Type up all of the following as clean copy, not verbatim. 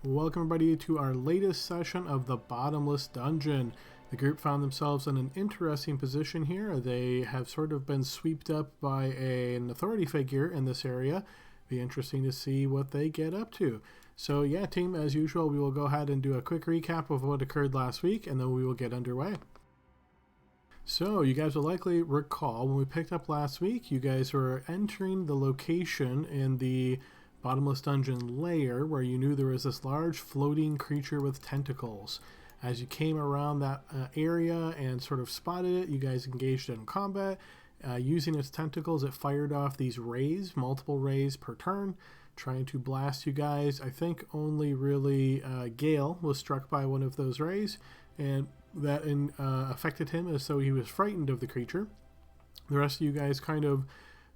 Welcome everybody to our latest session of the Bottomless Dungeon. The group found themselves in an interesting position here. They have sort of been swept up by an authority figure in this area. Be interesting to see what they get up to. So yeah, team, as usual, we will go ahead and do a quick recap of what occurred last week, and then we will get underway. So you guys will likely recall when we picked up last week, you guys were entering the location in the Bottomless Dungeon lair where you knew there was this large floating creature with tentacles. As you came around that area and sort of spotted it, you guys engaged in combat. Using its tentacles, it fired off these rays, multiple rays per turn, trying to blast you guys. I think only really Gale was struck by one of those rays, and that affected him as though he was frightened of the creature. The rest of you guys kind of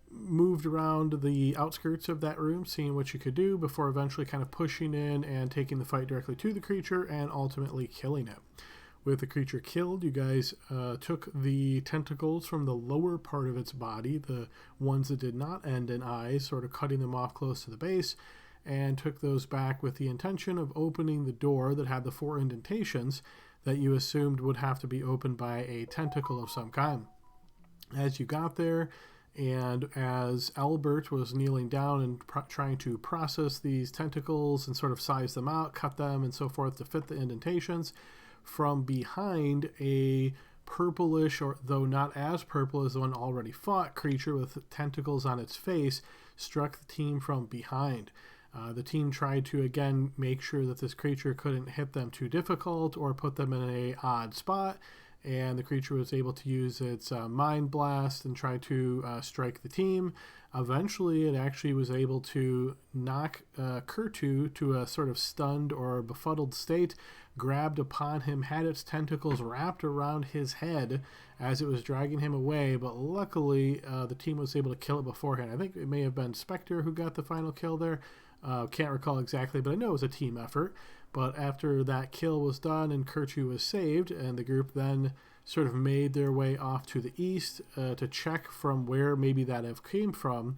moved around the outskirts of that room, seeing what you could do before eventually kind of pushing in and taking the fight directly to the creature and ultimately killing it. With the creature killed, you guys took the tentacles from the lower part of its body, the ones that did not end in eyes, sort of cutting them off close to the base, and took those back with the intention of opening the door that had the 4 indentations that you assumed would have to be opened by a tentacle of some kind. As you got there, and as Albert was kneeling down and trying to process these tentacles and sort of size them out, cut them, and so forth to fit the indentations, from behind a purplish, or though not as purple as the one already fought, creature with tentacles on its face struck the team from behind. The team tried to again make sure that this creature couldn't hit them too difficult or put them in an odd spot, and the creature was able to use its mind blast and try to strike the team. Eventually, it actually was able to knock Kurtu to a sort of stunned or befuddled state, grabbed upon him, had its tentacles wrapped around his head as it was dragging him away, but luckily the team was able to kill it beforehand. I think it may have been Spectre who got the final kill there. Can't recall exactly, but I know it was a team effort. But after that kill was done and Kurtu was saved, and the group then sort of made their way off to the east to check from where maybe that have came from,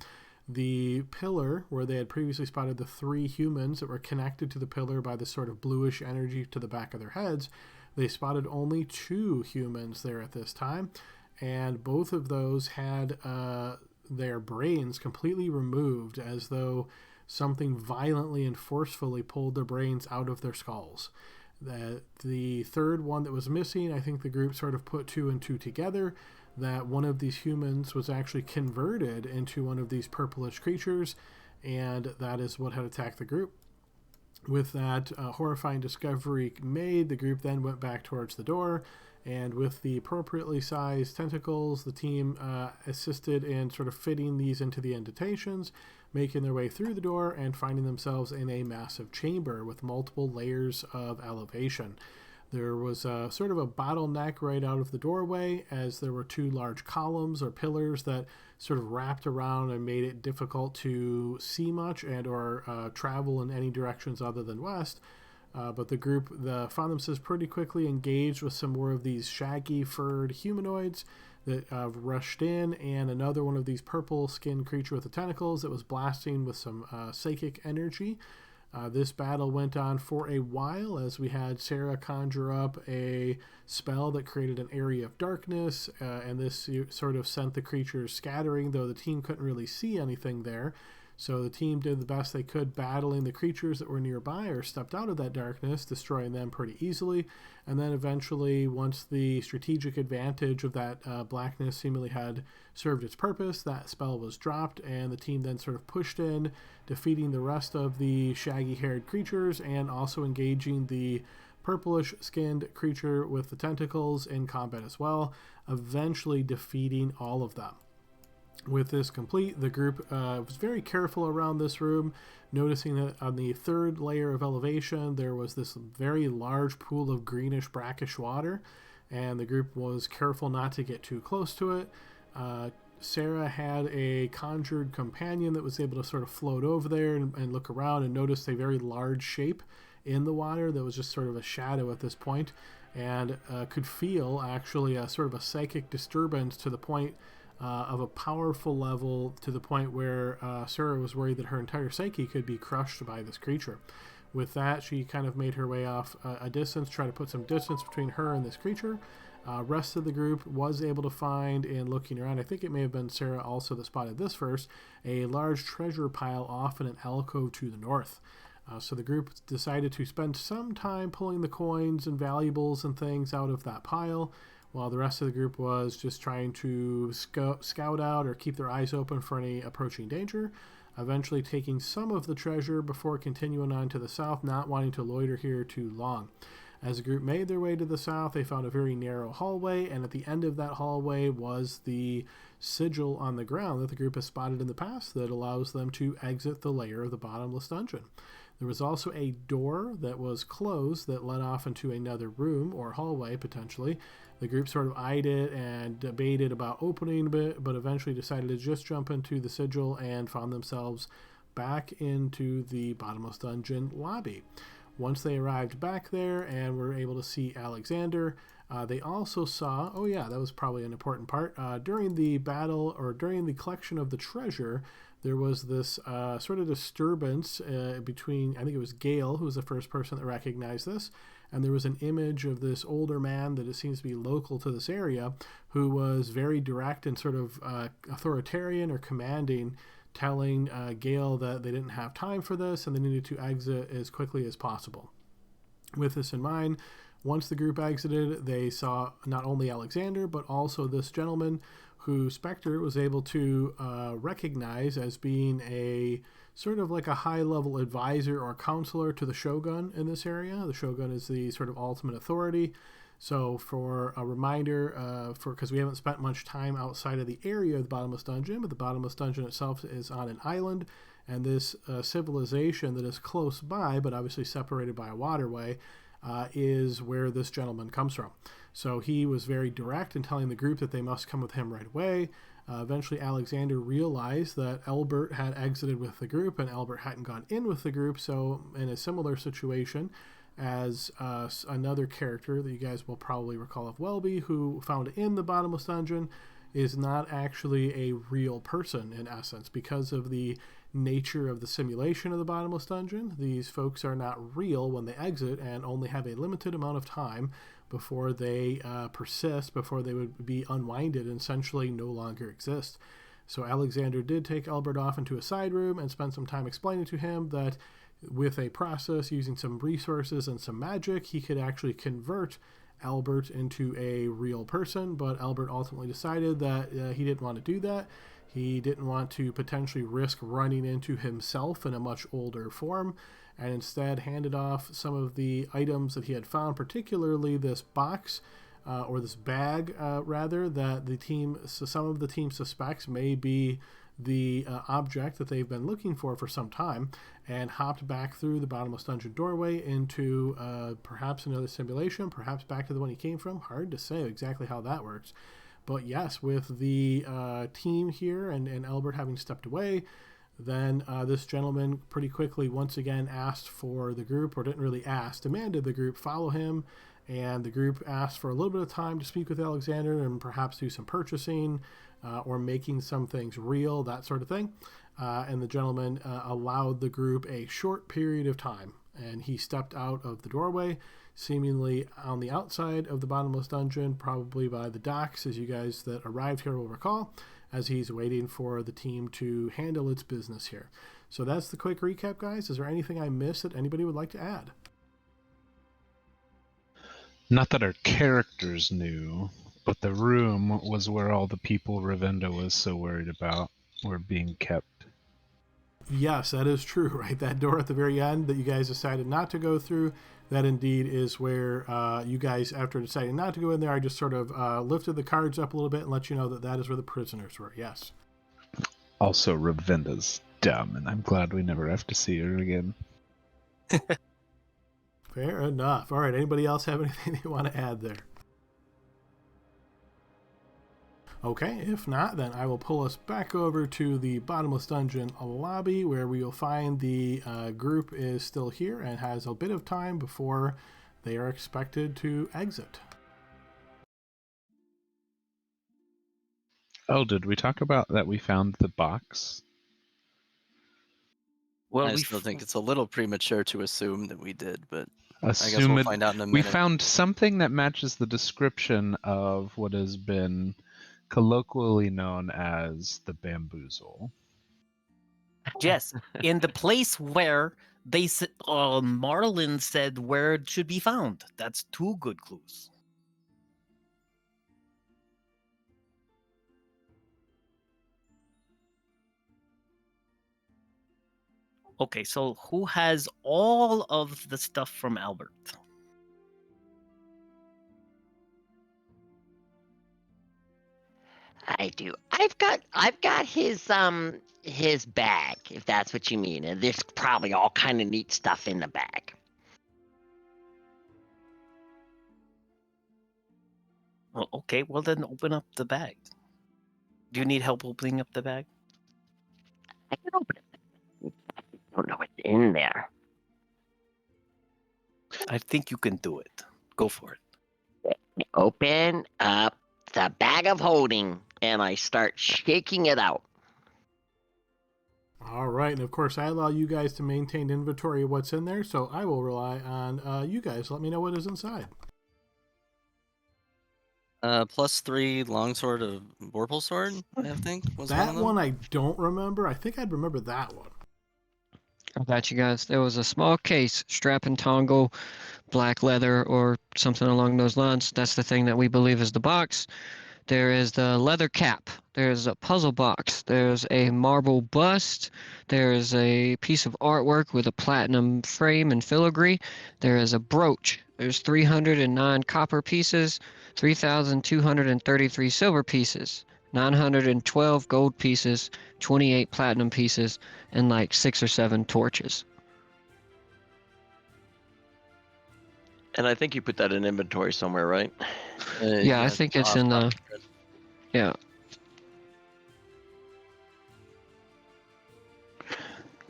the pillar where they had previously spotted the 3 humans that were connected to the pillar by this sort of bluish energy to the back of their heads, they spotted only 2 humans there at this time, and both of those had their brains completely removed, as though something violently and forcefully pulled their brains out of their skulls. The third one that was missing, I think the group sort of put 2 and 2 together, that one of these humans was actually converted into one of these purplish creatures, and that is what had attacked the group. With that horrifying discovery made, the group then went back towards the door, and with the appropriately sized tentacles, the team assisted in sort of fitting these into the indentations, making their way through the door and finding themselves in a massive chamber with multiple layers of elevation. There was sort of a bottleneck right out of the doorway, as there were 2 large columns or pillars that sort of wrapped around and made it difficult to see much and or travel in any directions other than west. But the group found themselves pretty quickly engaged with some more of these shaggy furred humanoids that rushed in, and another one of these purple skinned creature with the tentacles that was blasting with some psychic energy. This battle went on for a while as we had Sarah conjure up a spell that created an area of darkness, and this sort of sent the creatures scattering, though the team couldn't really see anything there. So the team did the best they could battling the creatures that were nearby or stepped out of that darkness, destroying them pretty easily. And then eventually, once the strategic advantage of that blackness seemingly had served its purpose, that spell was dropped, and the team then sort of pushed in, defeating the rest of the shaggy-haired creatures and also engaging the purplish-skinned creature with the tentacles in combat as well, eventually defeating all of them. With this complete, the group was very careful around this room, noticing that on the 3rd layer of elevation there was this very large pool of greenish brackish water, and the group was careful not to get too close to it. Sarah had a conjured companion that was able to sort of float over there and look around and noticed a very large shape in the water that was just sort of a shadow at this point, and could feel actually a sort of a psychic disturbance to the point of a powerful level, to the point where Sarah was worried that her entire psyche could be crushed by this creature. With that, she kind of made her way off a distance, try to put some distance between her and this creature. Rest of the group was able to find, in looking around, I think it may have been Sarah also that spotted this first, a large treasure pile off in an alcove to the north. So the group decided to spend some time pulling the coins and valuables and things out of that pile, while the rest of the group was just trying to scout out or keep their eyes open for any approaching danger, eventually taking some of the treasure before continuing on to the south, not wanting to loiter here too long. As the group made their way to the south, they found a very narrow hallway, and at the end of that hallway was the sigil on the ground that the group has spotted in the past that allows them to exit the lair of the Bottomless Dungeon. There was also a door that was closed that led off into another room or hallway, potentially. The group sort of eyed it and debated about opening a bit, but eventually decided to just jump into the sigil and found themselves back into the Bottomless Dungeon lobby. Once they arrived back there and were able to see Alexander, they also saw, oh yeah, that was probably an important part, during the battle or during the collection of the treasure, there was this sort of disturbance between, I think it was Gale, who was the first person that recognized this, and there was an image of this older man that it seems to be local to this area, who was very direct and sort of authoritarian or commanding, telling Gale that they didn't have time for this and they needed to exit as quickly as possible. With this in mind, once the group exited, they saw not only Alexander, but also this gentleman who Spectre was able to recognize as being a sort of like a high-level advisor or counselor to the Shogun in this area. The Shogun is the sort of ultimate authority. So for a reminder, because we haven't spent much time outside of the area of the Bottomless Dungeon, but the Bottomless Dungeon itself is on an island, and this civilization that is close by, but obviously separated by a waterway, is where this gentleman comes from. So he was very direct in telling the group that they must come with him right away. Eventually, Alexander realized that Albert had exited with the group, and Albert hadn't gone in with the group, so in a similar situation as another character that you guys will probably recall of Welby, who found in the Bottomless Dungeon, is not actually a real person in essence. Because of the nature of the simulation of the Bottomless Dungeon, these folks are not real when they exit and only have a limited amount of time before they persist, before they would be unwinded and essentially no longer exist. So Alexander did take Albert off into a side room and spend some time explaining to him that with a process using some resources and some magic, he could actually convert Albert into a real person, but Albert ultimately decided that he didn't want to do that. He didn't want to potentially risk running into himself in a much older form, and instead handed off some of the items that he had found, particularly this box, or this bag, rather, that some of the team suspects may be the object that they've been looking for some time, and hopped back through the Bottomless Dungeon doorway into perhaps another simulation, perhaps back to the one he came from. Hard to say exactly how that works. But yes, with the team here and Albert having stepped away, then this gentleman pretty quickly once again asked for the group, or didn't really ask, demanded the group follow him, and the group asked for a little bit of time to speak with Alexander and perhaps do some purchasing or making some things real, that sort of thing. And the gentleman allowed the group a short period of time, and he stepped out of the doorway, seemingly on the outside of the Bottomless Dungeon, probably by the docks, as you guys that arrived here will recall, as he's waiting for the team to handle its business here. So that's the quick recap, guys. Is there anything I missed that anybody would like to add? Not that our characters knew, but the room was where all the people Ravinda was so worried about were being kept. Yes, that is true, right? That door at the very end that you guys decided not to go through, that indeed is where you guys, after deciding not to go in there, I just sort of lifted the cards up a little bit and let you know that that is where the prisoners were, yes. Also, Ravinda's dumb, and I'm glad we never have to see her again. Fair enough. All right, anybody else have anything they want to add there? Okay, if not, then I will pull us back over to the Bottomless Dungeon lobby, where we will find the group is still here and has a bit of time before they are expected to exit. Oh, did we talk about that we found the box? Well, I still think it's a little premature to assume that we did, but I guess Assume we'll it. find out in a We minute. found something that matches the description of what has been colloquially known as the bamboozle. yes, in the place where they said Marlin said where it should be found. That's 2 good clues. Okay, so who has all of the stuff from Albert? I do. I've got his bag, if that's what you mean. And there's probably all kind of neat stuff in the bag. Well, okay, well then open up the bag. Do you need help opening up the bag? I can open it. I don't know what's in there. I think you can do it. Go for it. Open up the bag of holding, and I start shaking it out. All right, and of course, I allow you guys to maintain inventory of what's in there, so I will rely on you guys. Let me know what is inside. +3 longsword of Vorpal sword, I think, was one That of them. one I don't remember. I think I'd remember that one. I got you guys. There was a small case, strap and tongle, black leather, or something along those lines. That's the thing that we believe is the box. There is the leather cap. There's a puzzle box. There's a marble bust. There's a piece of artwork with a platinum frame and filigree. There is a brooch. There's 309 copper pieces, 3,233 silver pieces, 912 gold pieces, 28 platinum pieces, and like 6 or 7 torches. And I think you put that in inventory somewhere, right? Yeah, I think it's in the... Yeah.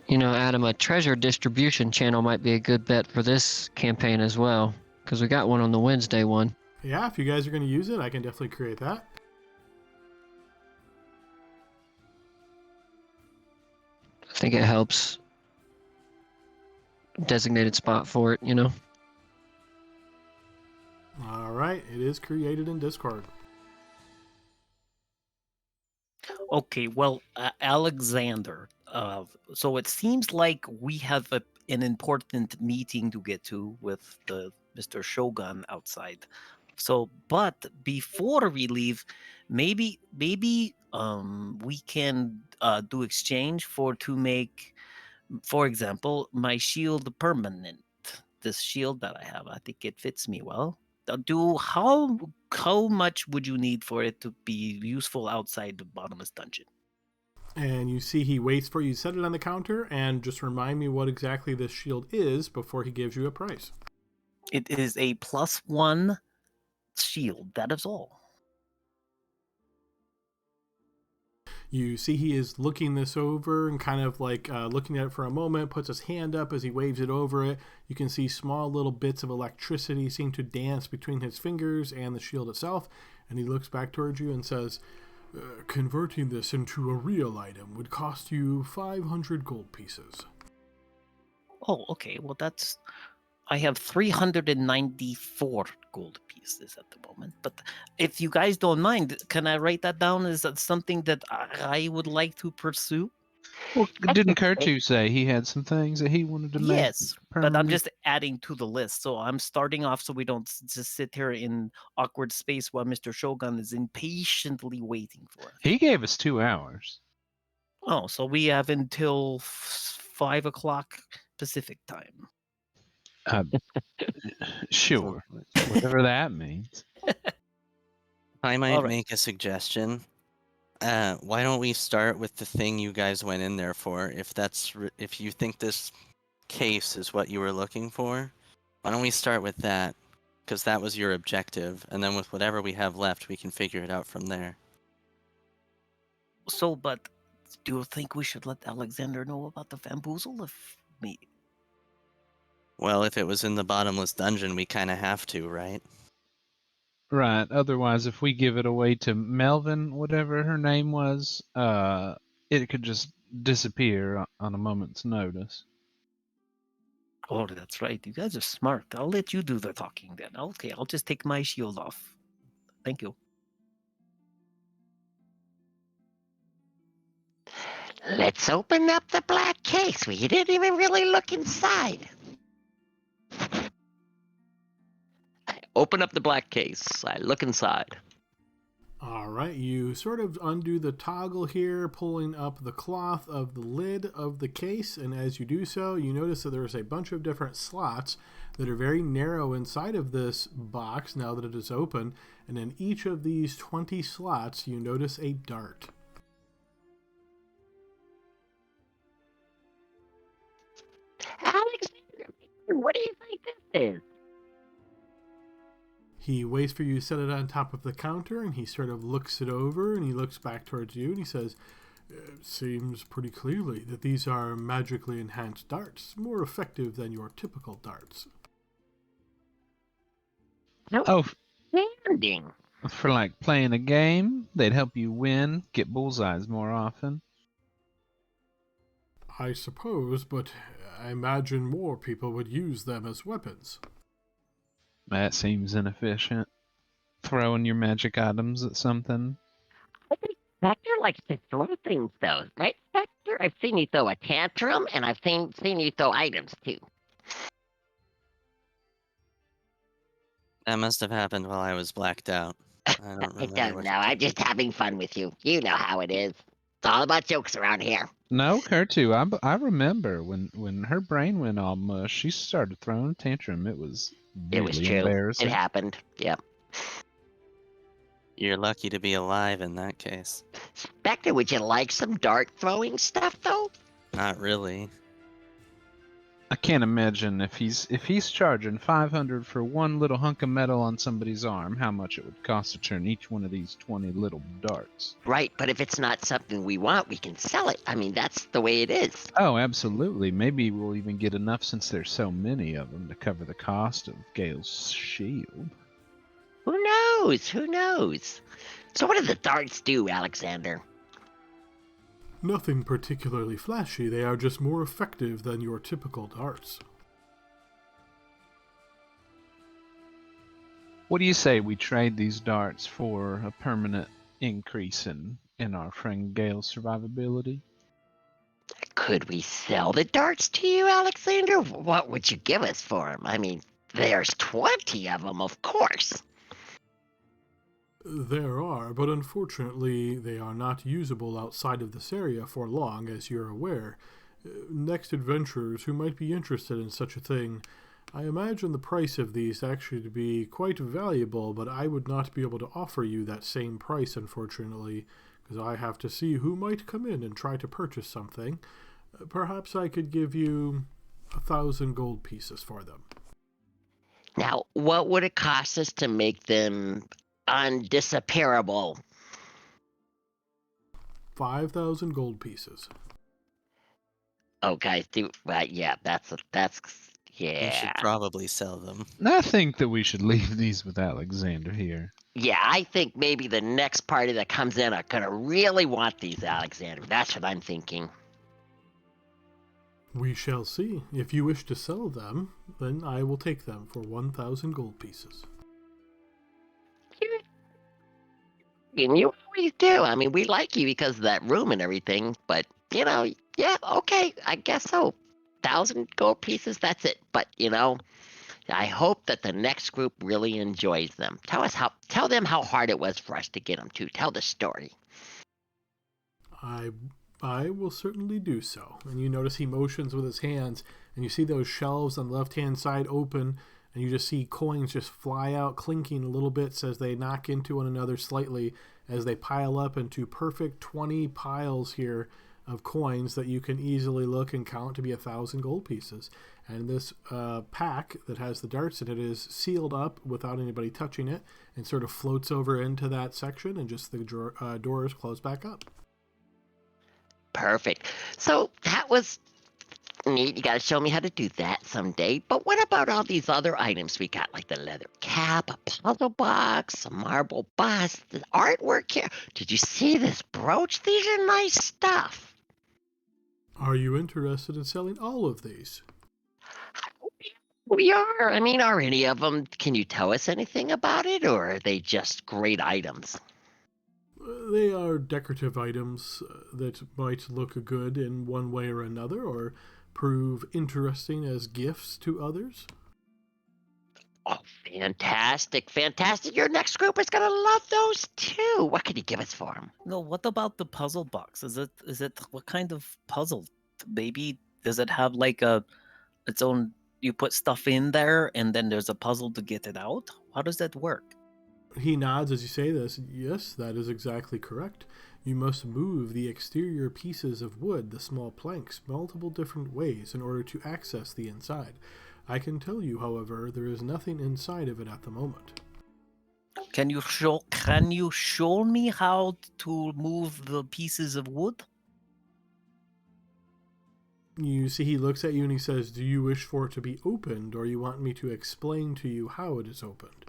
You know, Adam, a treasure distribution channel might be a good bet for this campaign as well, because we got one on the Wednesday one. Yeah, if you guys are going to use it, I can definitely create that. I think it helps. Designated spot for it, you know? All right, it is created in Discord. Okay, well, Alexander, so it seems like we have an important meeting to get to with the Mr. Shogun outside. So, but before we leave, maybe we can do exchange to make, for example, my shield permanent. This shield that I have, I think it fits me well. How much would you need for it to be useful outside the Bottomless Dungeon? And you see he waits for you to set it on the counter, and just remind me what exactly this shield is before he gives you a price. It is a +1 shield. That is all. You see he is looking this over and kind of like looking at it for a moment, puts his hand up as he waves it over it. You can see small little bits of electricity seem to dance between his fingers and the shield itself. And he looks back towards you and says, converting this into a real item would cost you 500 gold pieces. Oh, okay. Well, I have 394 gold pieces at the moment. But if you guys don't mind, can I write that down as something that I would like to pursue? Well, didn't Kertu say he had some things that he wanted to make? Yes, but I'm permanent? just adding to the list. So I'm starting off so we don't just sit here in awkward space while Mr. Shogun is impatiently waiting for us. He gave us 2 hours. Oh, so we have until 5 o'clock Pacific time. Sure, whatever that means. I might All right. make a suggestion. Why don't we start with the thing you guys went in there for? If you think this case is what you were looking for, why don't we start with that? Because that was your objective, and then with whatever we have left, we can figure it out from there. So, but do you think we should let Alexander know about the bamboozle? Well, if it was in the Bottomless Dungeon, we kind of have to, right? Right. Otherwise, if we give it away to Melvin, whatever her name was, it could just disappear on a moment's notice. Oh, that's right. You guys are smart. I'll let you do the talking then. Okay, I'll just take my shield off. Thank you. Let's open up the black case. We didn't even really look inside. I open up the black case. I look inside. All right, you sort of undo the toggle here, pulling up the cloth of the lid of the case, and as you do so, you notice that there's a bunch of different slots that are very narrow inside of this box now that it is open, and in each of these 20 slots, you notice a dart. Alexander, what do you think this is? He waits for you to set it on top of the counter, and he sort of looks it over, and he looks back towards you, and he says, "It seems pretty clearly that these are magically enhanced darts, more effective than your typical darts." Oh, Outstanding. for like playing a game, they'd help you win, get bullseyes more often. I suppose, but I imagine more people would use them as weapons. That seems inefficient. Throwing your magic items at something. I think Spectre likes to throw things, though, right, Spectre? I've seen you throw a tantrum, and I've seen you throw items, too. That must have happened while I was blacked out. I don't I remember. don't what know. you I'm did. just having fun with you. You know how it is. It's all about jokes around here. No, her too. I remember when her brain went all mush, she started throwing a tantrum. It was It was really true. embarrassing. It happened. Yep. You're lucky to be alive in that case. Spectre, would you like some dart throwing stuff, though? Not really. I can't imagine if he's charging 500 for one little hunk of metal on somebody's arm, how much it would cost to turn each one of these 20 little darts. Right, but if it's not something we want, we can sell it. I mean, that's the way it is. Oh, absolutely. Maybe we'll even get enough since there's so many of them to cover the cost of Gale's shield. Who knows? Who knows? So what do the darts do, Alexander? Nothing particularly flashy, they are just more effective than your typical darts. What do you say we trade these darts for a permanent increase in our friend Gale's survivability? Could we sell the darts to you, Alexander? What would you give us for them? I mean, there's 20 of them, of course. There are, but unfortunately they are not usable outside of this area for long, as you're aware. Next adventurers who might be interested in such a thing, I imagine the price of these actually to be quite valuable, but I would not be able to offer you that same price, unfortunately, because I have to see who might come in and try to purchase something. Perhaps I could give you 1,000 gold pieces for them. Now, what would it cost us to make them undisappearable? 5,000 gold pieces. Okay, yeah, that's We should yeah. probably sell them. I think that we should leave these with Alexander here. Yeah, I think maybe the next party that comes in are gonna really want these, Alexander. That's what I'm thinking. We shall see. If you wish to sell them, then I will take them for 1,000 gold pieces. And you always do. I mean, we like you because of that room and everything, but, you know, yeah, okay, I guess so. 1,000 gold pieces, that's it. But, you know, I hope that the next group really enjoys them. Tell them how hard it was for us to get them to. Tell the story. I will certainly do so. And you notice he motions with his hands, and you see those shelves on the left-hand side open, and you just see coins just fly out, clinking a little bit as they knock into one another slightly as they pile up into perfect 20 piles here of coins that you can easily look and count to be 1,000 gold pieces. And this pack that has the darts in it is sealed up without anybody touching it and sort of floats over into that section, and just the doors close back up. Perfect. So that was neat. You got to show me how to do that someday. But what about all these other items we got, like the leather cap, a puzzle box, a marble bust, the artwork here? Did you see this brooch? These are nice stuff. Are you interested in selling all of these? We are. I mean, are any of them? Can you tell us anything about it, or are they just great items? They are decorative items that might look good in one way or another, or prove interesting as gifts to others. Oh, fantastic, fantastic. Your next group is going to love those too. What can you give us for them? No, what about the puzzle box? Is it what kind of puzzle? Maybe does it have like its own? You put stuff in there, and then there's a puzzle to get it out. How does that work? He nods as you say this. Yes, that is exactly correct. You must move the exterior pieces of wood, the small planks, multiple different ways in order to access the inside. I can tell you, however, there is nothing inside of it at the moment. Can you show me how to move the pieces of wood? You see, he looks at you and he says, "Do you wish for it to be opened, or you want me to explain to you how it is opened?"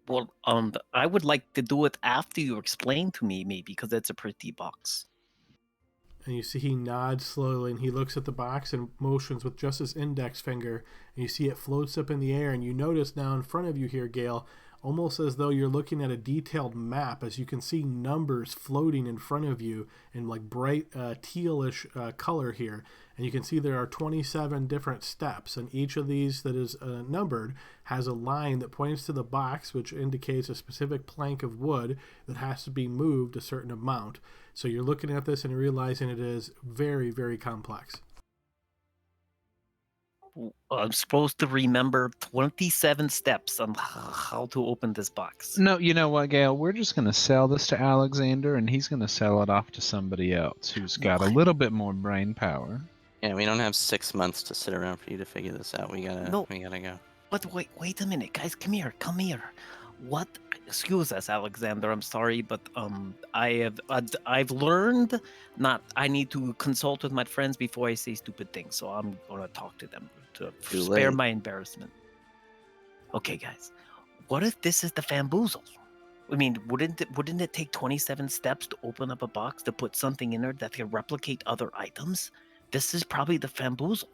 Well, I would like to do it after you explain to me, maybe, because it's a pretty box. And you see he nods slowly and he looks at the box and motions with just his index finger. And you see it floats up in the air. And you notice now in front of you here, Gale, almost as though you're looking at a detailed map, as you can see numbers floating in front of you in like bright tealish color here. And you can see there are 27 different steps. And each of these that is numbered has a line that points to the box, which indicates a specific plank of wood that has to be moved a certain amount. So you're looking at this and realizing it is very, very complex. I'm supposed to remember 27 steps on how to open this box. No, you know what, Gail? We're just going to sell this to Alexander, and he's going to sell it off to somebody else who's got a little bit more brain power. Yeah, we don't have 6 months to sit around for you to figure this out. We gotta go. But wait a minute, guys, come here. What? Excuse us, Alexander. I'm sorry, but I've learned I need to consult with my friends before I say stupid things. So I'm gonna talk to them to spare my embarrassment. Okay, guys, what if this is the Famboozle? I mean, wouldn't it take 27 steps to open up a box to put something in there that can replicate other items? This is probably the Famboozle.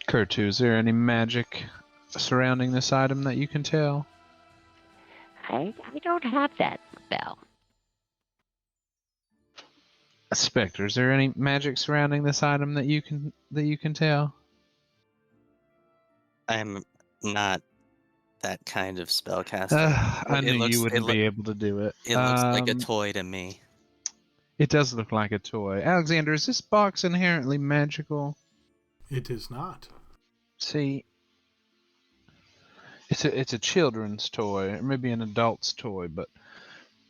Kurtu, is there any magic surrounding this item that you can tell? I don't have that spell. Spectre, is there any magic surrounding this item that you can tell? I'm not that kind of spellcaster. I knew you wouldn't be able to do it. It looks like a toy to me. It does look like a toy. Alexander, is this box inherently magical? It is not. See, it's a children's toy, or maybe an adult's toy, but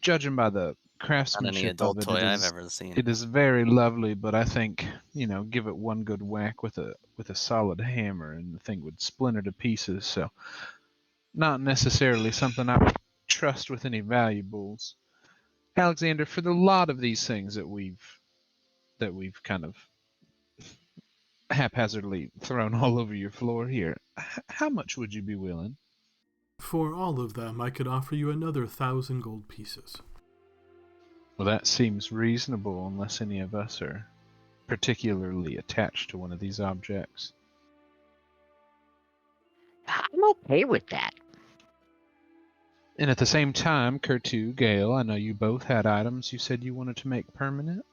judging by the craftsmanship Not any adult of it, toy I've ever seen. it is very lovely. But I think, give it one good whack with a solid hammer, and the thing would splinter to pieces. So, not necessarily something I would trust with any valuables. Alexander, for the lot of these things that we've kind of haphazardly thrown all over your floor here, how much would you be willing? For all of them, I could offer you another 1,000 gold pieces. Well, that seems reasonable unless any of us are particularly attached to one of these objects. I'm okay with that. And at the same time, Kurtu, Gale, I know you both had items you said you wanted to make permanent.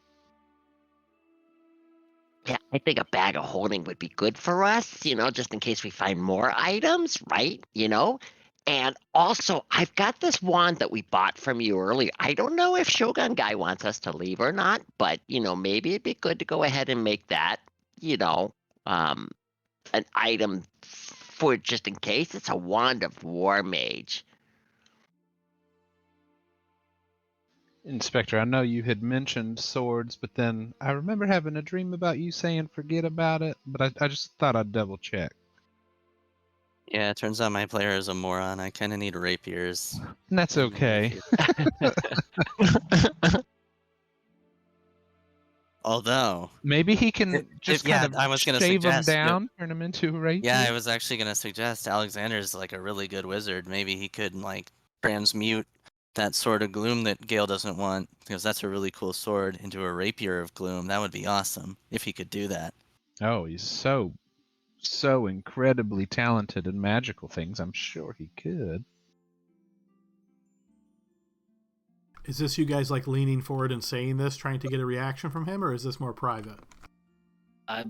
Yeah, I think a bag of holding would be good for us, just in case we find more items, right? And also, I've got this wand that we bought from you earlier. I don't know if Shogun Guy wants us to leave or not, but, maybe it'd be good to go ahead and make that, an item for just in case. It's a wand of War Mage. Inspector, I know you had mentioned swords, but then I remember having a dream about you saying forget about it, but I just thought I'd double check. Yeah, it turns out my player is a moron. I kind of need rapiers. And that's okay. Although maybe he can just kind of shave them down, turn them into a rapier. Yeah, I was actually going to suggest Alexander's like a really good wizard. Maybe he could transmute that sword of gloom that Gale doesn't want, because that's a really cool sword, into a rapier of gloom. That would be awesome if he could do that. Oh, he's so incredibly talented in magical things. I'm sure he could. Is this you guys like leaning forward and saying this, trying to get a reaction from him, or is this more private?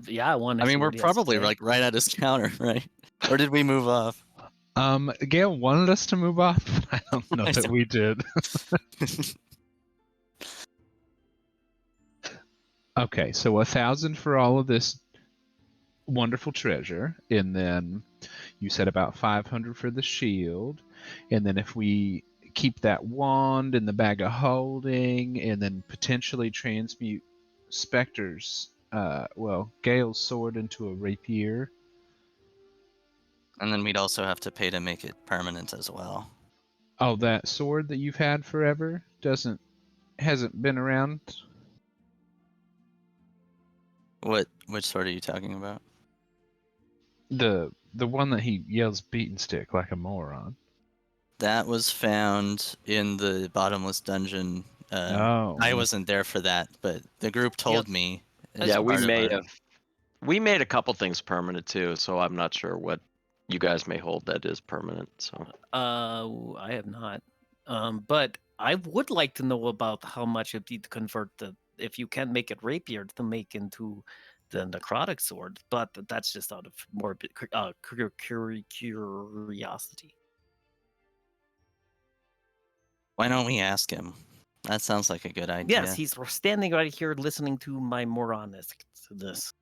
Yeah, I want to. I mean, see we're what he has to probably say. like right at his counter, right? Or did we move off? Gail wanted us to move off, but I don't know that we did. Okay, so 1,000 for all of this wonderful treasure, and then you said about 500 for the shield, and then if we keep that wand in the bag of holding, and then potentially transmute Spectre's, Gale's sword into a rapier. And then we'd also have to pay to make it permanent as well. Oh, that sword that you've had forever hasn't been around. Which sword are you talking about? The one that he yells beaten stick like a moron. That was found in the Bottomless Dungeon. I wasn't there for that, but the group told me. as Yeah, we part of may our- have. We made a couple things permanent too, so I'm not sure what you guys may hold that is permanent. So I have not. But I would like to know about how much it need to convert if you can make it rapier to make into the necrotic sword. But that's just out of more curiosity. Why don't we ask him? That sounds like a good idea. Yes, he's standing right here listening to my moronicness.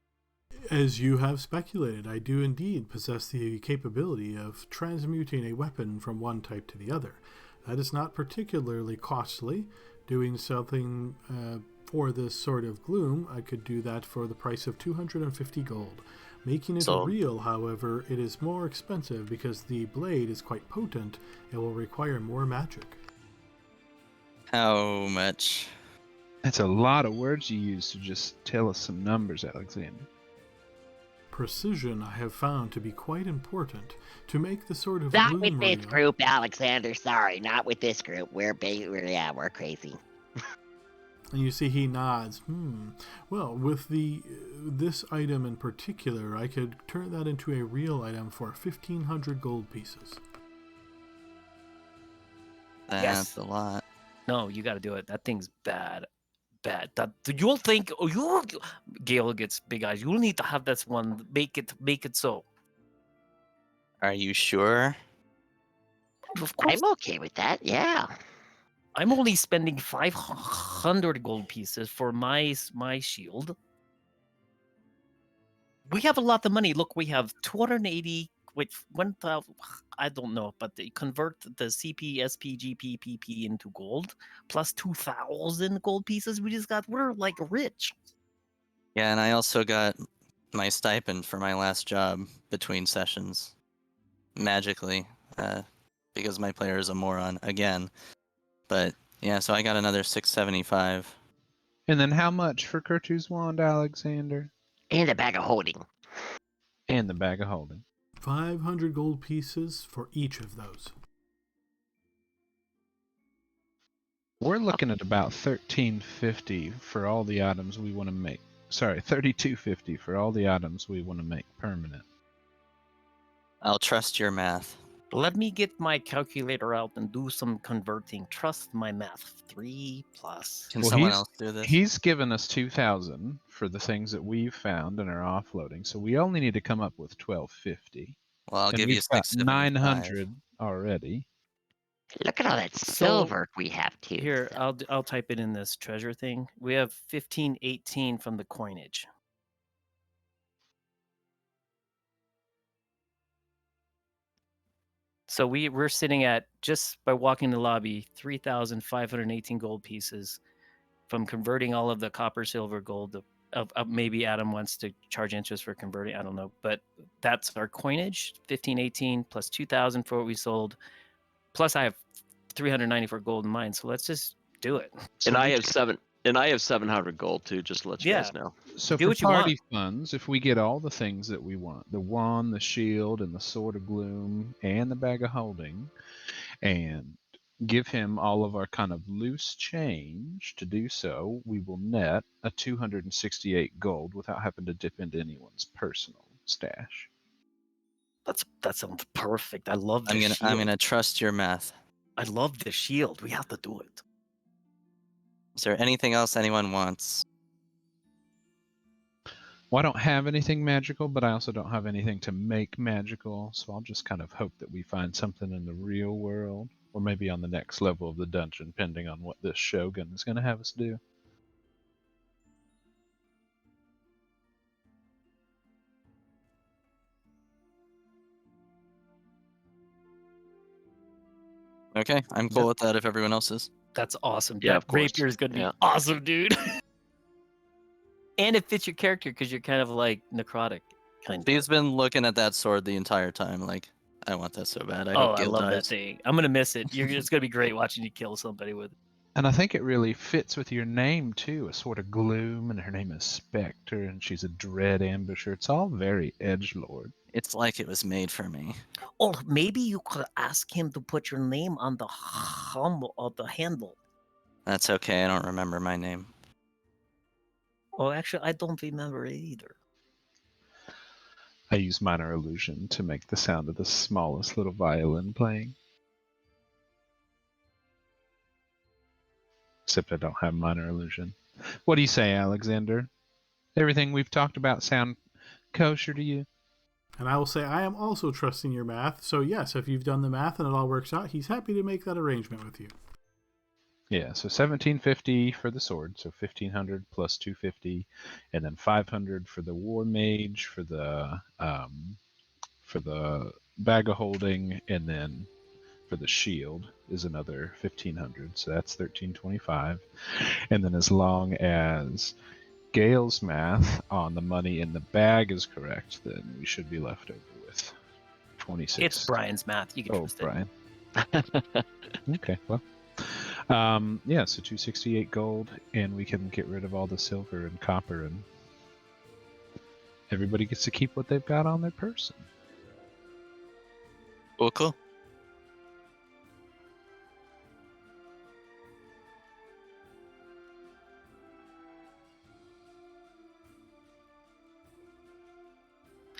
As you have speculated, I do indeed possess the capability of transmuting a weapon from one type to the other. That is not particularly costly. Doing something for this sort of gloom, I could do that for the price of 250 gold. Making it real, however, it is more expensive because the blade is quite potent and will require more magic. How much? That's a lot of words you use to just tell us some numbers, Alexander. Precision I have found to be quite important to make the sort of Not gloom with this real. group, Alexander. Sorry, not with this group. We're crazy. And you see he nods. Well, with this item in particular, I could turn that into a real item for 1,500 gold pieces. That's a lot. No, you got to do it. That thing's bad. You'll think, Gale gets big eyes. You'll need to have this one. Make it so. Are you sure? Of course. I'm okay with that. Yeah. I'm only spending 500 gold pieces for my shield. We have a lot of money. Look, we have 280. Wait, 1,000. I don't know, but they convert the CP, SP, GP, PP into gold plus 2,000 gold pieces. We're like rich. Yeah, and I also got my stipend for my last job between sessions. Magically. Because my player is a moron again. But yeah, so I got another 675. And then how much for Kurtu's wand, Alexander? And a bag of holding. And the bag of holding. 500 gold pieces for each of those. We're looking at about 1350 for all the items we want to make. Sorry, 3250 for all the items we want to make permanent. I'll trust your math. Let me get my calculator out and do some converting. Trust my math. 3 plus. Can someone else do this? He's given us 2,000 for the things that we've found and are offloading, so we only need to come up with 1,250. Well, I'll and give we've you got 675. 900 already. Look at all that silver we have too. Here, I'll type it in this treasure thing. We have 1518 from the coinage. So we're sitting at, just by walking the lobby, 3,518 gold pieces from converting all of the copper, silver, gold. Maybe Adam wants to charge interest for converting. I don't know, but that's our coinage. 1518 plus 2,000 for what we sold. Plus, I have 394 gold in mine. So let's just do it. and I have 700 gold too. Just to let you guys know. So Do for what you party funds, if we get all the things that we want, the wand, the shield, and the sword of gloom, and the bag of holding, and give him all of our kind of loose change. To do so, we will net a 268 gold without having to dip into anyone's personal stash. That sounds perfect. I love the I'm shield. gonna trust your math. I love the shield. We have to do it. Is there anything else anyone wants? Well, I don't have anything magical, but I also don't have anything to make magical, so I'll just kind of hope that we find something in the real world, or maybe on the next level of the dungeon, depending on what this Shogun is going to have us do. Okay, I'm cool with that if everyone else is. That's awesome. Yeah, That of course. rapier is going to be Yeah. awesome, dude. And it fits your character because you're kind of like necrotic. Kind of. She's been looking at that sword the entire time, like, I want that so bad. I Oh, hope I Gil love that dies. thing. I'm going to miss it. It's going to be great watching you kill somebody with it. And I think it really fits with your name, too. A sort of gloom, and her name is Spectre, and she's a dread ambusher. It's all very edgelord. It's like it was made for me. Or maybe you could ask him to put your name on the humble of the handle. That's okay, I don't remember my name. Oh, actually, I don't remember it either. I use minor illusion to make the sound of the smallest little violin playing. Except I don't have minor illusion. What do you say, Alexander? Everything we've talked about sound kosher to you? And I will say I am also trusting your math. So yes, if you've done the math and it all works out, he's happy to make that arrangement with you. Yeah, so 1750 for the sword, so 1500 plus 250, and then 500 for the war mage, for the bag of holding, and then for the shield is another 1500. So that's 1325. And then as long as Gail's math on the money in the bag is correct, then we should be left over with 26. It's Brian's math. You can Oh, trust Brian. Okay, well. Yeah, so 268 gold, and we can get rid of all the silver and copper, and everybody gets to keep what they've got on their person. Cool.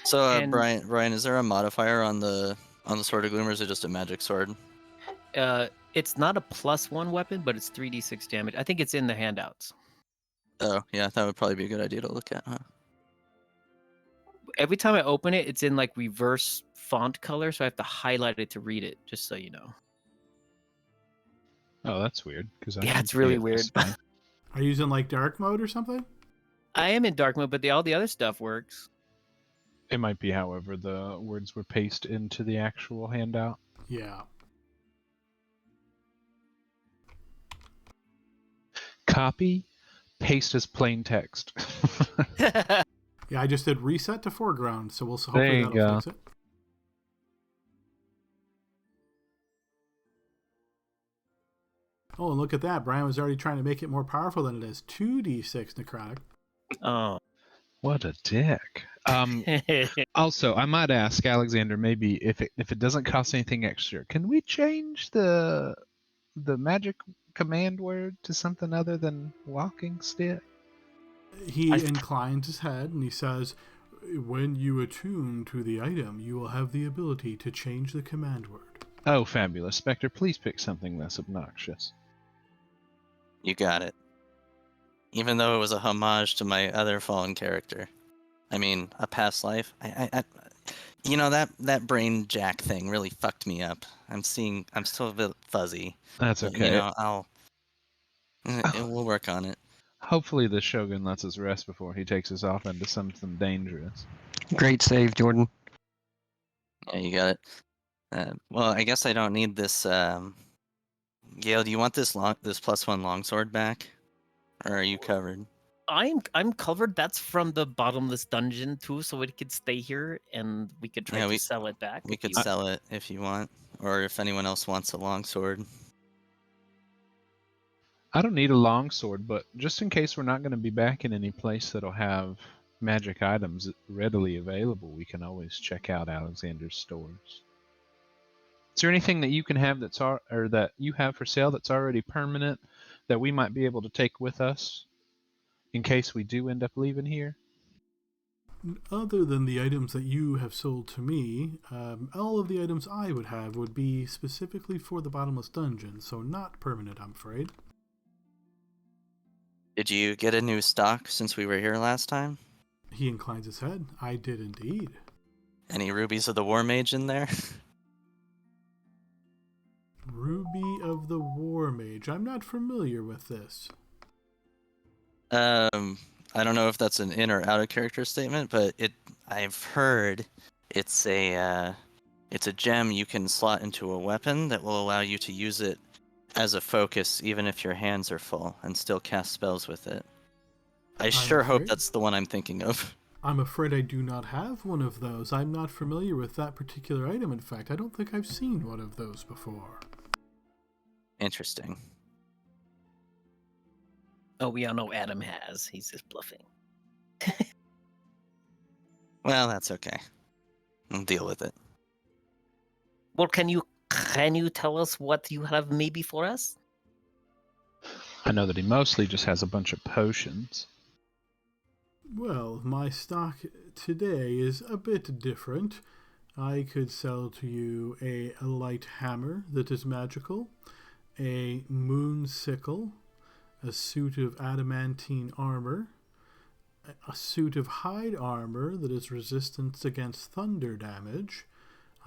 So, And- Brian, is there a modifier on the Sword of Gloom, or is it just a magic sword? It's not a +1 weapon, but it's 3d6 damage. I think it's in the handouts. Oh, yeah, that would probably be a good idea to look at, huh? Every time I open it, it's in like reverse font color, so I have to highlight it to read it, just so you know. Oh, that's weird. Yeah, it's really weird. Are you using like dark mode or something? I am in dark mode, but all the other stuff works. It might be, however, the words were pasted into the actual handout. Yeah. Copy, paste as plain text. Yeah, I just did reset to foreground, so There hopefully you that'll go. fix it. Oh, and look at that. Brian was already trying to make it more powerful than it is. 2d6 necrotic. Oh. What a dick. Also, I might ask Alexander, maybe if it doesn't cost anything extra, can we change the magic command word to something other than walking stick? He inclines his head and he says, when you attune to the item, you will have the ability to change the command word. Oh, fabulous. Spectre, please pick something less obnoxious. You got it. Even though it was a homage to my other fallen character. I mean, a past life. I you know, that brain jack thing really fucked me up. I'm still a bit fuzzy. That's But, okay. you know, we'll work on it. Hopefully the Shogun lets us rest before he takes us off into something dangerous. Great save, Jordan. Yeah, you got it. Well, I guess I don't need this. Gail, do you want this +1 longsword back, or are you covered? I'm covered. That's from the Bottomless Dungeon too, so it could stay here, and we could try to sell it back. We could sell it if you want, or if anyone else wants a longsword. I don't need a longsword, but just in case we're not going to be back in any place that'll have magic items readily available, we can always check out Alexander's stores. Is there anything that you can have or that you have for sale that's already permanent that we might be able to take with us in case we do end up leaving here? Other than the items that you have sold to me, all of the items I would have would be specifically for the Bottomless Dungeon, so not permanent, I'm afraid. Did you get a new stock since we were here last time? He inclines his head. I did indeed. Any rubies of the War Mage in there? Ruby of the War Mage. I'm not familiar with this. I don't know if that's an in or out of character statement, but I've heard it's a gem you can slot into a weapon that will allow you to use it as a focus even if your hands are full and still cast spells with it. I sure hope that's the one I'm thinking of. I'm afraid I do not have one of those. I'm not familiar with that particular item. In fact, I don't think I've seen one of those before. Interesting. Oh, we all know Adam has. He's just bluffing. Well, that's okay. I'll deal with it. Well, can you tell us what you have maybe for us? I know that he mostly just has a bunch of potions. Well, my stock today is a bit different. I could sell to you a light hammer that is magical, a moon sickle, a suit of adamantine armor, a suit of hide armor that is resistant against thunder damage.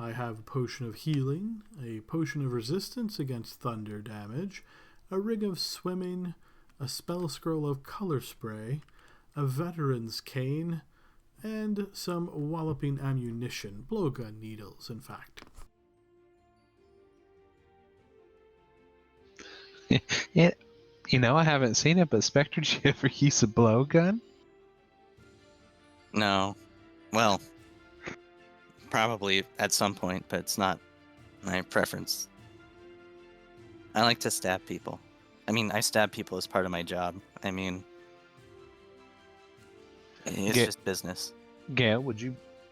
I have a potion of healing, a potion of resistance against thunder damage, a ring of swimming, a spell scroll of color spray, a veteran's cane, and some walloping ammunition, blowgun needles, in fact. Yeah, I haven't seen it, but Spectre, did you ever use a blowgun? No. Well, probably at some point, but it's not my preference. I like to stab people. I mean, I stab people as part of my job. I mean, it's just business. Gail,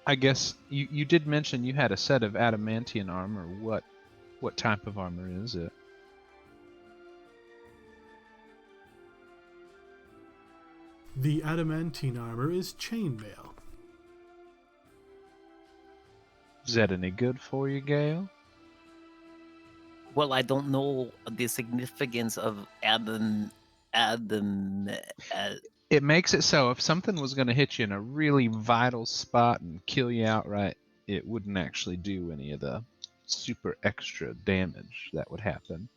I guess you did mention you had a set of adamantine armor. What type of armor is it? The adamantine armor is chainmail. Is that any good for you, Gail? Well, I don't know the significance of Adam. It makes it so if something was going to hit you in a really vital spot and kill you outright, it wouldn't actually do any of the super extra damage that would happen.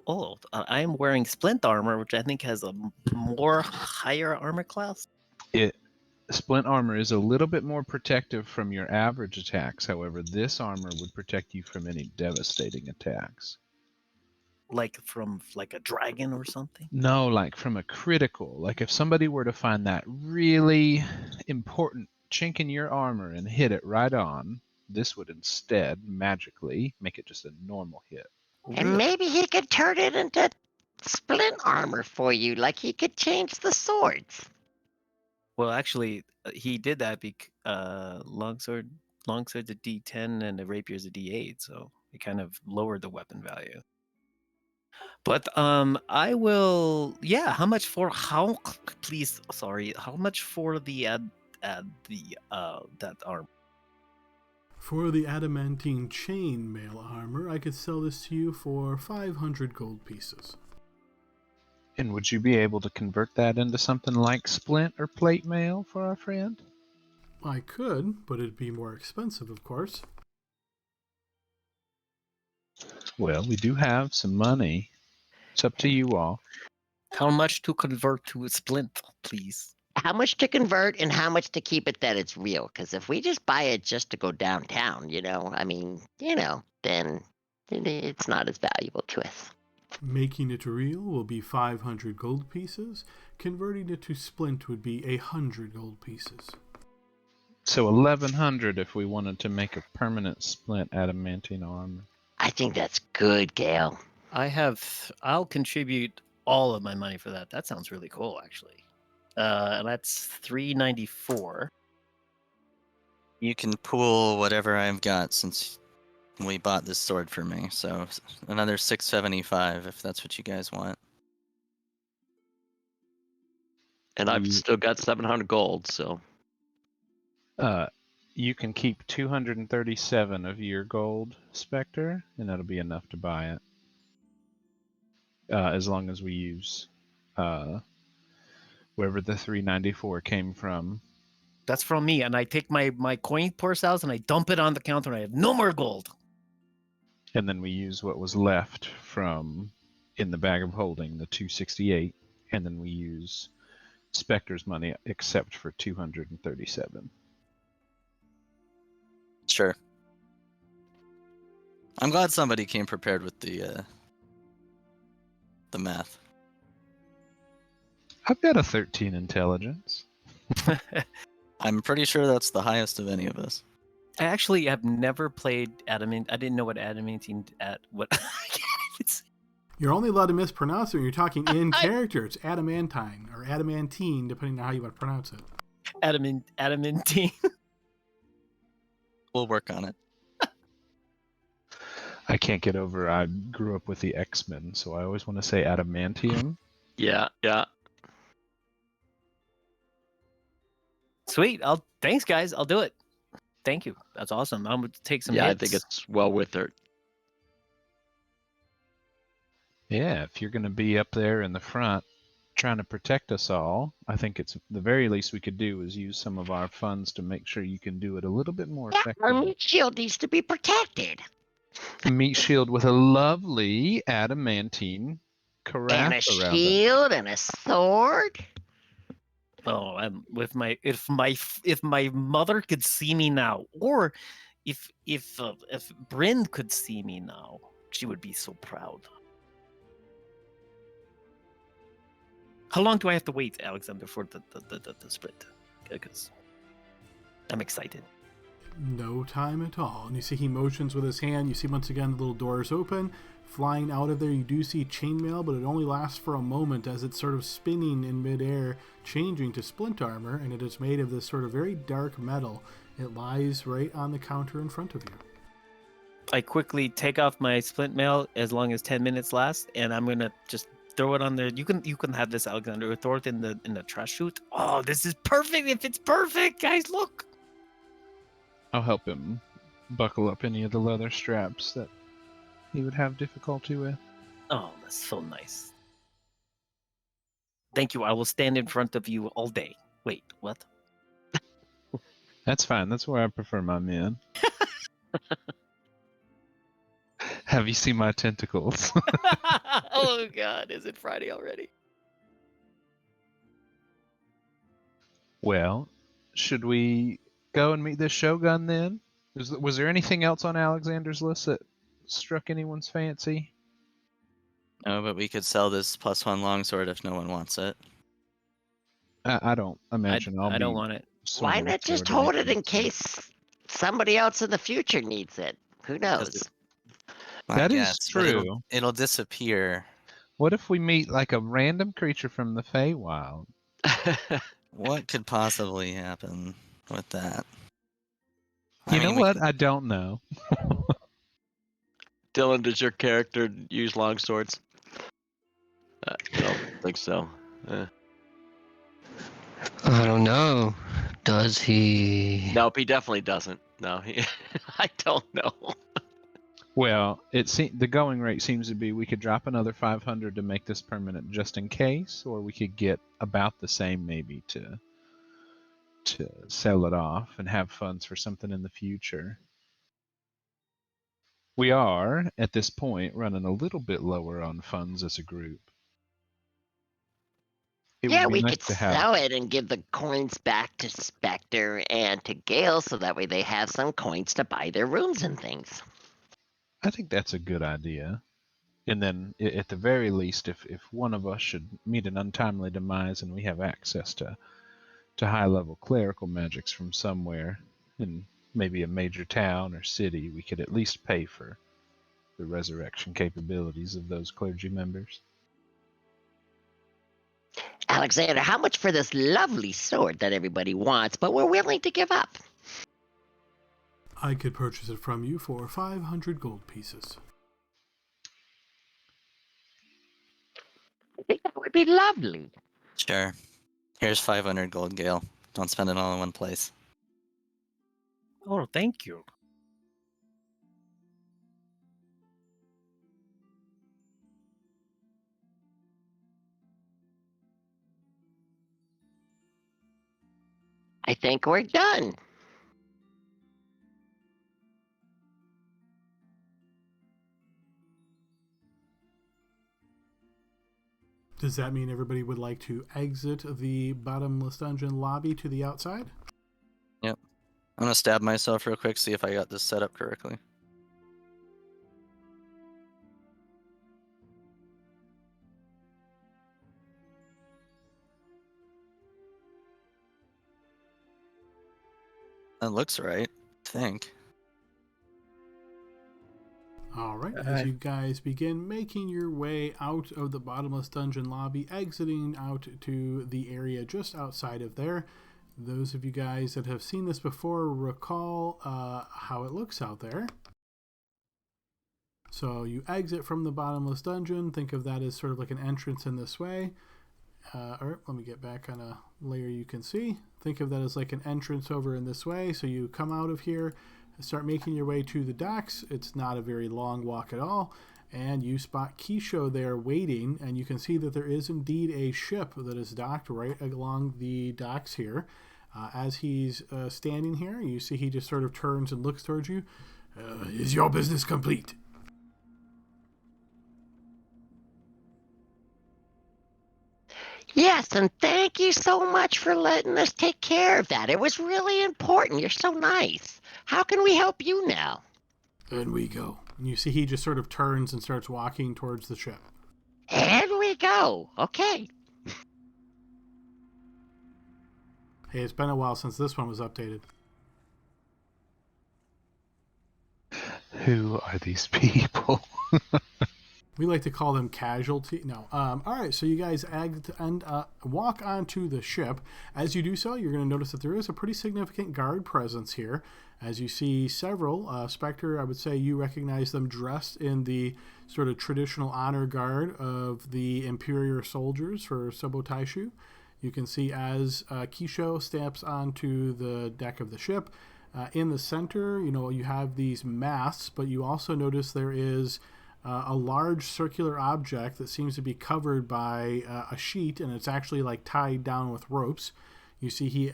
Oh, I'm wearing splint armor, which I think has a more higher armor class. Splint armor is a little bit more protective from your average attacks. However, this armor would protect you from any devastating attacks. Like from a dragon or something? No, like from a critical. Like if somebody were to find that really important chink in your armor and hit it right on, this would instead magically make it just a normal hit. And maybe he could turn it into splint armor for you, like he could change the swords. Well, actually, he did that because longsword's a D10 and the rapier's a D8, so it kind of lowered the weapon value. But I will. Yeah, how much for please? Sorry, how much for that armor? For the adamantine chainmail armor, I could sell this to you for 500 gold pieces. And would you be able to convert that into something like splint or plate mail for our friend? I could, but it'd be more expensive, of course. Well, we do have some money. It's up to you all. How much to convert to a splint, please? How much to convert and how much to keep it that it's real? Because if we just buy it just to go downtown, then it's not as valuable to us. Making it real will be 500 gold pieces. Converting it to splint would be 100 gold pieces. So 1,100 if we wanted to make a permanent splint adamantine armor. I think that's good, Gale. I'll contribute all of my money for that. That sounds really cool, actually. That's 394. You can pool whatever I've got since We bought this sword for me, so another 675 if that's what you guys want. And I've You- still got 700 gold, so You can keep 237 of your gold, Spectre, and that'll be enough to buy it. As long as we use wherever the 394 came from. That's from me, and I take my coin purse out and I dump it on the counter, and I have no more gold. And then we use what was left from in the bag of holding, the 268, and then we use Spectre's money except for 237. Sure. I'm glad somebody came prepared with the math. I've got a 13 intelligence. I'm pretty sure that's the highest of any of us. I actually have never played adamant. I didn't know what adamantine what. You're only allowed to mispronounce it when you're talking in character. It's adamantine or adamantine, depending on how you want to pronounce it. Adamantine. We'll work on it. I can't get over I grew up with the X-Men, so I always want to say adamantium. yeah. Sweet. Thanks, guys. I'll do it. Thank you. That's awesome. I'm gonna take some Yeah, hits. I think it's well worth it. Yeah, if you're going to be up there in the front trying to protect us all, I think it's the very least we could do is use some of our funds to make sure you can do it a little bit more Our effectively. meat shield needs to be protected. A meat shield with a lovely adamantine And carafe a around it. shield and a sword. Oh, if my mother could see me now, or if Bryn could see me now, she would be so proud. How long do I have to wait, Alexander, for the sprint? Because I'm excited. No time at all. And you see he motions with his hand. You see once again the little doors open. Flying out of there, you do see chainmail, but it only lasts for a moment as it's sort of spinning in midair, changing to splint armor, and it is made of this sort of very dark metal. It lies right on the counter in front of you. I quickly take off my splint mail as long as 10 minutes last, and I'm gonna just throw it on there. You can have this, Alexander. Throw it in the trash chute. Oh, this is perfect. If it's perfect, guys, look. I'll help him buckle up any of the leather straps that he would have difficulty with. Oh, that's so nice. Thank you. I will stand in front of you all day. Wait, what? That's fine. That's where I prefer my men. Have you seen my tentacles? Oh God, is it Friday already? Well, should we go and meet this Shogun then? Was there anything else on Alexander's list that struck anyone's fancy? No, but we could sell this +1 longsword if no one wants it. I don't imagine I'll I don't be want it. Why swinging a not just sword hold it in anytime soon. case somebody else in the future needs it? Who knows? That is but true. It'll disappear. What if we meet like a random creature from the Feywild? What could possibly happen with that? You know what? I don't know. Dylan, does your character use long swords? I don't think so. I don't know. Does he? Nope, he definitely doesn't. No, I don't know. Well, the going rate seems to be we could drop another 500 to make this permanent just in case, or we could get about the same maybe to sell it off and have funds for something in the future. We are, at this point, running a little bit lower on funds as a group. It Yeah, would be we nice could to have. sell it and give the coins back to Spectre and to Gale so that way they have some coins to buy their rooms and things. I think that's a good idea. And then, at the very least, if one of us should meet an untimely demise and we have access to high-level clerical magics from somewhere, in maybe a major town or city, we could at least pay for the resurrection capabilities of those clergy members. Alexander, how much for this lovely sword that everybody wants, but we're willing to give up? I could purchase it from you for 500 gold pieces. I think that would be lovely. Sure. Here's 500 gold, Gale. Don't spend it all in one place. Oh, thank you. I think we're done. Does that mean everybody would like to exit the Bottomless Dungeon lobby to the outside? Yep. I'm gonna stab myself real quick, see if I got this set up correctly. That looks right, I think. All right, as you guys begin making your way out of the Bottomless Dungeon lobby, exiting out to the area just outside of there, those of you guys that have seen this before recall how it looks out there. So you exit from the Bottomless Dungeon, think of that as sort of like an entrance in this way. Or let me get back on a layer you can see. Think of that as like an entrance over in this way. So you come out of here, start making your way to the docks. It's not a very long walk at all. And you spot Kisho there waiting, and you can see that there is indeed a ship that is docked right along the docks here. As he's standing here, you see he just sort of turns and looks towards you. Is your business complete? Yes, and thank you so much for letting us take care of that. It was really important. You're so nice. How can we help you now? And we go. And you see he just sort of turns and starts walking towards the ship. And we go. Okay. Hey, it's been a while since this one was updated. Who are these people? We like to call them casualty. No. All right, so you guys walk onto the ship. As you do so, you're going to notice that there is a pretty significant guard presence here. As you see several, Spectre, I would say you recognize them dressed in the sort of traditional honor guard of the Imperial soldiers for Sobo Taishu. You can see as Kisho steps onto the deck of the ship. In the center, you have these masts, but you also notice there is a large circular object that seems to be covered by a sheet, and it's actually like tied down with ropes. You see he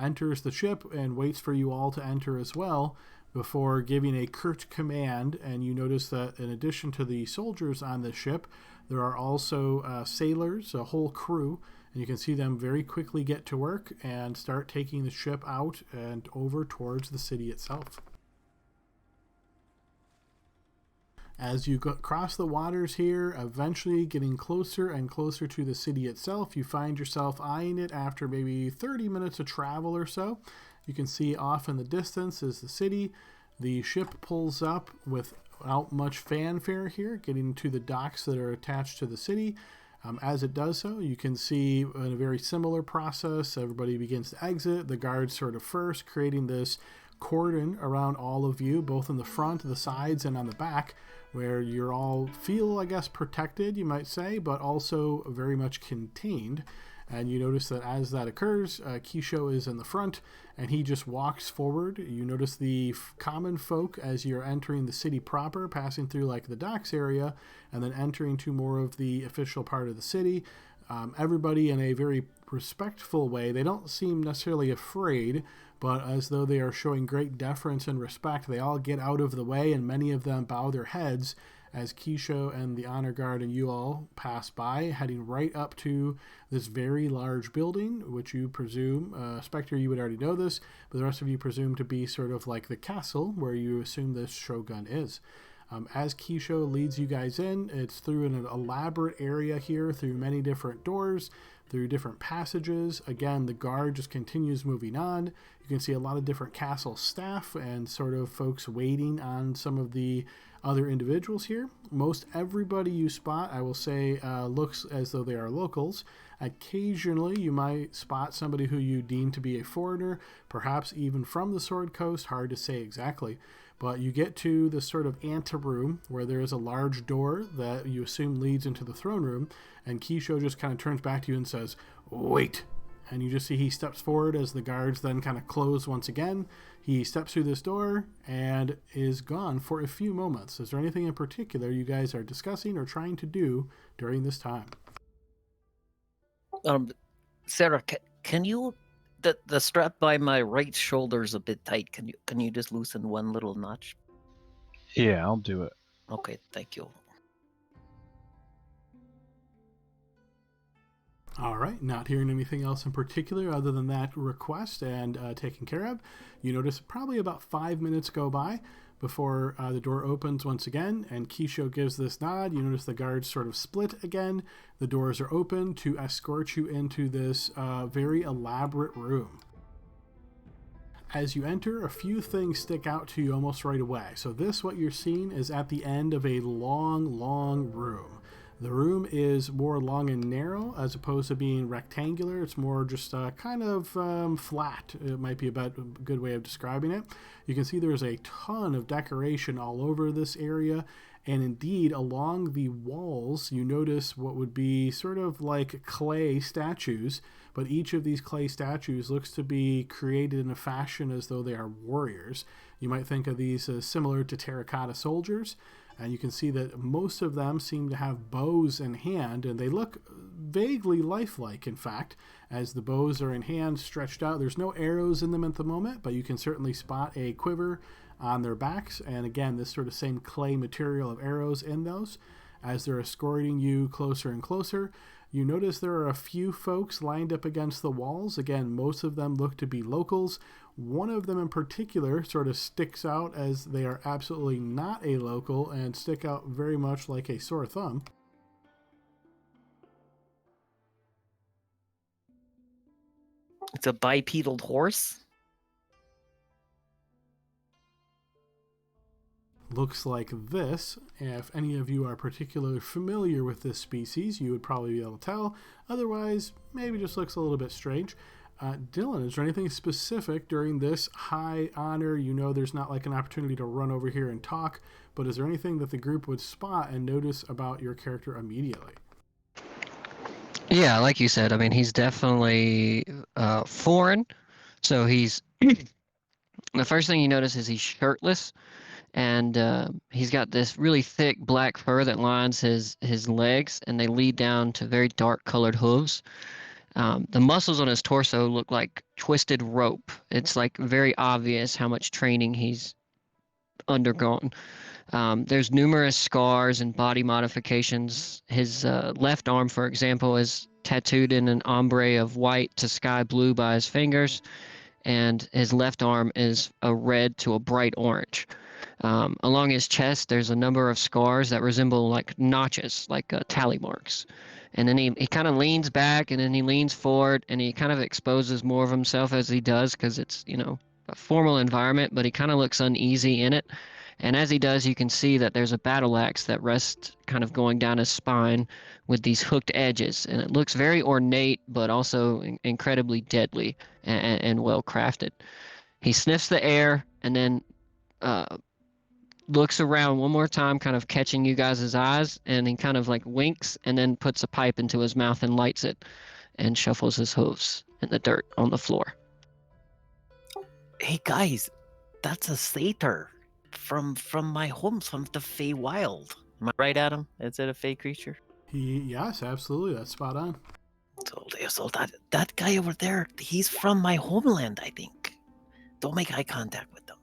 enters the ship and waits for you all to enter as well before giving a curt command. And you notice that in addition to the soldiers on the ship, there are also sailors, a whole crew, and you can see them very quickly get to work and start taking the ship out and over towards the city itself. As you cross the waters here, eventually getting closer and closer to the city itself, you find yourself eyeing it after maybe 30 minutes of travel or so. You can see off in the distance is the city. The ship pulls up without much fanfare here, getting to the docks that are attached to the city. As it does so, you can see in a very similar process, everybody begins to exit. The guards sort of first, creating this cordon around all of you, both in the front, the sides, and on the back, where you're all feel, I guess, protected, you might say, but also very much contained. And you notice that as that occurs, Kisho is in the front, and he just walks forward. You notice the common folk as you're entering the city proper, passing through like the docks area, and then entering to more of the official part of the city. Everybody in a very respectful way. They don't seem necessarily afraid, but as though they are showing great deference and respect, they all get out of the way, and many of them bow their heads as Kisho and the honor guard and you all pass by, heading right up to this very large building, which you presume, Spectre, you would already know this, but the rest of you presume to be sort of like the castle where you assume this shogun is. As Kisho leads you guys in, it's through an elaborate area here, through many different doors, through different passages. Again, the guard just continues moving on. You can see a lot of different castle staff and sort of folks waiting on some of the other individuals here. Most everybody you spot, I will say, looks as though they are locals. Occasionally, you might spot somebody who you deem to be a foreigner, perhaps even from the Sword Coast, hard to say exactly. But you get to this sort of anteroom where there is a large door that you assume leads into the throne room, and Kisho just kind of turns back to you and says, "Wait!" And you just see he steps forward as the guards then kind of close once again. He steps through this door and is gone for a few moments. Is there anything in particular you guys are discussing or trying to do during this time? Sarah, can you... The strap by my right shoulder is a bit tight. Can you just loosen one little notch? Yeah, I'll do it. Okay, thank you. All right, not hearing anything else in particular other than that request and taken care of. You notice probably about 5 minutes go by before the door opens once again, and Kisho gives this nod. You notice the guards sort of split again. The doors are open to escort you into this very elaborate room. As you enter, a few things stick out to you almost right away. So this, what you're seeing, is at the end of a long, long room. The room is more long and narrow as opposed to being rectangular. It's more just kind of flat. It might be a good way of describing it. You can see there's a ton of decoration all over this area. And indeed, along the walls, you notice what would be sort of like clay statues. But each of these clay statues looks to be created in a fashion as though they are warriors. You might think of these as similar to terracotta soldiers. And you can see that most of them seem to have bows in hand, and they look vaguely lifelike, in fact, as the bows are in hand, stretched out. There's no arrows in them at the moment, but you can certainly spot a quiver on their backs. And again, this sort of same clay material of arrows in those. As they're escorting you closer and closer, you notice there are a few folks lined up against the walls. Again, most of them look to be locals. One of them in particular sort of sticks out as they are absolutely not a local and stick out very much like a sore thumb. It's a bipedal horse? Looks like this. If any of you are particularly familiar with this species, you would probably be able to tell. Otherwise, maybe just looks a little bit strange. Dylan, is there anything specific during this high honor? You know there's not like an opportunity to run over here and talk, but is there anything that the group would spot and notice about your character immediately? Yeah, like you said, I mean, he's definitely foreign. So he's... the first thing you notice is he's shirtless, and he's got this really thick black fur that lines his legs, and they lead down to very dark colored hooves. The muscles on his torso look like twisted rope. It's like very obvious how much training he's undergone. There's numerous scars and body modifications. His left arm, for example, is tattooed in an ombre of white to sky blue by his fingers, and his left arm is a red to a bright orange. Along his chest, there's a number of scars that resemble like notches, like tally marks. And then he kind of leans back, and then he leans forward, and he kind of exposes more of himself as he does, because it's, you know, a formal environment, but he kind of looks uneasy in it. And as he does, you can see that there's a battle axe that rests kind of going down his spine with these hooked edges. And it looks very ornate, but also incredibly deadly and well crafted. He sniffs the air and then looks around one more time, kind of catching you guys' eyes, and he kind of like winks and then puts a pipe into his mouth and lights it and shuffles his hooves in the dirt on the floor. Hey guys, that's a satyr from my home, from the Feywild. Am I right, Adam? Is it a Fey creature? Yes, absolutely. That's spot on. So that guy over there, he's from my homeland, I think. Don't make eye contact with them.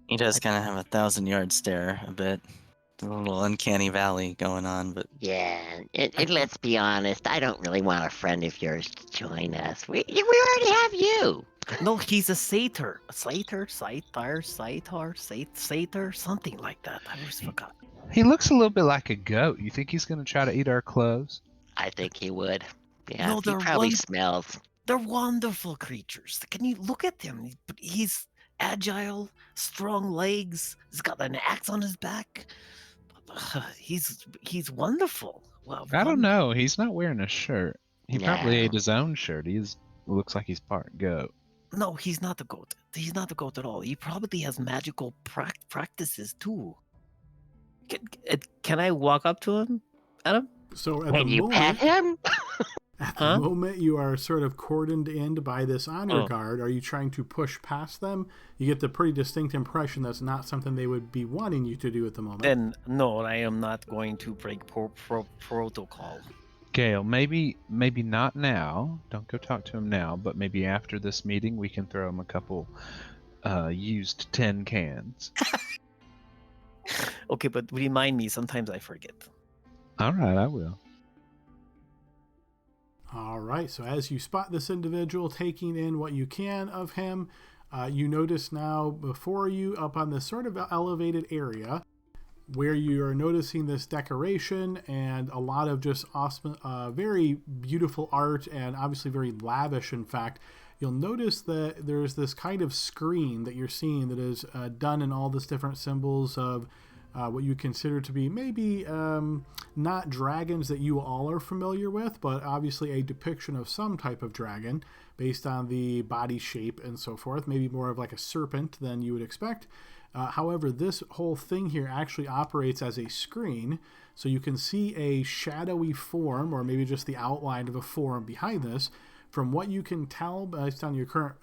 He does kind of have a 1,000-yard stare a bit. A little uncanny valley going on, but... Yeah, and let's be honest, I don't really want a friend of yours to join us. We already have you. No, he's a satyr. A satyr, something like that. I always forgot. He looks a little bit like a goat. You think he's going to try to eat our clothes? I think he would. Yeah, No, he they're probably smells. They're wonderful creatures. Can you look at him? He's agile, strong legs. He's got an axe on his back. He's wonderful. Well, I don't know. He's not wearing a shirt. He probably No. ate his own shirt. Looks like he's part goat. No, he's not a goat. He's not a goat at all. He probably has magical practices too. Can I walk up to him, Adam? So at Can the you pet moment, him? at Huh? the moment you are sort of cordoned in by this honor Oh. guard. Are you trying to push past them? You get the pretty distinct impression that's not something they would be wanting you to do at the moment. Then no, I am not going to break protocol. Gale, maybe not now. Don't go talk to him now, but maybe after this meeting we can throw him a couple used tin cans. Okay, but remind me. Sometimes I forget. All right, I will. All right, so as you spot this individual taking in what you can of him, you notice now before you, up on this sort of elevated area, where you are noticing this decoration and a lot of just awesome, very beautiful art, and obviously very lavish, in fact. You'll notice that there's this kind of screen that you're seeing that is done in all these different symbols of what you consider to be maybe not dragons that you all are familiar with, but obviously a depiction of some type of dragon based on the body shape and so forth, maybe more of like a serpent than you would expect. However, this whole thing here actually operates as a screen, so you can see a shadowy form, or maybe just the outline of a form behind this. From what you can tell based on your current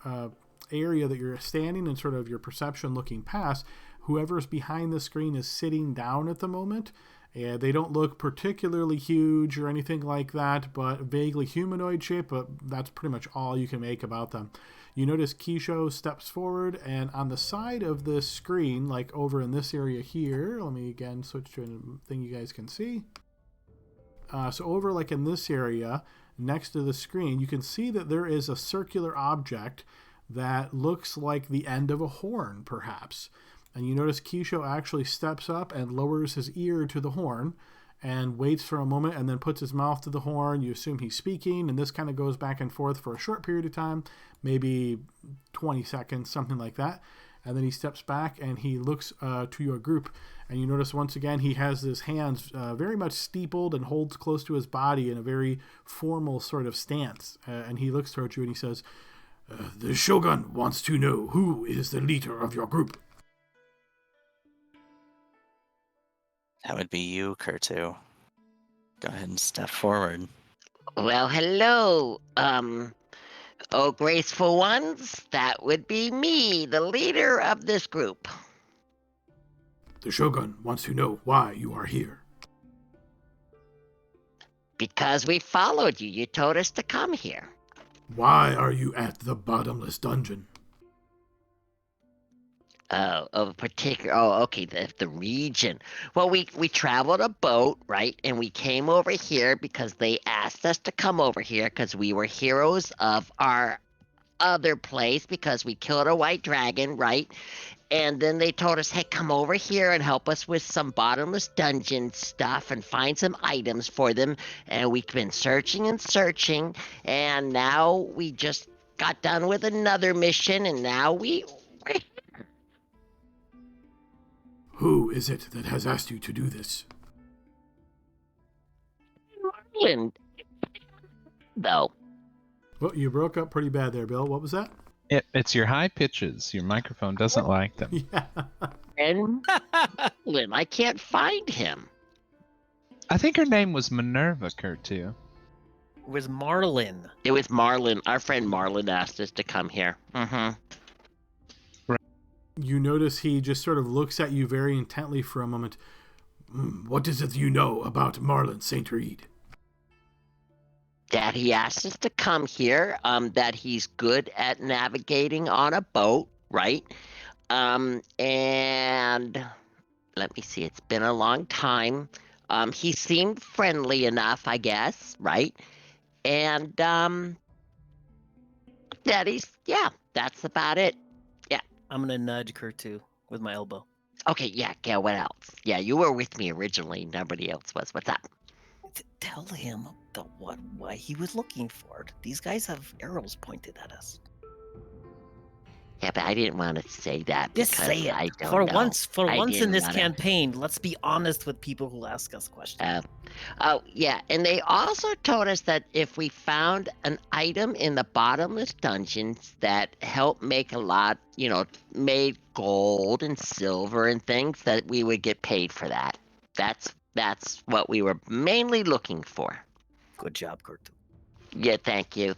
area that you're standing and sort of your perception looking past, whoever's behind the screen is sitting down at the moment. And they don't look particularly huge or anything like that, but vaguely humanoid shape, but that's pretty much all you can make about them. You notice Keisho steps forward, and on the side of the screen, like over in this area here, let me again switch to a thing you guys can see. So over like in this area, next to the screen, you can see that there is a circular object that looks like the end of a horn, perhaps. And you notice Keisho actually steps up and lowers his ear to the horn and waits for a moment and then puts his mouth to the horn. You assume he's speaking, and this kind of goes back and forth for a short period of time, maybe 20 seconds, something like that. And then he steps back and he looks to your group, and you notice once again he has his hands very much steepled and holds close to his body in a very formal sort of stance. And he looks towards you and he says, "The Shogun wants to know who is the leader of your group." That would be you, Kurtu. Go ahead and step forward. Well, hello. Oh, graceful ones, that would be me, the leader of this group. The Shogun wants to know why you are here. Because we followed you. You told us to come here. Why are you at the Bottomless Dungeon? Okay, the region. Well, we traveled a boat, right? And we came over here because they asked us to come over here because we were heroes of our other place because we killed a white dragon, right? And then they told us, hey, come over here and help us with some Bottomless Dungeon stuff and find some items for them. And we've been searching and searching, and now we just got done with another mission, and now we're Who is it that has asked you to do this? Marlin, though. Well, you broke up pretty bad there, Bill. What was that? It's your high pitches. Your microphone doesn't like them. Yeah. And Marlin, I can't find him. I think her name was Minerva, Kurtu. It was Marlin. It was Marlin. Our friend Marlin asked us to come here. Mm-hmm. You notice he just sort of looks at you very intently for a moment. What is it you know about Marlin St. Reed? That he asked us to come here, that he's good at navigating on a boat, right? And let me see, it's been a long time. He seemed friendly enough, I guess, right? And that that's about it. I'm gonna nudge Kurtu with my elbow. Okay, yeah, what else? Yeah, you were with me originally. Nobody else was. What's up? Tell him why he was looking for it. These guys have arrows pointed at us. Yeah, but I didn't want to say that Just because say it. I don't For know. once I in didn't this wanna- campaign, let's be honest with people who ask us questions. Oh, yeah, and they also told us that if we found an item in the bottomless dungeons that helped make a lot, made gold and silver and things, that we would get paid for that. That's what we were mainly looking for. Good job, Kurtu. Yeah, thank you.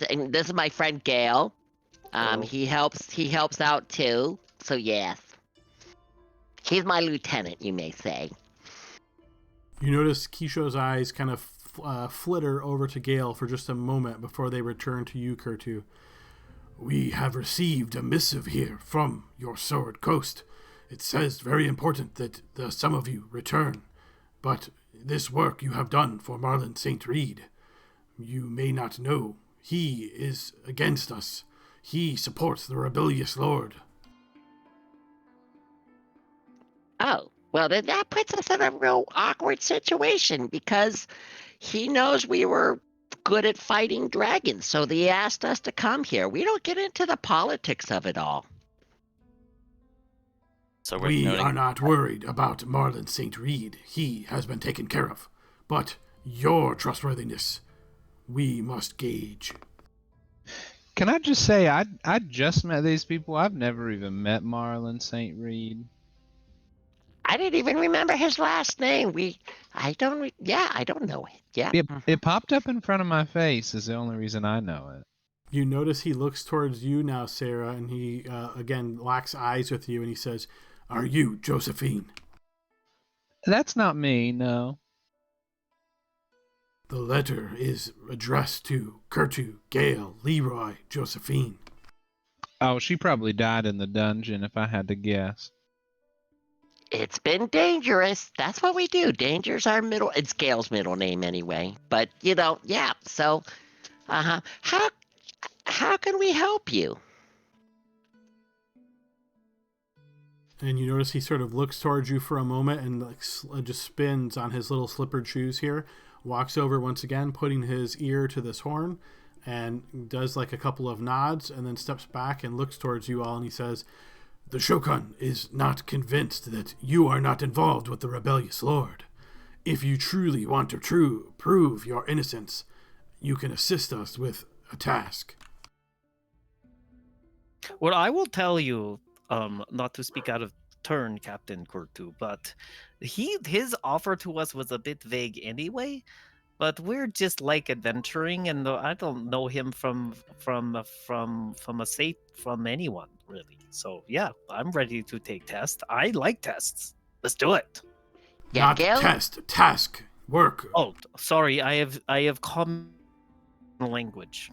And this is my friend Gail. Hello. He helps out too. So yes. He's my lieutenant, you may say. You notice Kisho's eyes kind of flitter over to Gale for just a moment before they return to you, Kurtu. We have received a missive here from your Sword Coast. It says very important that some of you return. But this work you have done for Marlon St. Reed, you may not know. He is against us. He supports the rebellious lord. Oh, well, then that puts us in a real awkward situation because he knows we were good at fighting dragons, so he asked us to come here. We don't get into the politics of it all. So We are not worried about Marlon St. Reed. He has been taken care of. But your trustworthiness, we must gauge. Can I just say, I just met these people. I've never even met Marlon St. Reed. I didn't even remember his last name. I don't know it. Yeah. It popped up in front of my face is the only reason I know it. You notice he looks towards you now, Sarah, and he, again, locks eyes with you, and he says, "Are you Josephine?" That's not me, no. The letter is addressed to Kurtu, Gale, Leroy, Josephine. Oh, she probably died in the dungeon if I had to guess. It's been dangerous. That's what we do. Danger's it's Gale's middle name anyway. But, yeah. So, how can we help you? And you notice he sort of looks towards you for a moment and just spins on his little slippered shoes here, walks over once again, putting his ear to this horn, and does like a couple of nods, and then steps back and looks towards you all, and he says, "The Shogun is not convinced that you are not involved with the rebellious lord. If you truly want to prove your innocence, you can assist us with a task." Well, I will tell you, not to speak out of turn, Captain Kurtu, but his offer to us was a bit vague anyway. But we're just like adventuring, and I don't know him from anyone really. So yeah, I'm ready to take tests. I like tests. Let's do it. Yeah, Not Gale? test, task, work. Oh, sorry, I have common language.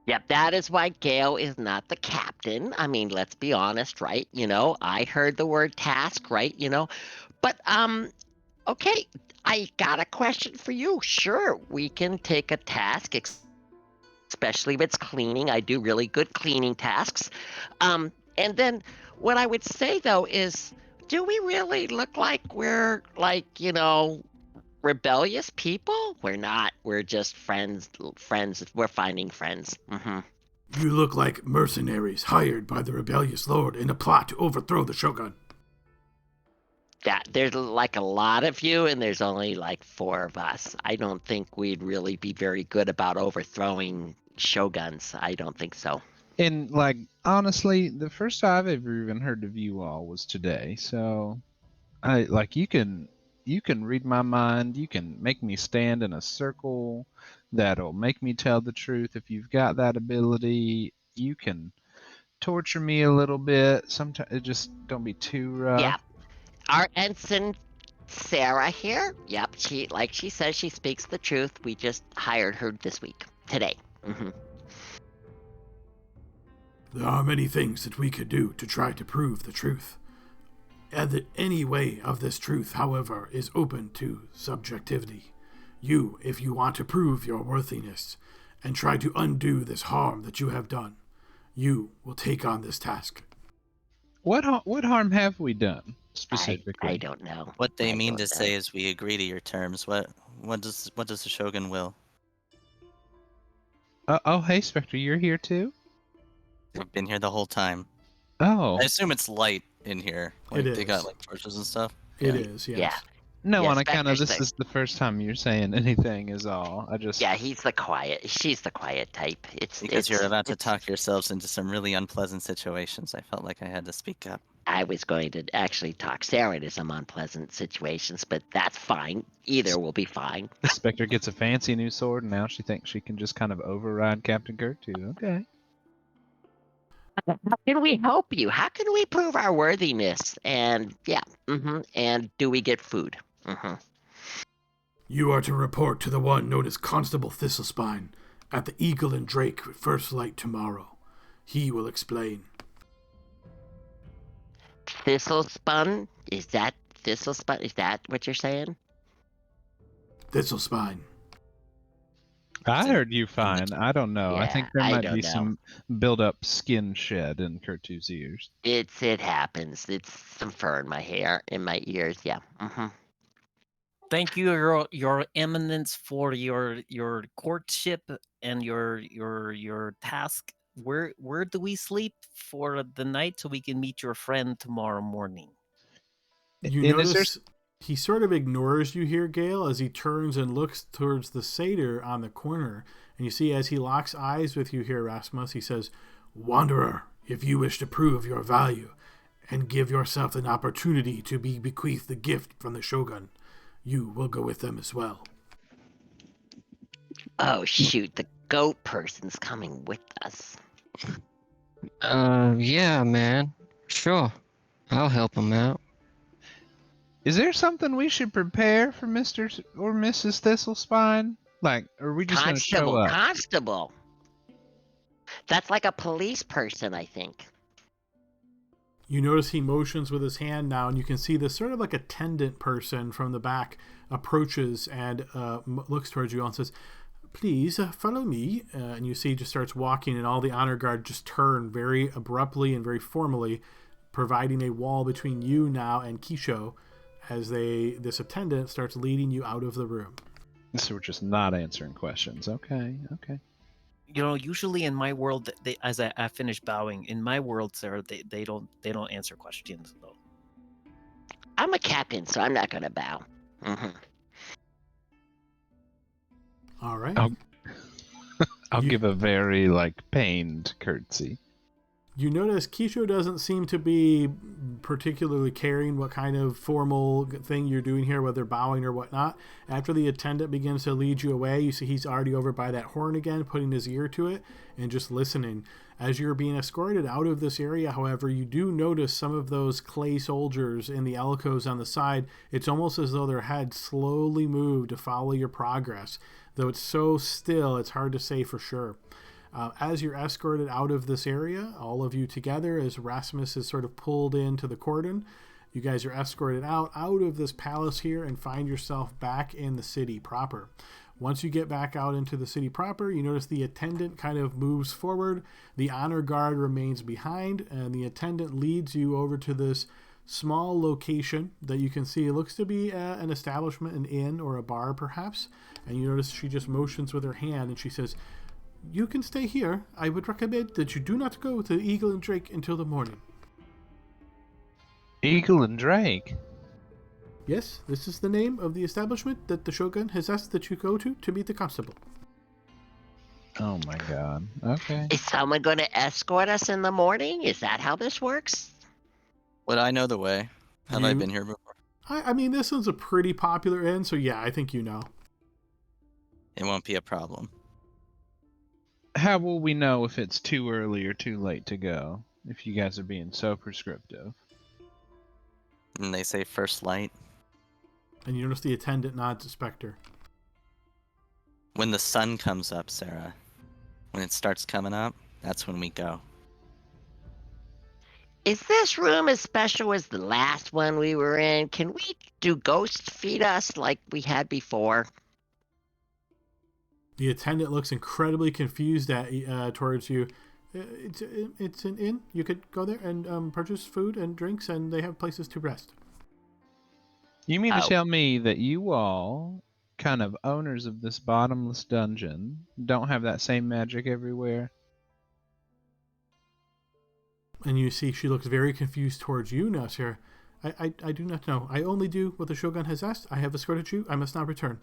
Yep, that is why Gale is not the captain. I mean, let's be honest, right? I heard the word task, right? But, okay, I got a question for you. Sure, we can take a task, especially if it's cleaning. I do really good cleaning tasks. And then what I would say, though, is, do we really look like we're, rebellious people? We're not. We're just friends. We're finding friends. You look like mercenaries hired by the rebellious lord in a plot to overthrow the Shogun. Yeah, there's like a lot of you, and there's only like 4 of us. I don't think we'd really be very good about overthrowing shoguns. I don't think so. And honestly, the first time I've ever even heard of you all was today. So you can read my mind. You can make me stand in a circle that'll make me tell the truth. If you've got that ability, you can torture me a little bit. Sometimes just don't be too rough. Yeah. Our ensign Sarah here. Yep, she says, she speaks the truth. We just hired her today. There are many things that we could do to try to prove the truth. And that any way of this truth, however, is open to subjectivity. You, if you want to prove your worthiness and try to undo this harm that you have done, you will take on this task. What harm have we done specifically? I don't know. What they I mean don't to know. say is we agree to your terms. What What does the Shogun will? Oh, hey, Spectre, you're here too? I've been here the whole time. Oh. I assume it's light in here. Like It they got is. like torches and stuff. It Yeah. is, yes. Yeah. No, Yeah, on account of Spectre's this the- is the first time you're saying anything is all. I just... Yeah, he's the quiet. She's the quiet type. Because you're about to talk yourselves into some really unpleasant situations, I felt like I had to speak up. I was going to actually talk Sarah into some unpleasant situations, but that's fine. Either will be fine. Spectre gets a fancy new sword, and now she thinks she can just kind of override Captain Kirk too. Okay. How can we help you? How can we prove our worthiness? And yeah, and do we get food? You are to report to the one known as Constable Thistlespine at the Eagle and Drake at first light tomorrow. He will explain. Thistlespun? Is that Thistlespun? Is that what you're saying? Thistlespine. I heard you fine. I don't know. I Yeah, think there I might don't be know. some build-up skin shed in Kurtu's ears. It happens. It's some fur in my hair, in my ears. Yeah. Thank you, your eminence, for your courtship and your task. Where do we sleep for the night so we can meet your friend tomorrow morning? You And is there... notice he sort of ignores you here, Gale, as he turns and looks towards the satyr on the corner. And you see, as he locks eyes with you here, Rasmus, he says, "Wanderer, if you wish to prove your value and give yourself an opportunity to be bequeathed the gift from the Shogun, you will go with them as well." Oh shoot, the goat person's coming with us. Yeah, man. Sure. I'll help him out. Is there something we should prepare for Mr. or Mrs. Thistlespine? Like, are we just going to show up? Constable. That's like a police person, I think. You notice he motions with his hand now, and you can see this sort of like attendant person from the back approaches and looks towards you and says, "Please follow me." And you see he just starts walking, and all the honor guard just turn very abruptly and very formally, providing a wall between you now and Kisho as this attendant starts leading you out of the room. So we're just not answering questions. Okay. You know, usually in my world, as I finish bowing, in my world, Sarah, they don't answer questions though. I'm a captain, so I'm not gonna bow. All right. I'll give a very, pained curtsy. You notice Kisho doesn't seem to be particularly caring what kind of formal thing you're doing here, whether bowing or whatnot. After the attendant begins to lead you away, you see he's already over by that horn again, putting his ear to it and just listening. As you're being escorted out of this area, however, you do notice some of those clay soldiers in the alcoves on the side. It's almost as though their heads slowly move to follow your progress. Though it's so still, it's hard to say for sure. As you're escorted out of this area, all of you together, as Rasmus is sort of pulled into the cordon, you guys are escorted out of this palace here and find yourself back in the city proper. Once you get back out into the city proper, you notice the attendant kind of moves forward, the honor guard remains behind, and the attendant leads you over to this small location that you can see. It looks to be an establishment, an inn or a bar perhaps, and you notice she just motions with her hand and she says, "You can stay here. I would recommend that you do not go to Eagle and Drake until the morning." Eagle and Drake? Yes, this is the name of the establishment that the Shogun has asked that you go to meet the constable. Oh my god. Okay. Is someone going to escort us in the morning? Is that how this works? Would I know the way? Have I been here before? I mean, this one's a pretty popular inn, so yeah, I think you know. It won't be a problem. How will we know if it's too early or too late to go? If you guys are being so prescriptive. And they say first light. And you notice the attendant nods to Spectre. When the sun comes up, Sarah. When it starts coming up, that's when we go. Is this room as special as the last one we were in? Can we do ghost feed us like we had before? The attendant looks incredibly confused towards you. It's an inn. You could go there and purchase food and drinks, and they have places to rest. You mean to tell me that you all kind of owners of this bottomless dungeon don't have that same magic everywhere? And you see she looks very confused towards you, Nasir. I do not know. I only do what the Shogun has asked. I have escorted you. I must now return.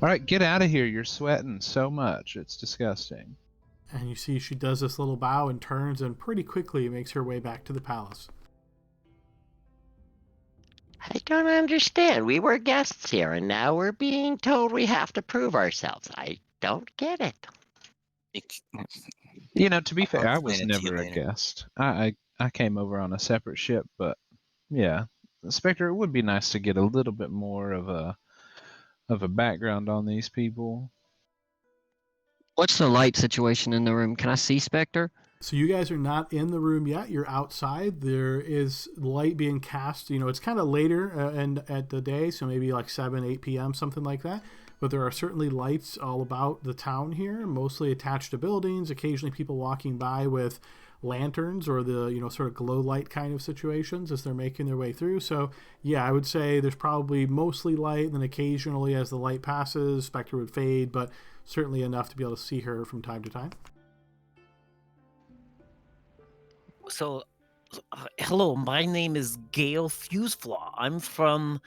All right, get out of here. You're sweating so much. It's disgusting. And you see she does this little bow and turns and pretty quickly makes her way back to the palace. I don't understand. We were guests here, and now we're being told we have to prove ourselves. I don't get it. You know, to be fair, I explain was it to you never a later. guest. I came over on a separate ship, but yeah, Spectre, it would be nice to get a little bit more of a background on these people. What's the light situation in the room? Can I see Spectre? So you guys are not in the room yet. You're outside. There is light being cast. You know, it's kind of later and at the day, so maybe like 7, 8 p.m., something like that. But there are certainly lights all about the town here, mostly attached to buildings. Occasionally people walking by with lanterns or the, you know, sort of glow light kind of situations as they're making their way through. So yeah, I would say there's probably mostly light, and then occasionally as the light passes, Spectre would fade, but certainly enough to be able to see her from time to time. So, hello, my name is Gale Fuseflaw. I'm from,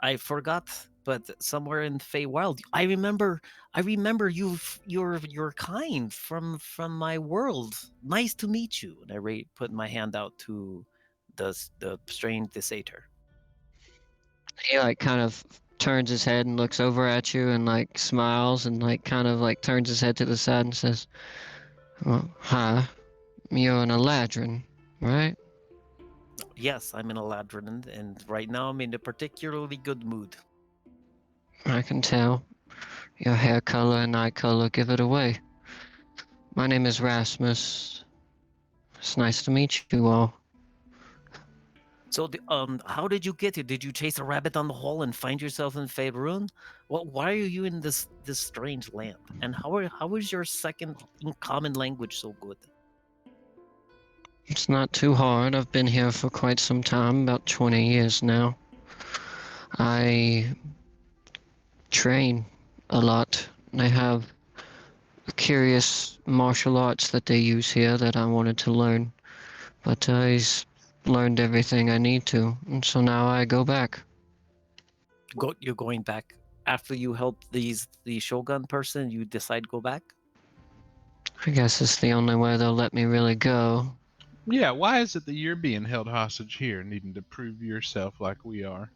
I forgot, but somewhere in Feywild. I remember you're kind from my world. Nice to meet you. And I put my hand out to the strange Desator. He like kind of turns his head and looks over at you and like smiles and like kind of like turns his head to the side and says, well, hi, you're an Eladrin, right? Yes, I'm in Eladrin, and right now I'm in a particularly good mood. I can tell. Your hair color and eye color give it away. My name is Rasmus. It's nice to meet you all. So, how did you get here? Did you chase a rabbit down the hall and find yourself in Faerun? Well, why are you in this strange land? And how is your second in common language so good? It's not too hard. I've been here for quite some time, about 20 years now. I train a lot. They have curious martial arts that they use here that I wanted to learn. But I've learned everything I need to, and so now I go back. You're going back after you help the Shogun person. You decide go back. I guess it's the only way they'll let me really go. Yeah, why is it that you're being held hostage here, needing to prove yourself like we are?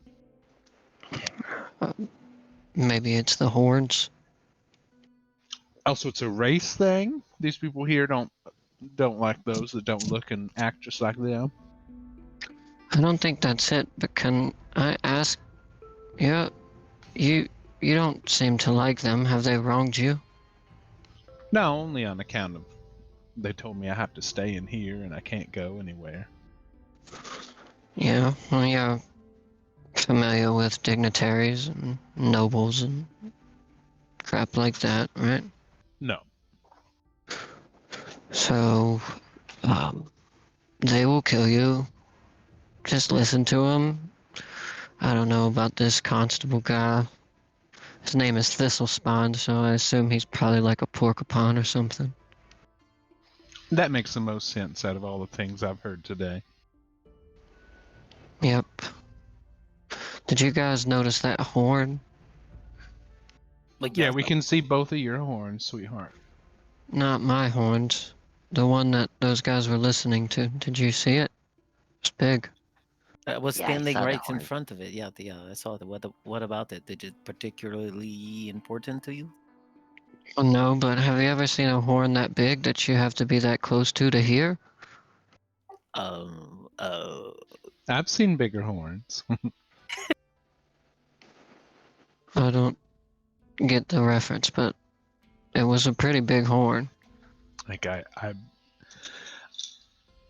Maybe it's the horns. Also, it's a race thing. These people here don't like those that don't look and act just like them. I don't think that's it, but can I ask? Yeah, you don't seem to like them. Have they wronged you? No, only on account of they told me I have to stay in here and I can't go anywhere. Yeah, well, you're familiar with dignitaries and nobles and crap like that, right? No. So, they will kill you. Just listen to them. I don't know about this constable guy. His name is Thistlespine, so I assume he's probably like a porcupine or something. That makes the most sense out of all the things I've heard today. Yep. Did you guys notice that horn? Like, Yeah, we can see both of your horns, sweetheart. Not my horns. The one that those guys were listening to. Did you see it? It's big. I was Yeah, I standing saw the right in horn. front of it. Yeah, I saw it. What about it? Is it particularly important to you? Oh, no, but have you ever seen a horn that big that you have to be that close to hear? I've seen bigger horns. I don't get the reference, but it was a pretty big horn. Like I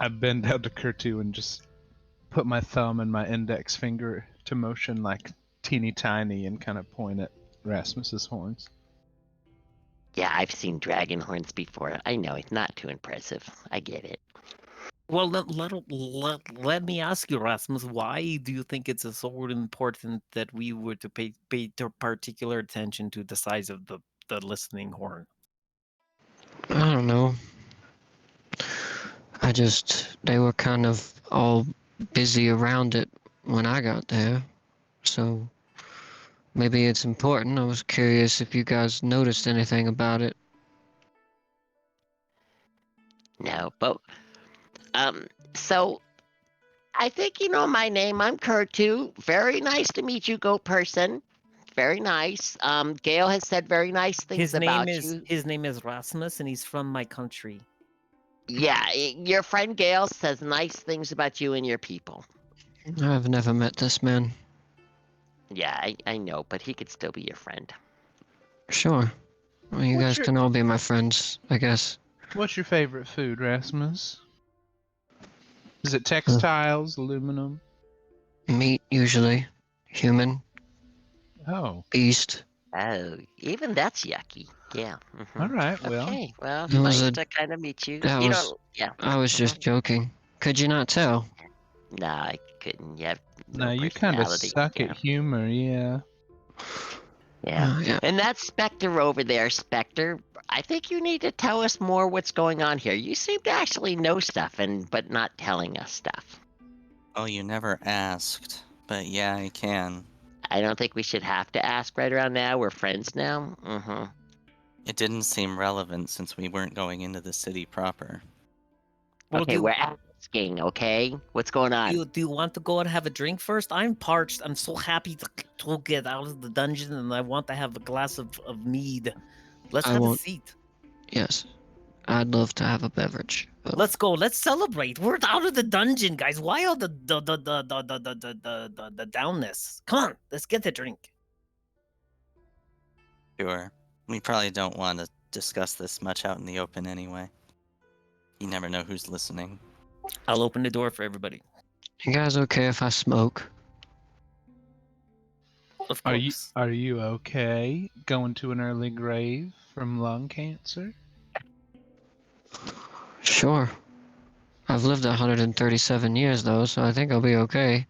bend down to Kurtu and just put my thumb and my index finger to motion like teeny tiny and kind of point at Rasmus's horns. Yeah, I've seen dragon horns before. I know it's not too impressive. I get it. Well, let me ask you, Rasmus, why do you think it's so important that we were to pay particular attention to the size of the listening horn? I don't know. They were kind of all busy around it when I got there. So maybe it's important. I was curious if you guys noticed anything about it. No, but so I think you know my name. I'm Kurt too. Very nice to meet you, goat person. Very nice. Gail has said very nice things about you. His name is Rasmus, and he's from my country. Yeah, your friend Gail says nice things about you and your people. I've never met this man. Yeah, I know, but he could still be your friend. Sure. Well, you What's guys your- can all be my friends, I guess. What's your favorite food, Rasmus? Is it textiles, aluminum? Meat, usually. Human. Oh, Beast. Oh, even that's yucky. Yeah. all right. Well, Okay. Well, It was nice a- to kind of meet you. that You was- don't. Yeah. I was just joking. Could you not tell? Nah, I couldn't. You have no, no you kind of personality. suck Yeah. at humor. Yeah. Yeah. Yeah. And that Spectre over there, Spectre, I think you need to tell us more what's going on here. You seem to actually know stuff but not telling us stuff. Oh, you never asked. But yeah, I can. I don't think we should have to ask right around now. We're friends now. Mm-hmm. It didn't seem relevant since we weren't going into the city proper. Well, Okay, we're asking, okay? What's going on? do you want to go and have a drink first? I'm parched. I'm so happy to get out of the dungeon, and I want to have a glass of mead. Let's I have a won't- seat. Yes. I'd love to have a beverage. But Let's go. Let's celebrate. We're out of the dungeon, guys. Why all the downness? Come on, let's get the drink. Sure. We probably don't want to discuss this much out in the open anyway. You never know who's listening. I'll open the door for everybody. you guys okay if I smoke? Of Are you course. are you okay going to an early grave from lung cancer? Sure. I've lived 137 years though, so I think I'll be okay.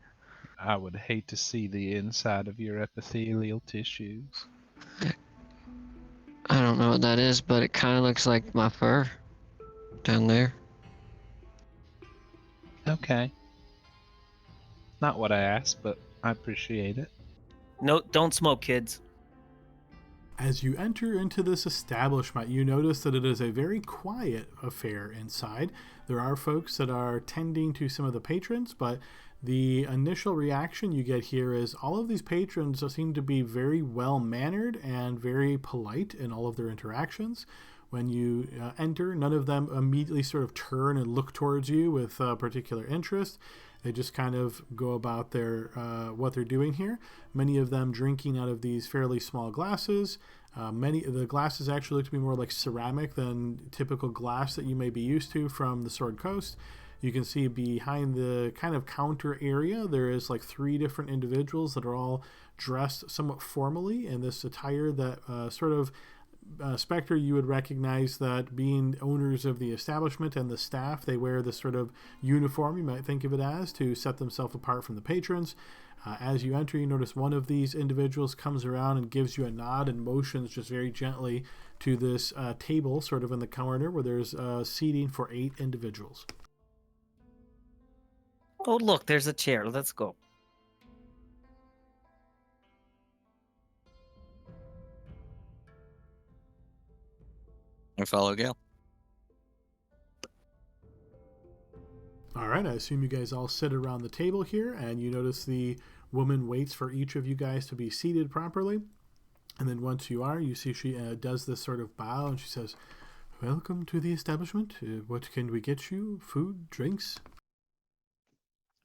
I would hate to see the inside of your epithelial tissues. I don't know what that is, but it kind of looks like my fur down there. Okay. Not what I asked, but I appreciate it. No, don't smoke, kids. As you enter into this establishment, you notice that it is a very quiet affair inside. There are folks that are tending to some of the patrons, but the initial reaction you get here is all of these patrons seem to be very well mannered and very polite in all of their interactions. When you enter, none of them immediately sort of turn and look towards you with particular interest. They just kind of go about their what they're doing here. Many of them drinking out of these fairly small glasses. Many of the glasses actually look to be more like ceramic than typical glass that you may be used to from the Sword Coast. You can see behind the kind of counter area, there is like 3 different individuals that are all dressed somewhat formally in this attire that sort of Spectre, you would recognize that being owners of the establishment and the staff, they wear this sort of uniform, you might think of it as, to set themselves apart from the patrons. As you enter, you notice one of these individuals comes around and gives you a nod and motions just very gently to this table sort of in the corner where there's seating for 8 individuals. Oh, look, there's a chair. Let's go. I follow Gale. All right, I assume you guys all sit around the table here, and you notice the woman waits for each of you guys to be seated properly. And then once you are, you see she does this sort of bow, and she says, "Welcome to the establishment. What can we get you? Food, drinks?"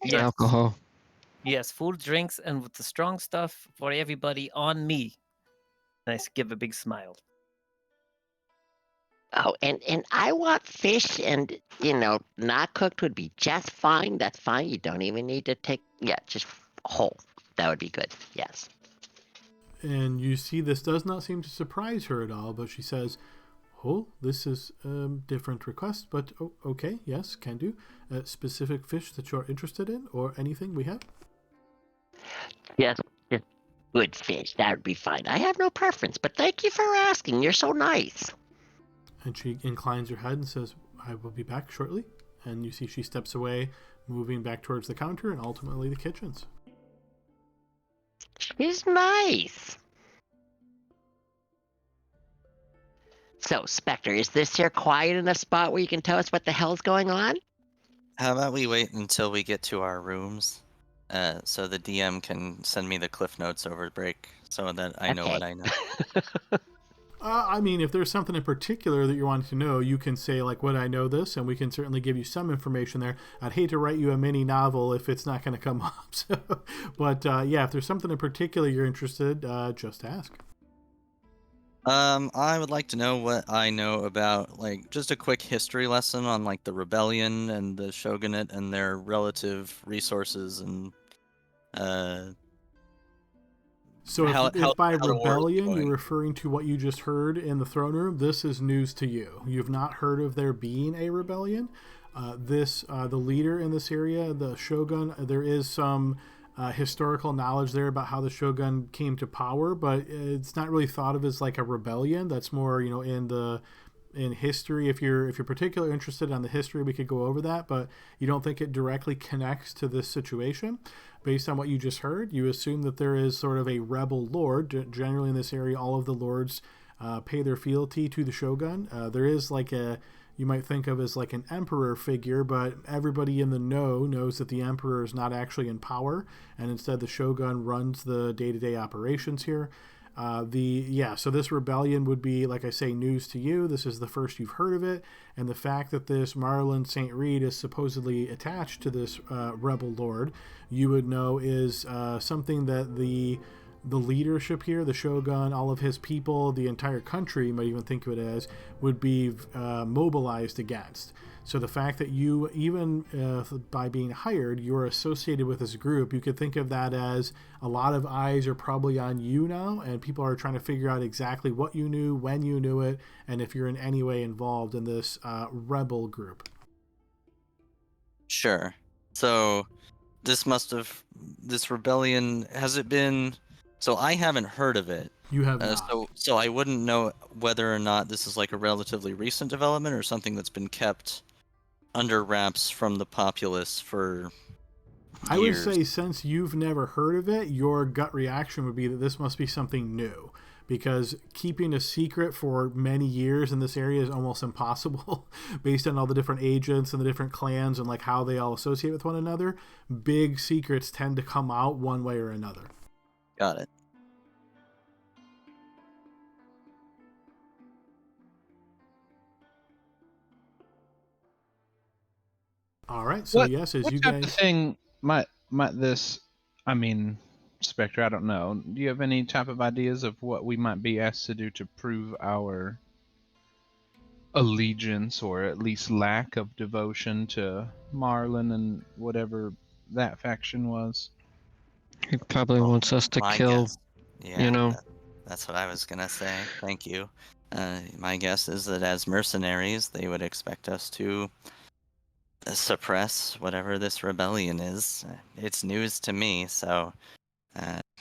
Yes. Alcohol. Yes, food, drinks, and with the strong stuff for everybody on me. Nice, give a big smile. Oh, and I want fish, and not cooked would be just fine. That's fine. You don't even need to take. Yeah, just whole. That would be good. Yes. And you see this does not seem to surprise her at all, but she says, Oh, this is different request, but okay, yes, can do. Specific fish that you're interested in, or anything we have? Yes, just good fish. That would be fine. I have no preference, but thank you for asking. You're so nice. And she inclines her head and says, I will be back shortly. And you see she steps away, moving back towards the counter and ultimately the kitchens. She's nice. So, Spectre, is this here quiet enough spot where you can tell us what the hell's going on? How about we wait until we get to our rooms, so the DM can send me the cliff notes over break, so that I know what I know. I mean, if there's something in particular that you want to know, you can say, like, what I know this, and we can certainly give you some information there. I'd hate to write you a mini novel if it's not going to come up. So, but yeah, if there's something in particular you're interested, just ask. I would like to know what I know about, like, just a quick history lesson on, like, the rebellion and the shogunate and their relative resources and, So if by how the war is rebellion going. you're referring to what you just heard in the throne room, this is news to you. You've not heard of there being a rebellion. The leader in this area, the shogun, there is some historical knowledge there about how the shogun came to power, but it's not really thought of as like a rebellion. That's more, in history. If you're particularly interested on the history, we could go over that, but you don't think it directly connects to this situation. Based on what you just heard, you assume that there is sort of a rebel lord. Generally in this area, all of the lords pay their fealty to the shogun. There is like you might think of as like an emperor figure, but everybody in the know knows that the emperor is not actually in power, and instead the shogun runs the day-to-day operations here. So this rebellion would be, like I say, news to you. This is the first you've heard of it, and the fact that this Marlon St. Reed is supposedly attached to this rebel lord, you would know is something that the leadership here, the shogun, all of his people, the entire country, you might even think of it as, would be mobilized against. So the fact that you, even by being hired, you're associated with this group, you could think of that as a lot of eyes are probably on you now, and people are trying to figure out exactly what you knew, when you knew it, and if you're in any way involved in this rebel group. Sure. So this rebellion, has it been? So I haven't heard of it. You have not. So I wouldn't know whether or not this is like a relatively recent development or something that's been kept under wraps from the populace for years. I would say, since you've never heard of it, your gut reaction would be that this must be something new, because keeping a secret for many years in this area is almost impossible based on all the different agents and the different clans and like how they all associate with one another. Big secrets tend to come out one way or another. Got it. All right. So yes, as what you type guys of thing might this? I mean, Spectre, I don't know. Do you have any type of ideas of what we might be asked to do to prove our allegiance, or at least lack of devotion, to Marlin and whatever that faction was? He probably wants us to My kill, guess, yeah, . That's what I was gonna say. Thank you. My guess is that as mercenaries, they would expect us to suppress whatever this rebellion is. It's news to me, so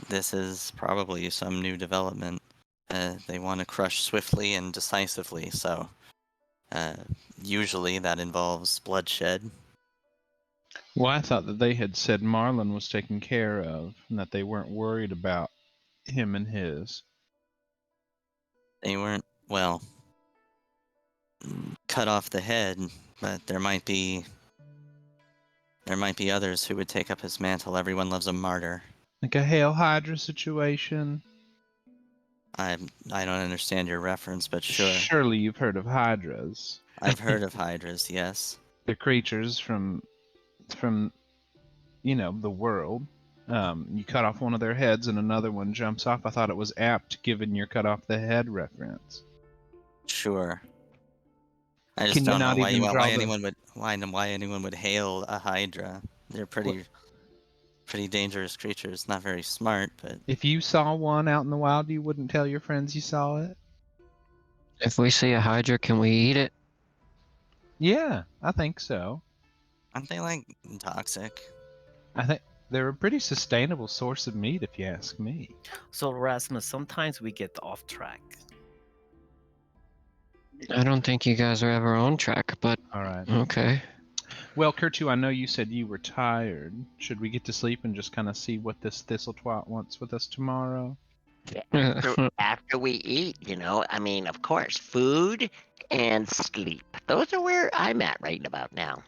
this is probably some new development. They want to crush swiftly and decisively, so usually that involves bloodshed. Well, I thought that they had said Marlin was taken care of and that they weren't worried about him and his. They weren't, well, cut off the head, but there might be others who would take up his mantle. Everyone loves a martyr. Like a Hail Hydra situation? I don't understand your reference, but sure. Surely you've heard of Hydras. I've heard of hydras, yes. They're creatures from the world. You cut off one of their heads and another one jumps off. I thought it was apt given your cut off the head reference. Sure. I just don't know why anyone would hail a hydra. They're pretty dangerous creatures. Not very smart, but if you saw one out in the wild, you wouldn't tell your friends you saw it? If we see a Hydra, can we eat it? Yeah, I think so. Aren't they like toxic? I think they're a pretty sustainable source of meat, if you ask me. So Rasmus, sometimes we get off track. I don't think you guys are ever on track, but All right. okay. Well, Kurtu, I know you said you were tired. Should we get to sleep and just kind of see what this thistle twat wants with us tomorrow? After we eat, I mean, of course, food and sleep. Those are where I'm at right about now.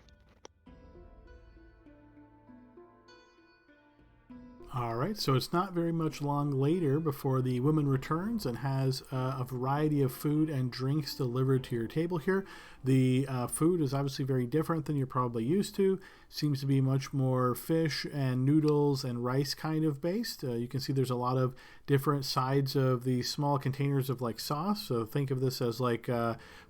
All right, so it's not very much long later before the woman returns and has a variety of food and drinks delivered to your table here. The food is obviously very different than you're probably used to. Seems to be much more fish and noodles and rice kind of based. You can see there's a lot of different sides of the small containers of like sauce. So think of this as like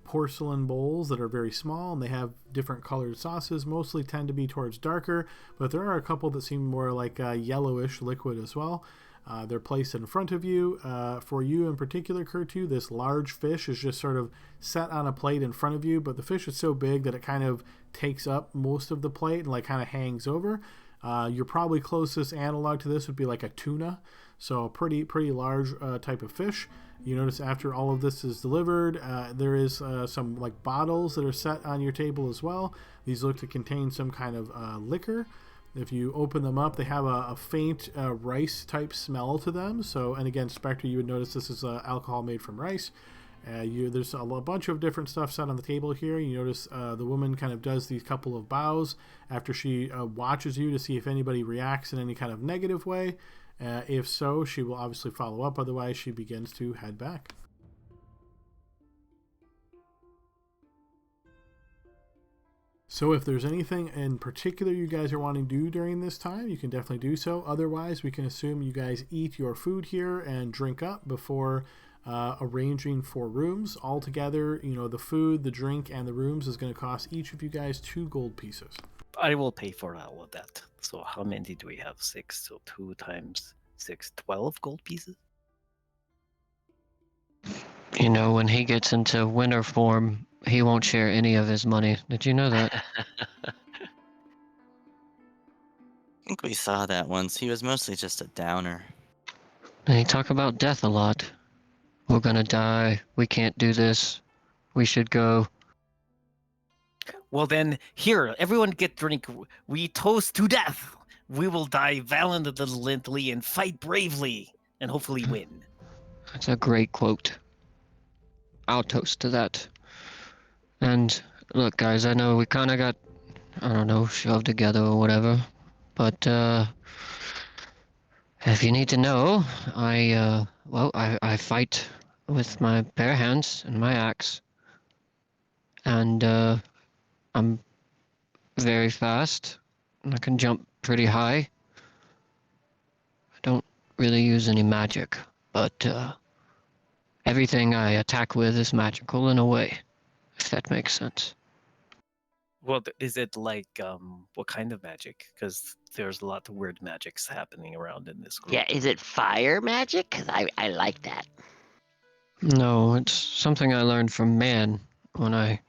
porcelain bowls that are very small, and they have different colored sauces. Mostly tend to be towards darker, but there are a couple that seem more like yellowish liquid as well. They're placed in front of you. For you in particular, Kurtu, this large fish is just sort of set on a plate in front of you, but the fish is so big that it kind of takes up most of the plate and like kind of hangs over. Your probably closest analog to this would be like a tuna, so a pretty large type of fish. You notice after all of this is delivered, there is some like bottles that are set on your table as well. These look to contain some kind of liquor. If you open them up, they have a faint rice type smell to them. So, and again, Spectre, you would notice this is alcohol made from rice. There's a bunch of different stuff set on the table here. You notice the woman kind of does these couple of bows after she watches you to see if anybody reacts in any kind of negative way. If so, she will obviously follow up. Otherwise, she begins to head back. So if there's anything in particular you guys are wanting to do during this time, you can definitely do so. Otherwise, we can assume you guys eat your food here and drink up before arranging for rooms. Altogether, the food, the drink, and the rooms is going to cost each of you guys 2 gold pieces. I will pay for all of that. So how many do we have? 6. So 2 times 6, 12 gold pieces? When he gets into winter form, he won't share any of his money. Did you know that? I think we saw that once. He was mostly just a downer. And he talk about death a lot. We're gonna die. We can't do this. We should go. Well then, here, everyone get drink. We toast to death. We will die valiantly and fight bravely, and hopefully win. That's a great quote. I'll toast to that. And look, guys, I know we kind of got, shoved together or whatever, but if you need to know, I fight with my bare hands and my axe, and I'm very fast, and I can jump pretty high. I don't really use any magic, but everything I attack with is magical in a way, if that makes sense. Well, is it like, what kind of magic? Because there's a lot of weird magics happening around in this group. Yeah, is it fire magic? Because I like that. No, it's something I learned from Man when I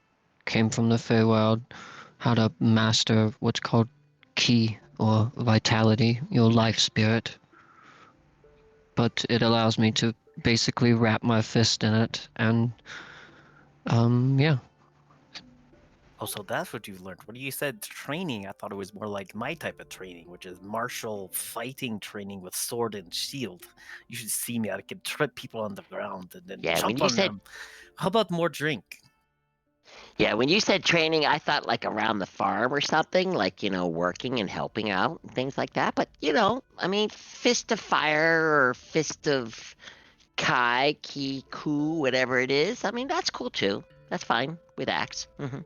came from the Feywild, how to master what's called Ki, or Vitality, your life spirit. But it allows me to basically wrap my fist in it, and yeah. Oh, so that's what you've learned. When you said training, I thought it was more like my type of training, which is martial fighting training with sword and shield. You should see me. I can trip people on the ground and then jump on them. How about more drink? Yeah, when you said training, I thought like around the farm or something, like, working and helping out and things like that. But, I mean, fist of fire or fist of Kai, Ki, Ku, whatever it is. I mean, that's cool too. That's fine with axe. Mm-hmm.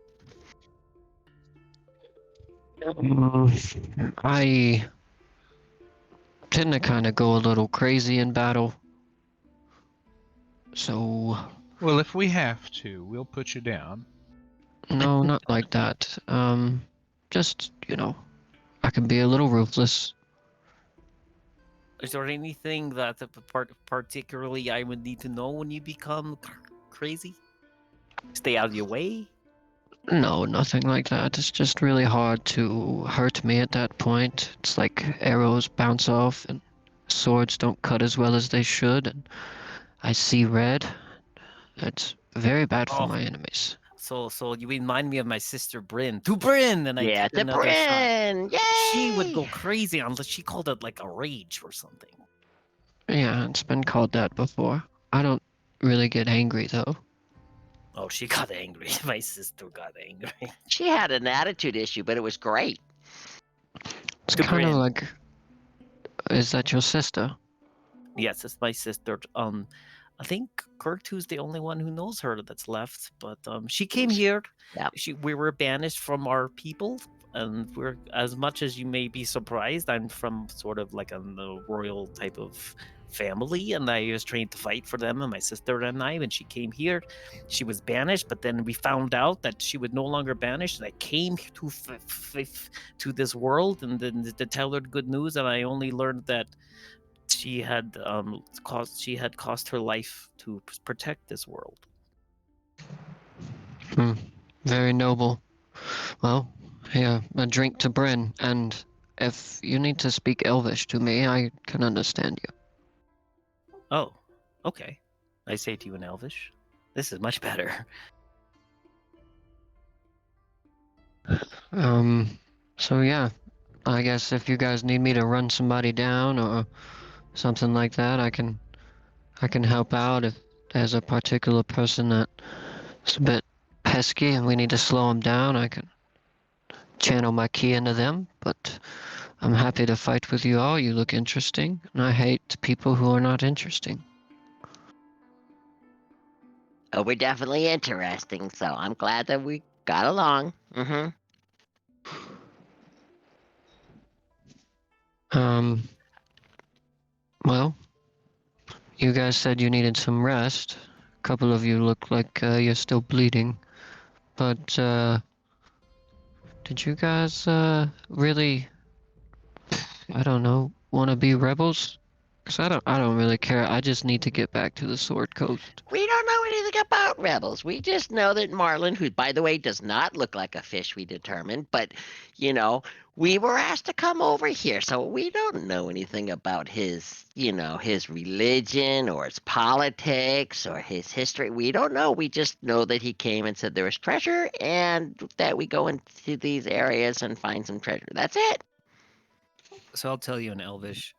I tend to kind of go a little crazy in battle. So... Well, if we have to, we'll put you down. No, not like that. Just, I can be a little ruthless. Is there anything that particularly I would need to know when you become crazy? Stay out of your way? No, nothing like that. It's just really hard to hurt me at that point. It's like arrows bounce off and swords don't cut as well as they should, and I see red. It's very bad for Oh, my enemies. so you remind me of my sister Bryn. To Bryn! And I Yeah, took to another shot. Bryn! Yay! She would go crazy unless she called it like a rage or something. Yeah, it's been called that before. I don't really get angry though. Oh, she got angry. My sister got angry. She had an attitude issue, but it was great. It's To kind of Bryn. like, is that your sister? Yes, it's my sister. I think Kurtu's the only one who knows her that's left. But she came here. Yep. We were banished from our people, and we're, as much as you may be surprised, I'm from sort of like a royal type of family, and I was trained to fight for them. And my sister and I, when she came here, she was banished. But then we found out that she was no longer banished, and I came to this world, and then to tell her good news. And I only learned that she had cost her life to protect this world. Very noble. Well, here, a drink to Bryn, and if you need to speak Elvish to me, I can understand you. Oh, okay. I say to you in Elvish, this is much better. So yeah, I guess if you guys need me to run somebody down or something like that, I can help out if there's a particular person that's a bit pesky and we need to slow them down. I can channel my ki into them, but I'm happy to fight with you all. You look interesting, and I hate people who are not interesting. Oh, we're definitely interesting, so I'm glad that we got along. Mm-hmm. Well, you guys said you needed some rest. A couple of you look like you're still bleeding, but did you guys really, I don't know, want to be rebels? Cause I don't really care. I just need to get back to the Sword Coast. We don't know anything about rebels. We just know that Marlin, who, by the way, does not look like a fish, we determined, but, we were asked to come over here, so we don't know anything about his, his religion or his politics or his history. We don't know. We just know that he came and said there was treasure and that we go into these areas and find some treasure. That's it. So I'll tell you in Elvish.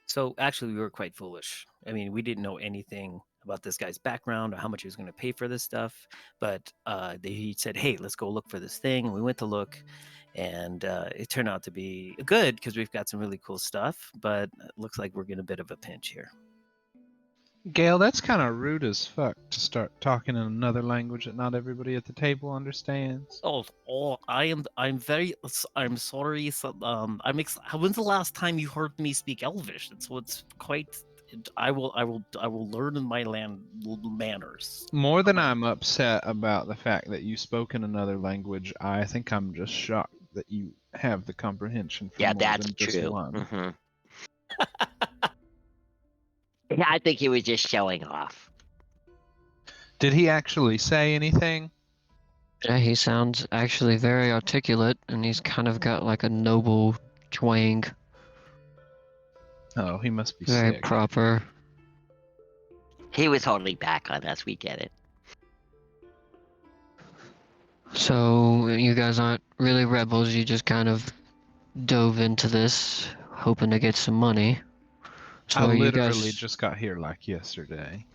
So actually, we were quite foolish. I mean, we didn't know anything about this guy's background or how much he was going to pay for this stuff. But he said, "Hey, let's go look for this thing." And we went to look, and it turned out to be good because we've got some really cool stuff. But it looks like we're in a bit of a pinch here. Gail, that's kind of rude as fuck to start talking in another language that not everybody at the table understands. I'm sorry. So, when's the last time you heard me speak Elvish? It's quite. I will learn in my land manners. More than I'm upset about the fact that you spoke in another language, I think I'm just shocked that you have the comprehension for Yeah, more that's than just true. one. Mm-hmm. Yeah, I think he was just showing off. Did he actually say anything? Yeah, he sounds actually very articulate, and he's kind of got like a noble twang. Oh, he must be Very sick. proper. He was holding back on us. We get it. So you guys aren't really rebels. You just kind of dove into this, hoping to get some money. So I are you literally guys? just got here like yesterday.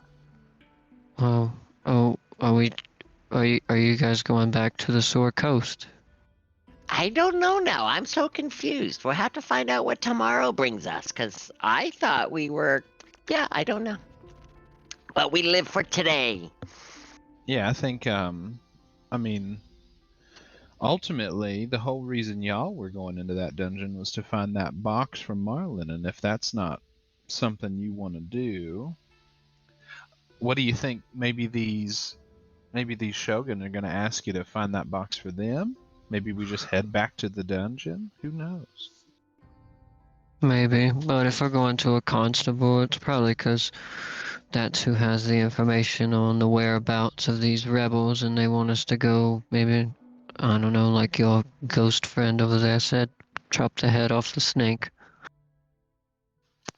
Oh, are you guys going back to the Sword Coast? I don't know now. I'm so confused. We'll have to find out what tomorrow brings us, because I thought we were... Yeah, I don't know. But we live for today. Yeah, I think, ultimately, the whole reason y'all were going into that dungeon was to find that box from Marlin, and if that's not something you want to do, what do you think? Maybe these Shogun are going to ask you to find that box for them? Maybe we just head back to the dungeon? Who knows? Maybe, but if we're going to a constable, it's probably because That's who has the information on the whereabouts of these rebels, and they want us to go, maybe, I don't know, like your ghost friend over there said, chop the head off the snake.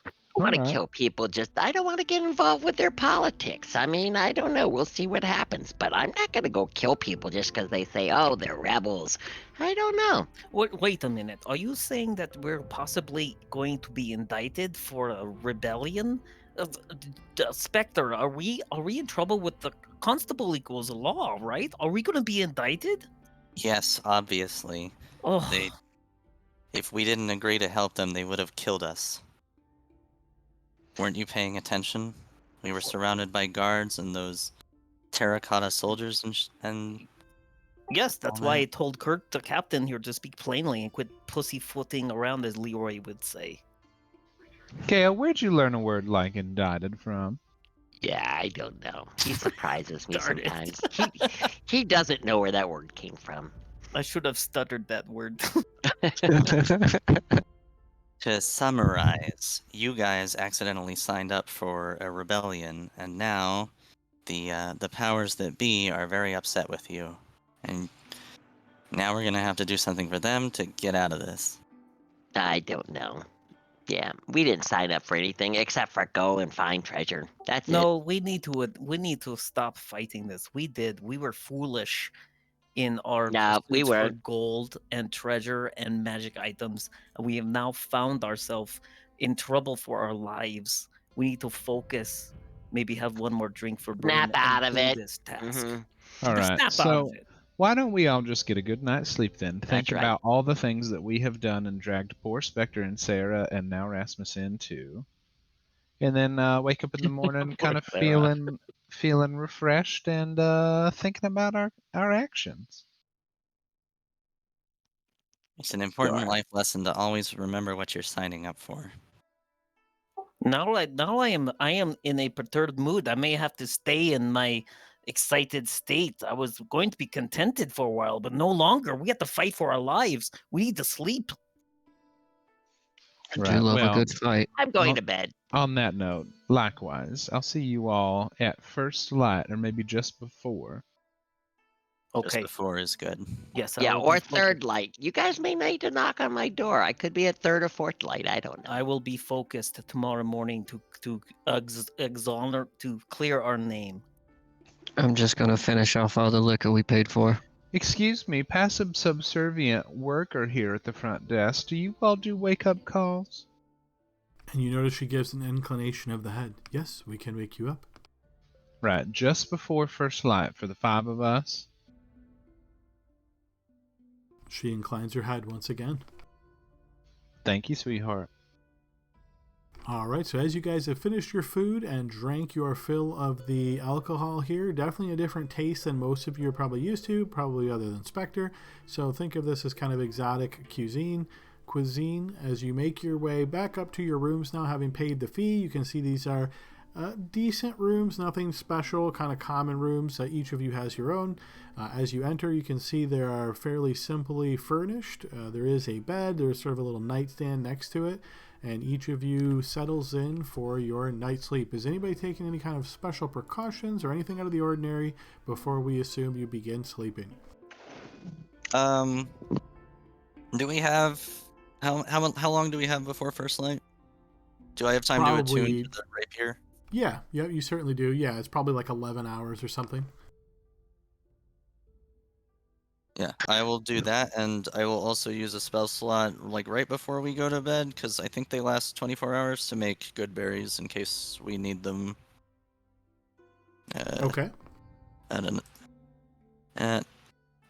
I want to Alright. kill people. Just I don't want to get involved with their politics. I mean, I don't know. We'll see what happens. But I'm not going to go kill people just because they say, "Oh, they're rebels." I don't know. Wait a minute. Are you saying that we're possibly going to be indicted for a rebellion? Spectre, are we in trouble with the constable equals law, right? Are we going to be indicted? Yes, obviously. Oh, They, if we didn't agree to help them, they would have killed us. Weren't you paying attention? We were surrounded by guards and those terracotta soldiers and yes, that's all why that. I told Kirk, the captain here, to speak plainly and quit pussyfooting around, as Leroy would say. Kale, where'd you learn a word like indicted from? Yeah, I don't know. He surprises me Darn it. sometimes. He doesn't know where that word came from. I should have stuttered that word. To summarize, you guys accidentally signed up for a rebellion, and now the powers that be are very upset with you, and now we're gonna have to do something for them to get out of this. I don't know. Yeah, we didn't sign up for anything except for go and find treasure. That's it. No, we need to stop fighting this. We were foolish in our No, we pursuits for weren't. gold and treasure and magic items. And we have now found ourselves in trouble for our lives. We need to focus. Maybe have one more drink for Bryn Snap out and of do it. this task. Mhm. Alright, Snap out so of it. why don't we all just get a good night's sleep then? Think That's right. about all the things that we have done and dragged poor Spectre and Sarah and now Rasmus into. And then wake up in the morning Poor kind of Sarah. feeling refreshed and thinking about our actions. It's an important Sure. life lesson to always remember what you're signing up for. Now I am in a perturbed mood. I may have to stay in my excited state. I was going to be contented for a while, but no longer. We have to fight for our lives. We need to sleep. I do Right. love a Well, good fight. I'm going Well- to bed. on that note, likewise, I'll see you all at first light or maybe just before. Just Okay. before is good. Yes. I Yeah, will or be third light. You guys may need to knock on my door. I could be at third or fourth light. I don't know. I will be focused tomorrow morning to exonerate to clear our name. I'm just gonna finish off all the liquor we paid for. Excuse me, passive subservient worker here at the front desk. Do you all do wake up calls? And you notice she gives an inclination of the head. Yes, we can wake you up. Right, just before first light for the 5 of us. She inclines her head once again. Thank you, sweetheart. Alright, so as you guys have finished your food and drank your fill of the alcohol here, definitely a different taste than most of you are probably used to, probably other than Spectre. So think of this as kind of exotic cuisine. As you make your way back up to your rooms now, having paid the fee, you can see these are decent rooms, nothing special, kind of common rooms. Each of you has your own. As you enter, you can see they are fairly simply furnished. There is a bed, there's sort of a little nightstand next to it, and each of you settles in for your night's sleep. Is anybody taking any kind of special precautions or anything out of the ordinary before we assume you begin sleeping? Do we have how long do we have before first light? Do I have time to Probably- attune to the rapier? Yeah, you certainly do. Yeah, it's probably like 11 hours or something. Yeah, I will do that, and I will also use a spell slot like right before we go to bed, because I think they last 24 hours to make good berries in case we need them. Okay. At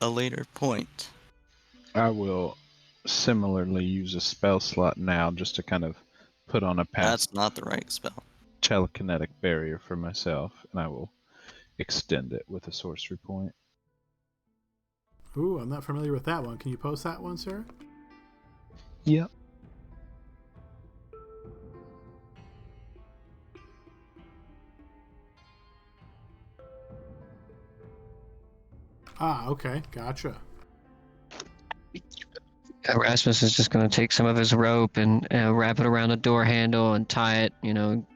a later point. I will similarly use a spell slot now just to kind of put on a That's not the right spell. telekinetic barrier for myself, and I will extend it with a sorcery point. Ooh, I'm not familiar with that one. Can you post that one, sir? Yep. Ah, okay. Gotcha. Erasmus is just going to take some of his rope and wrap it around the door handle and tie it,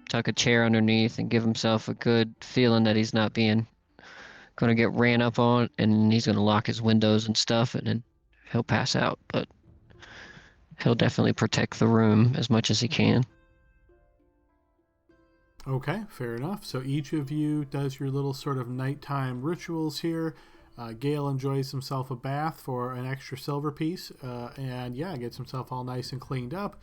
tuck a chair underneath and give himself a good feeling that he's not being going to get ran up on, and he's going to lock his windows and stuff, and then he'll pass out. But he'll definitely protect the room as much as he can. Okay, fair enough. So each of you does your little sort of nighttime rituals here. Gale enjoys himself a bath for an extra silver piece, and gets himself all nice and cleaned up.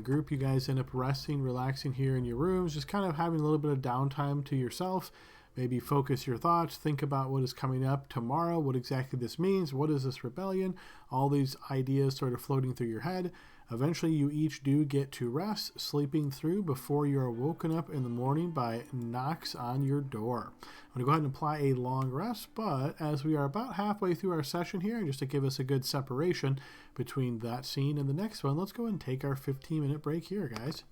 Group, you guys end up resting, relaxing here in your rooms, just kind of having a little bit of downtime to yourself. Maybe focus your thoughts, think about what is coming up tomorrow, what exactly this means, what is this rebellion, all these ideas sort of floating through your head. Eventually, you each do get to rest, sleeping through before you are woken up in the morning by knocks on your door. I'm going to go ahead and apply a long rest, but as we are about halfway through our session here, just to give us a good separation between that scene and the next one, let's go ahead and take our 15-minute break here, guys.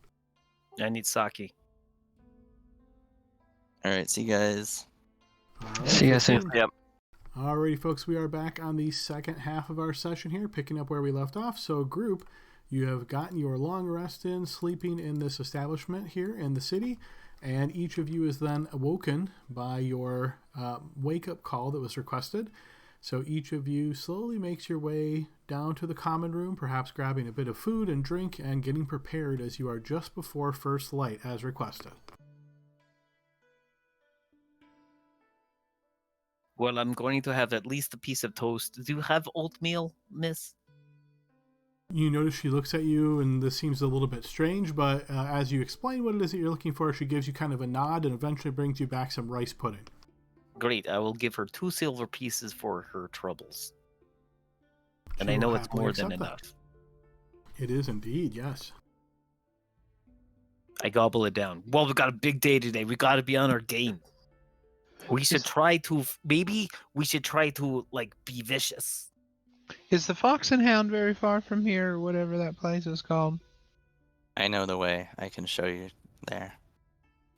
I need sake. All right, see you guys. All See you guys soon. 15. Yep. Alrighty, folks, we are back on the second half of our session here, picking up where we left off. So, group, you have gotten your long rest in, sleeping in this establishment here in the city, and each of you is then awoken by your wake-up call that was requested. So each of you slowly makes your way down to the common room, perhaps grabbing a bit of food and drink and getting prepared as you are just before first light as requested. Well, I'm going to have at least a piece of toast. Do you have oatmeal, miss? You notice she looks at you, and this seems a little bit strange, but as you explain what it is that you're looking for, she gives you kind of a nod and eventually brings you back some rice pudding. Great, I will give her 2 silver pieces for her troubles. And She I know will it's happily more than accept that. enough. It is indeed, yes. I gobble it down. Well, we've got a big day today. We got to be on our game. We should try to, maybe we should try to, be vicious. Is the Fox and Hound very far from here, or whatever that place is called? I know the way. I can show you there.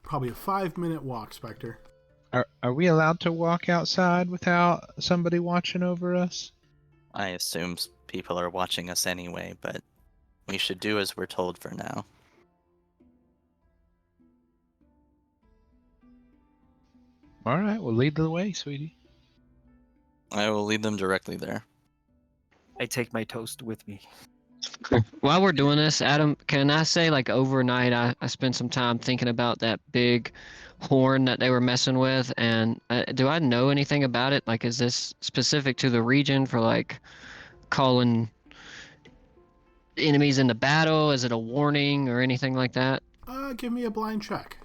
Probably a 5-minute walk, Spectre. Are we allowed to walk outside without somebody watching over us? I assume people are watching us anyway, but we should do as we're told for now. All right, well, lead the way, sweetie. I will lead them directly there. I take my toast with me. While we're doing this, Adam, can I say, overnight, I spent some time thinking about that big horn that they were messing with, and do I know anything about it? Is this specific to the region for, calling enemies into battle? Is it a warning or anything like that? Give me a blind check.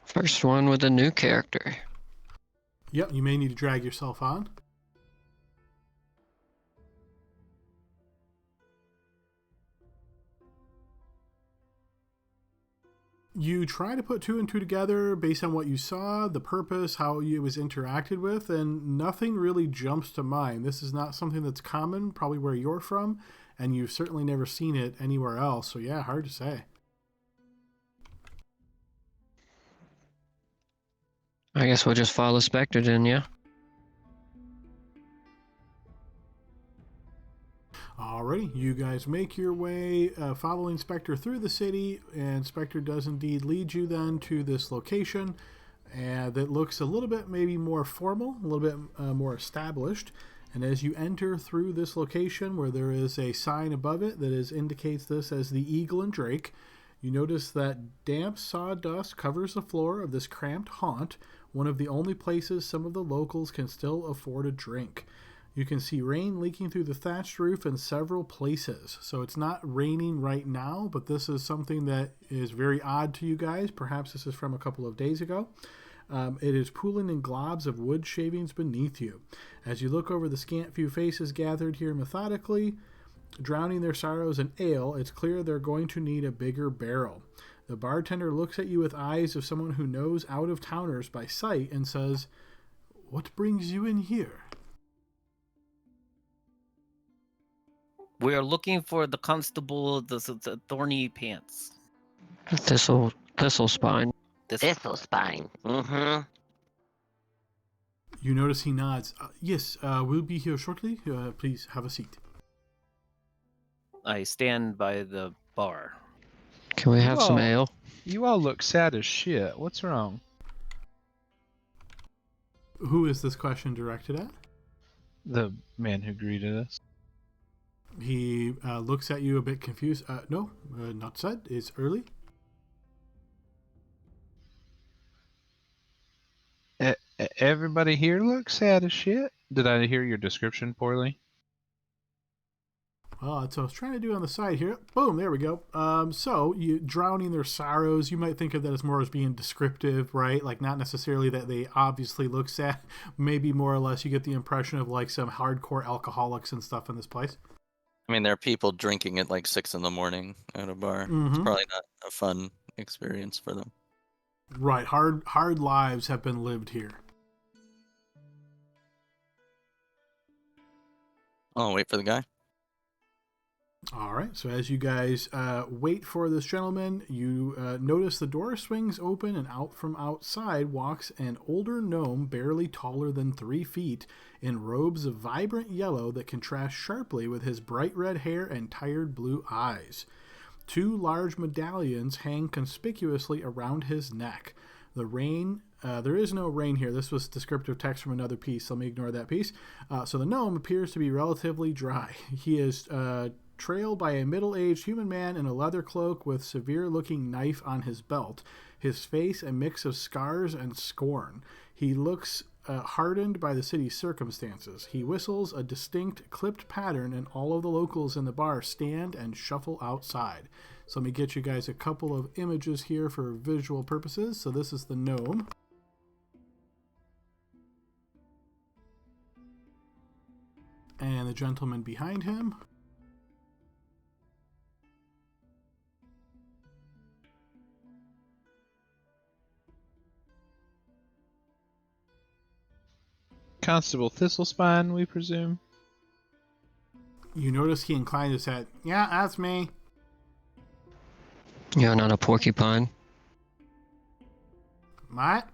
First one with a new character. Yep, you may need to drag yourself on. You try to put 2 and 2 together based on what you saw, the purpose, how it was interacted with, and nothing really jumps to mind. This is not something that's common, probably where you're from, and you've certainly never seen it anywhere else. So yeah, hard to say. I guess we'll just follow Spectre then, yeah? Alrighty, you guys make your way following Spectre through the city, and Spectre does indeed lead you then to this location that looks a little bit maybe more formal, a little bit more established. And as you enter through this location where there is a sign above it that indicates this as the Eagle and Drake, you notice that damp sawdust covers the floor of this cramped haunt, one of the only places some of the locals can still afford a drink. You can see rain leaking through the thatched roof in several places. So it's not raining right now, but this is something that is very odd to you guys. Perhaps this is from a couple of days ago. It is pooling in globs of wood shavings beneath you. As you look over the scant few faces gathered here methodically, drowning their sorrows in ale, it's clear they're going to need a bigger barrel. The bartender looks at you with eyes of someone who knows out-of-towners by sight and says, "What brings you in here?" We are looking for the constable, the thorny pants. Thistle spine. Thistle spine. Mm-hmm. You notice he nods. Yes, we'll be here shortly. Please have a seat. I stand by the bar. Can we have some Whoa. ale? You all look sad as shit. What's wrong? Who is this question directed at? The man who greeted us. He looks at you a bit confused. No, not said. It's early. Everybody here looks sad as shit. Did I hear your description poorly? Well, that's what I was trying to do on the side here. Boom, there we go. So, you drowning their sorrows, you might think of that as more as being descriptive, right? Like, not necessarily that they obviously look sad. Maybe more or less you get the impression of, like, some hardcore alcoholics and stuff in this place. I mean, there are people drinking at like 6 in the morning at a bar. It's probably not a fun experience for them. Right, hard lives have been lived here. I'll wait for the guy. All right, so as you guys wait for this gentleman, you notice the door swings open and out from outside walks an older gnome barely taller than 3 feet in robes of vibrant yellow that contrast sharply with his bright red hair and tired blue eyes. 2 large medallions hang conspicuously around his neck. There is no rain here. This was descriptive text from another piece. So let me ignore that piece. So the gnome appears to be relatively dry. He is trailed by a middle-aged human man in a leather cloak with severe-looking knife on his belt. His face a mix of scars and scorn. He looks hardened by the city's circumstances. He whistles a distinct clipped pattern, and all of the locals in the bar stand and shuffle outside. So let me get you guys a couple of images here for visual purposes. So this is the gnome. And the gentleman behind him. Constable Thistlespine, we presume? You notice he inclined his head. Yeah, that's me. You're not a porcupine. What?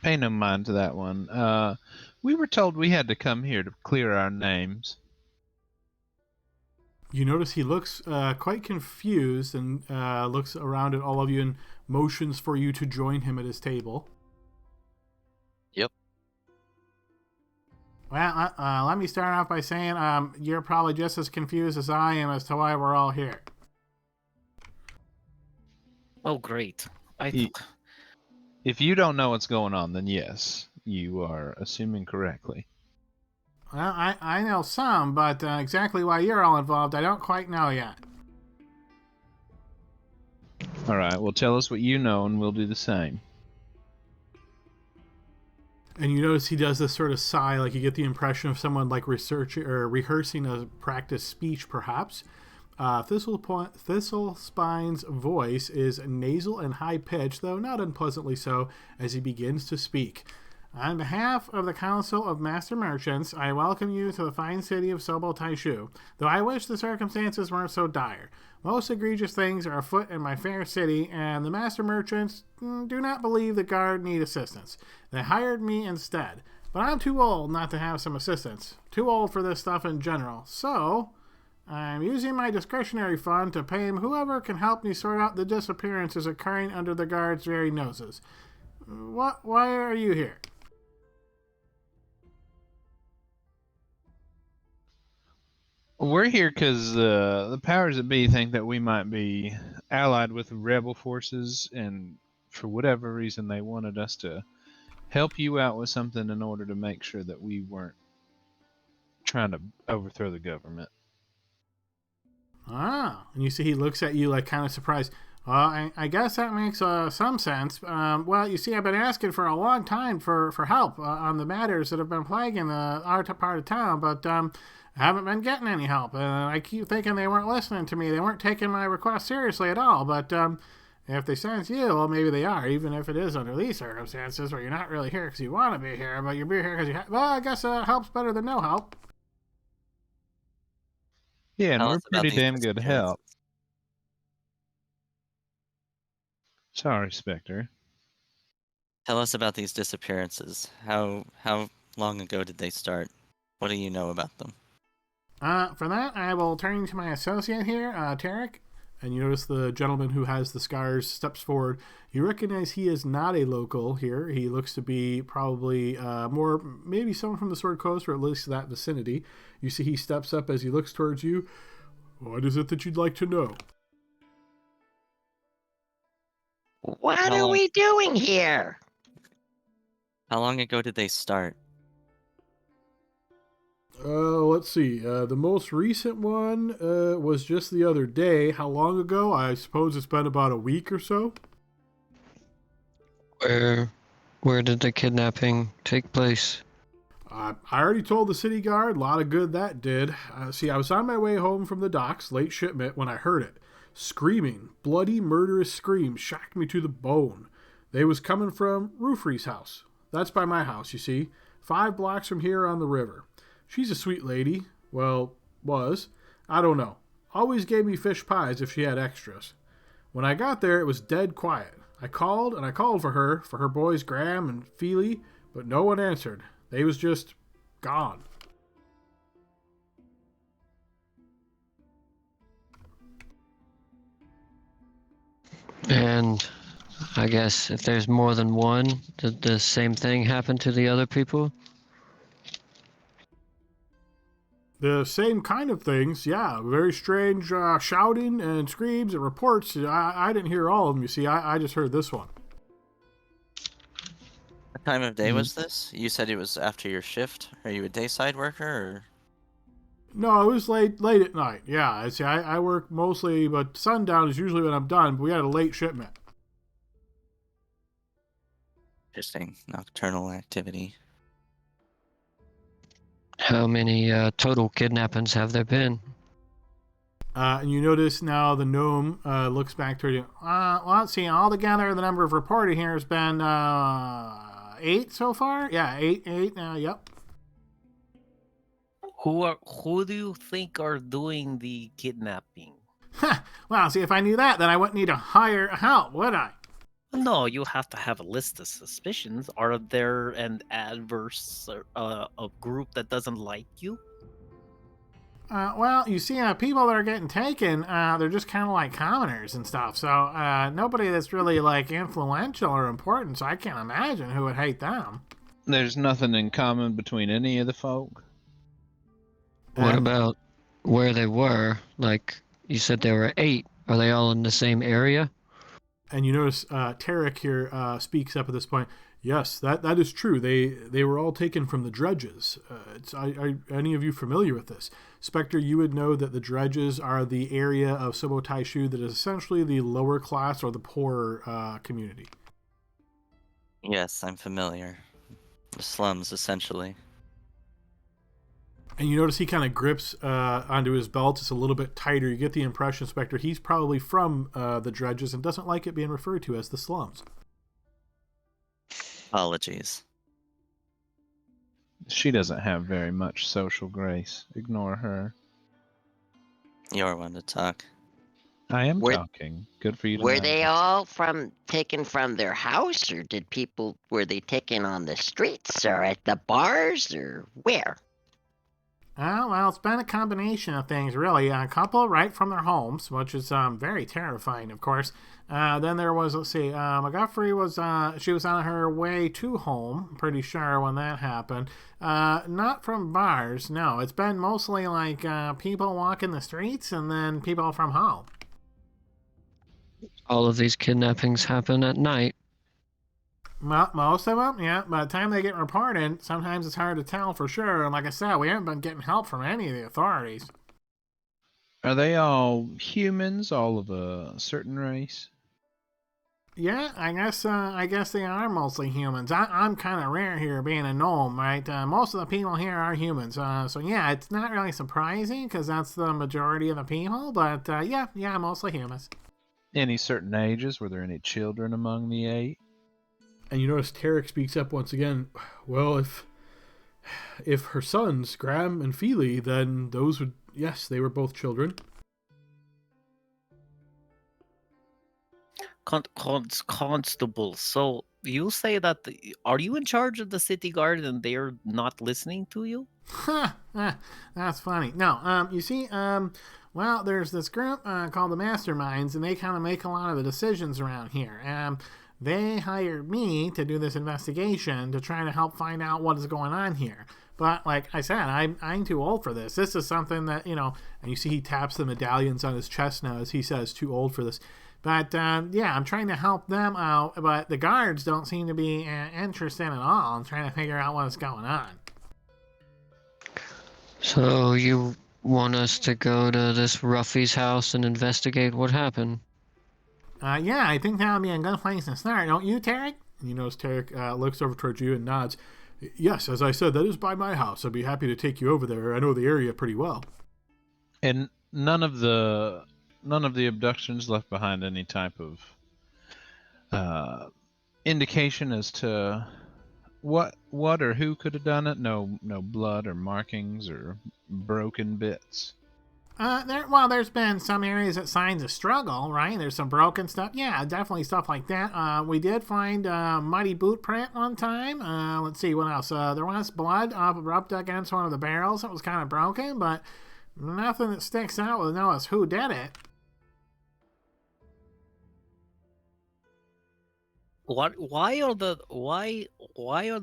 Pay no mind to that one. We were told we had to come here to clear our names. You notice he looks quite confused and looks around at all of you and motions for you to join him at his table. Yep. Well, let me start off by saying you're probably just as confused as I am as to why we're all here. Oh, great. If you don't know what's going on, then yes, you are assuming correctly. Well, I know some, but exactly why you're all involved, I don't quite know yet. All right, well, tell us what you know, and we'll do the same. And you notice he does this sort of sigh, like you get the impression of someone like researching or rehearsing a practice speech, perhaps. Thistlespine's voice is nasal and high-pitched, though not unpleasantly so, as he begins to speak. On behalf of the Council of Master Merchants, I welcome you to the fine city of Sobo Taishu, though I wish the circumstances weren't so dire. Most egregious things are afoot in my fair city, and the Master Merchants do not believe the guard need assistance. They hired me instead, but I'm too old not to have some assistance. Too old for this stuff in general, so I'm using my discretionary fund to pay whoever can help me sort out the disappearances occurring under the guard's very noses. Why are you here? We're here because the powers that be think that we might be allied with rebel forces, and for whatever reason they wanted us to help you out with something in order to make sure that we weren't trying to overthrow the government. Ah, and you see he looks at you like kind of surprised. Well, I guess that makes some sense. Well, you see, I've been asking for a long time for help on the matters that have been plaguing our part of town, but I haven't been getting any help. I keep thinking they weren't listening to me. They weren't taking my request seriously at all. But if they sense you, well, maybe they are, even if it is under these circumstances where you're not really here because you want to be here, but you're here because you well, I guess help's better than no help. Yeah, and Tell we're us about pretty these damn good disappearances. help. Sorry, Spectre. Tell us about these disappearances. How long ago did they start? What do you know about them? For that, I will turn to my associate here, Tarek. And you notice the gentleman who has the scars steps forward. You recognize he is not a local here. He looks to be probably more, maybe someone from the Sword Coast or at least that vicinity. You see he steps up as he looks towards you. What is it that you'd like to know? What How are long- we doing here? How long ago did they start? Let's see. The most recent one was just the other day. How long ago? I suppose it's been about a week or so. Where did the kidnapping take place? I already told the city guard. A lot of good that did. See, I was on my way home from the docks, late shipment, when I heard it. Screaming. Bloody, murderous screams shocked me to the bone. They was coming from Roofree's house. That's by my house, you see. 5 blocks from here on the river. She's a sweet lady. Well, was. I don't know. Always gave me fish pies if she had extras. When I got there, it was dead quiet. I called for her boys Graham and Feely, but no one answered. They was just gone. And I guess if there's more than one, did the same thing happen to the other people? The same kind of things, yeah. Very strange shouting and screams and reports. I didn't hear all of them, you see. I just heard this one. What time of day was this? You said it was after your shift. Are you a dayside worker or? No, it was late at night. Yeah, see, I work mostly, but sundown is usually when I'm done. But we had a late shipment. Interesting. Nocturnal activity. How many total kidnappings have there been? And you notice now the gnome looks back toward you. Well, let's see. Altogether, the number of reported here has been 8 so far. Yeah, 8. Yep. Who do you think are doing the kidnapping? Well, see, if I knew that, then I wouldn't need to hire help, would I? No, you have to have a list of suspicions. Are there an adverse a group that doesn't like you? Well, you see, people that are getting taken, they're just kind of like commoners and stuff. So nobody that's really like influential or important. So I can't imagine who would hate them. There's nothing in common between any of the folk. What about where they were? Like, you said there were 8. Are they all in the same area? And you notice Tarek here speaks up at this point. Yes, that is true. They were all taken from the dredges. Are any of you familiar with this? Spectre, you would know that the dredges are the area of Subotai-Shu that is essentially the lower class or the poorer community. Yes, I'm familiar. The slums, essentially. And you notice he kind of grips onto his belt. It's a little bit tighter. You get the impression, Spectre, he's probably from the dredges and doesn't like it being referred to as the slums. Apologies. She doesn't have very much social grace. Ignore her. You're one to talk. I am Were- talking. Good for you to Were know. they all taken from their house, or were they taken on the streets, or at the bars, or where? Well, it's been a combination of things, really. A couple right from their homes, which is very terrifying, of course. Then there was, let's see, McGuffrey she was on her way to home, pretty sure, when that happened. Not from bars, no. It's been mostly like people walking the streets and then people from home. All of these kidnappings happen at night. Most of them, yeah. By the time they get reported, sometimes it's hard to tell for sure. And like I said, we haven't been getting help from any of the authorities. Are they all humans, all of a certain race? Yeah, I guess they are mostly humans. I'm kind of rare here, being a gnome, right? Most of the people here are humans. So yeah, it's not really surprising because that's the majority of the people. But yeah, mostly humans. Any certain ages? Were there any children among the 8? And you notice Tarek speaks up once again. Well, if her sons, Graham and Feely, then those would, yes, they were both children. Constable, so you say that are you in charge of the city guard and they're not listening to you? That's funny. No, you see, well, there's this group called the Masterminds, and they kind of make a lot of the decisions around here. They hired me to do this investigation to try to help find out what is going on here. But like I said, I'm too old for this. This is something that, and you see he taps the medallions on his chest now as he says, too old for this. But yeah, I'm trying to help them out, but the guards don't seem to be interested at all in trying to figure out what's going on. So you want us to go to this Ruffy's house and investigate what happened? Yeah, I think that would be a good place to start, don't you, Tarek? You notice Tarek looks over towards you and nods. Yes, as I said, that is by my house. I'd be happy to take you over there. I know the area pretty well. And none of the abductions left behind any type of indication as to what or who could have done it. No blood or markings or broken bits. There's been some areas that signs of struggle, right? There's some broken stuff. Yeah, definitely stuff like that. We did find a muddy boot print one time. Let's see, what else? There was blood rubbed against one of the barrels that was kind of broken, but nothing that sticks out with know as who did it. Why are the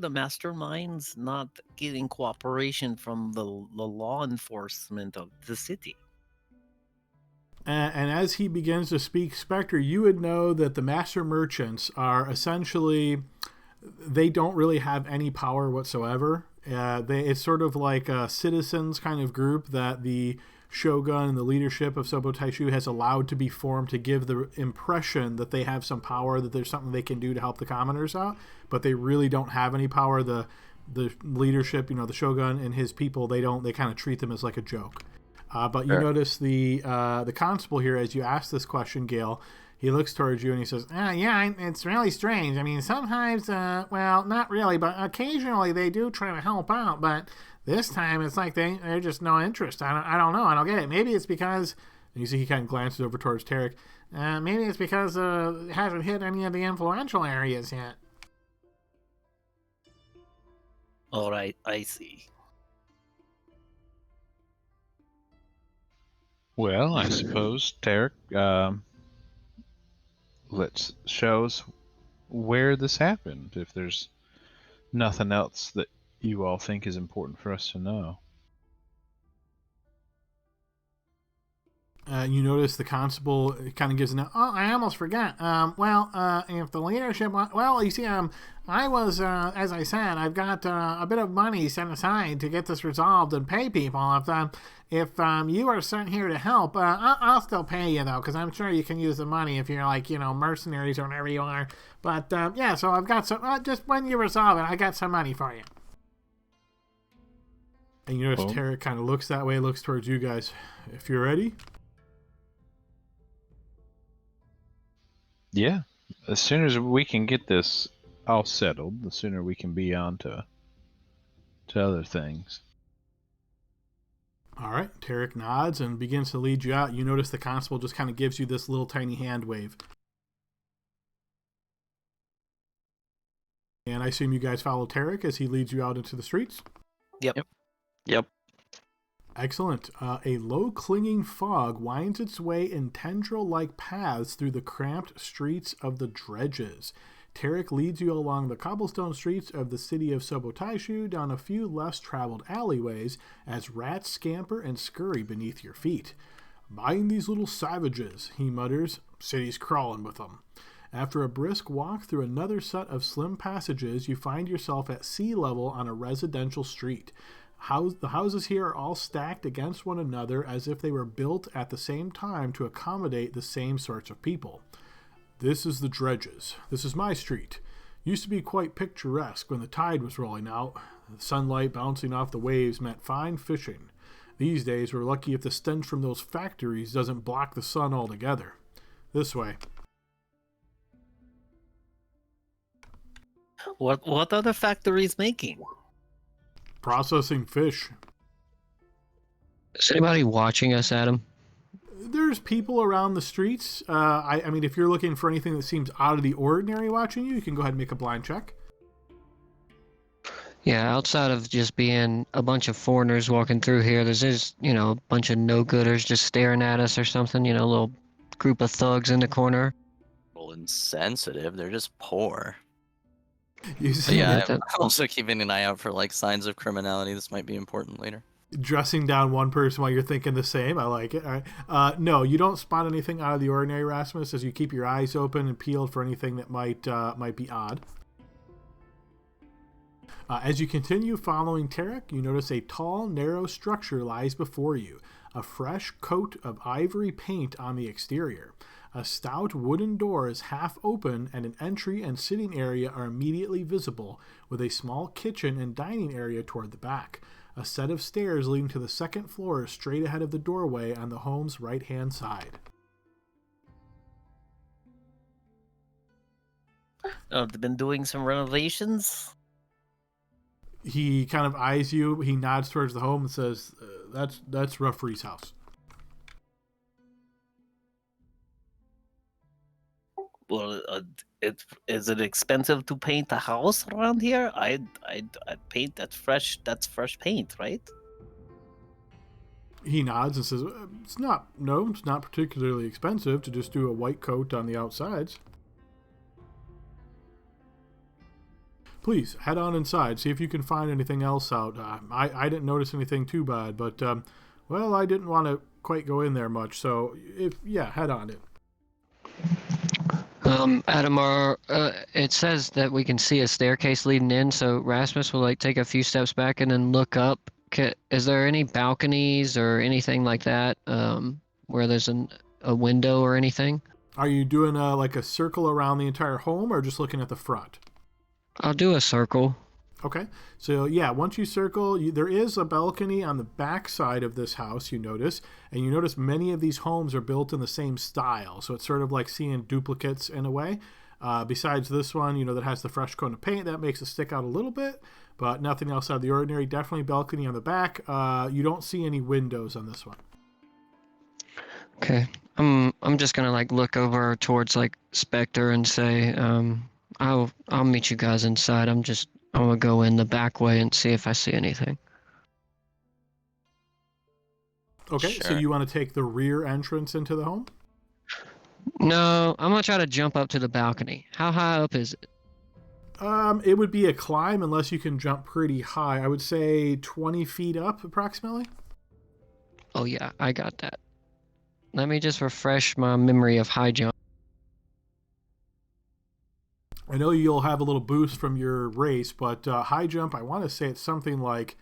masterminds not getting cooperation from the law enforcement of the city? And as he begins to speak, Spectre, you would know that the master merchants are essentially, they don't really have any power whatsoever. It's sort of like a citizens kind of group that the Shogun and the leadership of Sobo Taishu has allowed to be formed to give the impression that they have some power, that there's something they can do to help the commoners out, but they really don't have any power. The leadership, the Shogun and his people, they kind of treat them as like a joke. But you notice the constable here, as you ask this question, Gale, he looks towards you and he says, yeah, it's really strange. I mean, sometimes, well, not really, but occasionally they do try to help out, but this time it's like they're just no interest. I don't know. I don't get it. Maybe it's because, and you see he kind of glances over towards Tarek, maybe it's because it hasn't hit any of the influential areas yet. All right, I see. Well, I suppose, Tarek, let's show us where this happened, if there's nothing else that you all think is important for us to know. You notice the constable kind of gives an, I almost forgot. If the leadership, you see, I was, as I said, I've got a bit of money set aside to get this resolved and pay people. If you are sent here to help, I'll still pay you though, because I'm sure you can use the money if you're like, mercenaries or whatever you are. But yeah, so I've got some, just when you resolve it, I got some money for you. And you notice Tarek kind of looks that way, looks towards you guys. If you're ready. Yeah, as soon as we can get this all settled, the sooner we can be on to other things. All right, Tarek nods and begins to lead you out. You notice the constable just kind of gives you this little tiny hand wave. And I assume you guys follow Tarek as he leads you out into the streets? Yep. Excellent. A low clinging fog winds its way in tendril-like paths through the cramped streets of the dredges. Tarek leads you along the cobblestone streets of the city of Sobo Taishu down a few less traveled alleyways as rats scamper and scurry beneath your feet. Mind these little savages, he mutters. City's crawling with them. After a brisk walk through another set of slim passages, you find yourself at sea level on a residential street. The houses here are all stacked against one another as if they were built at the same time to accommodate the same sorts of people. This is the dredges. This is my street. Used to be quite picturesque when the tide was rolling out. The sunlight bouncing off the waves meant fine fishing. These days we're lucky if the stench from those factories doesn't block the sun altogether. This way. What are the factories making? Processing fish. Is anybody watching us, Adam? There's people around the streets. I mean, if you're looking for anything that seems out of the ordinary watching you, you can go ahead and make a blind check. Yeah, outside of just being a bunch of foreigners walking through here, there's just, a bunch of no-gooders just staring at us or something, a little group of thugs in the corner. Well, insensitive. They're just poor. You But see yeah, that- I'm also keeping an eye out for like signs of criminality. This might be important later. dressing down one person while you're thinking the same. I like it. All right. No, you don't spot anything out of the ordinary, Rasmus, as you keep your eyes open and peeled for anything that might be odd. As you continue following Tarek, you notice a tall, narrow structure lies before you, a fresh coat of ivory paint on the exterior. A stout wooden door is half open, and an entry and sitting area are immediately visible, with a small kitchen and dining area toward the back. A set of stairs leading to the second floor is straight ahead of the doorway on the home's right-hand side. They've been doing some renovations. He kind of eyes you. He nods towards the home and says, "That's Ruffrey's house." Well, is it expensive to paint a house around here? I'd paint that's fresh paint, right? He nods and says, it's not particularly expensive to just do a white coat on the outsides. Please, head on inside. See if you can find anything else out. I didn't notice anything too bad, but, well, I didn't want to quite go in there much. So, head on in. Adam, it says that we can see a staircase leading in, so Rasmus will, take a few steps back and then look up. Is there any balconies or anything like that, where there's a window or anything? Are you doing, a circle around the entire home or just looking at the front? I'll do a circle. Okay, so once you circle, there is a balcony on the back side of this house, you notice, and you notice many of these homes are built in the same style, so it's sort of like seeing duplicates in a way. Besides this one, that has the fresh coat of paint, that makes it stick out a little bit, but nothing else out of the ordinary. Definitely balcony on the back. You don't see any windows on this one. Okay, I'm just gonna look over towards Spectre and say, I'll meet you guys inside. I'm gonna go in the back way and see if I see anything. Okay, so Sure. you want to take the rear entrance into the home? No, I'm gonna try to jump up to the balcony. How high up is it? It would be a climb unless you can jump pretty high. I would say 20 feet up approximately. Oh yeah, I got that. Let me just refresh my memory of high jump. I know you'll have a little boost from your race, but high jump, I want to say it's something like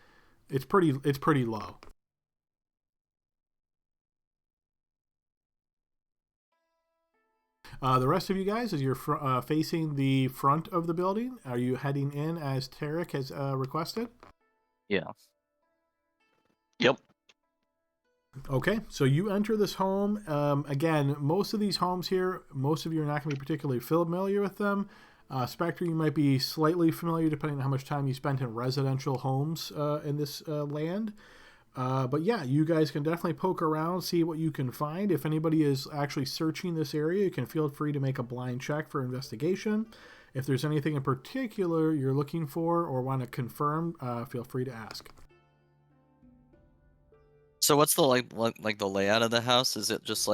it's pretty low. The rest of you guys, as you're facing the front of the building, are you heading in as Tarek has requested? Yeah. Yep. Okay, so you enter this home. Again, most of these homes here, most of you are not going to be particularly familiar with them. Spectre, you might be slightly familiar depending on how much time you spent in residential homes in this land. But you guys can definitely poke around, see what you can find. If anybody is actually searching this area, you can feel free to make a blind check for investigation. If there's anything in particular you're looking for or want to confirm, feel free to ask. So what's the the layout of the house? Is it just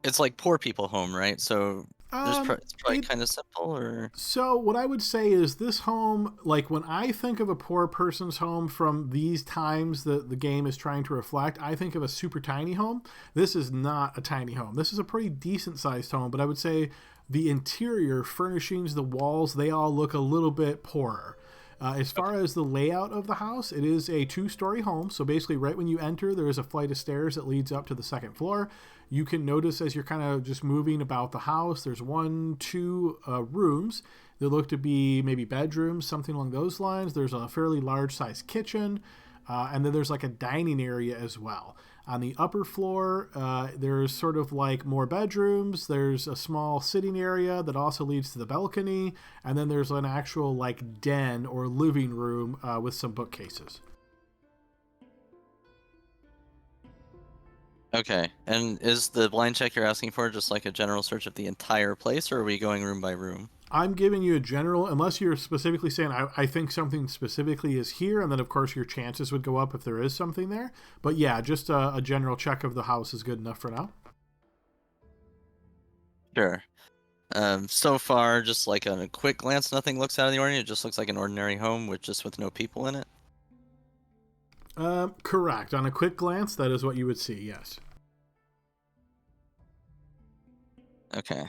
it's like poor people home, right? So it's probably kind of simple, or So what I would say is this home, when I think of a poor person's home from these times that the game is trying to reflect, I think of a super tiny home. This is not a tiny home. This is a pretty decent sized home, but I would say the interior furnishings, the walls, they all look a little bit poorer. As far as the layout of the house, it is a 2-story home. So basically right when you enter, there is a flight of stairs that leads up to the second floor. You can notice as you're kind of just moving about the house, there's 2 rooms that look to be maybe bedrooms, something along those lines. There's a fairly large sized kitchen, and then there's a dining area as well. On the upper floor, there's sort of more bedrooms. There's a small sitting area that also leads to the balcony. And then there's an actual den or living room with some bookcases. Okay, and is the blind check you're asking for just like a general search of the entire place, or are we going room by room? I'm giving you a general, unless you're specifically saying, I think something specifically is here, and then of course your chances would go up if there is something there. But yeah, just a general check of the house is good enough for now. Sure. So far, just like on a quick glance, nothing looks out of the ordinary. It just looks like an ordinary home with no people in it. Correct. On a quick glance, that is what you would see, yes. Okay.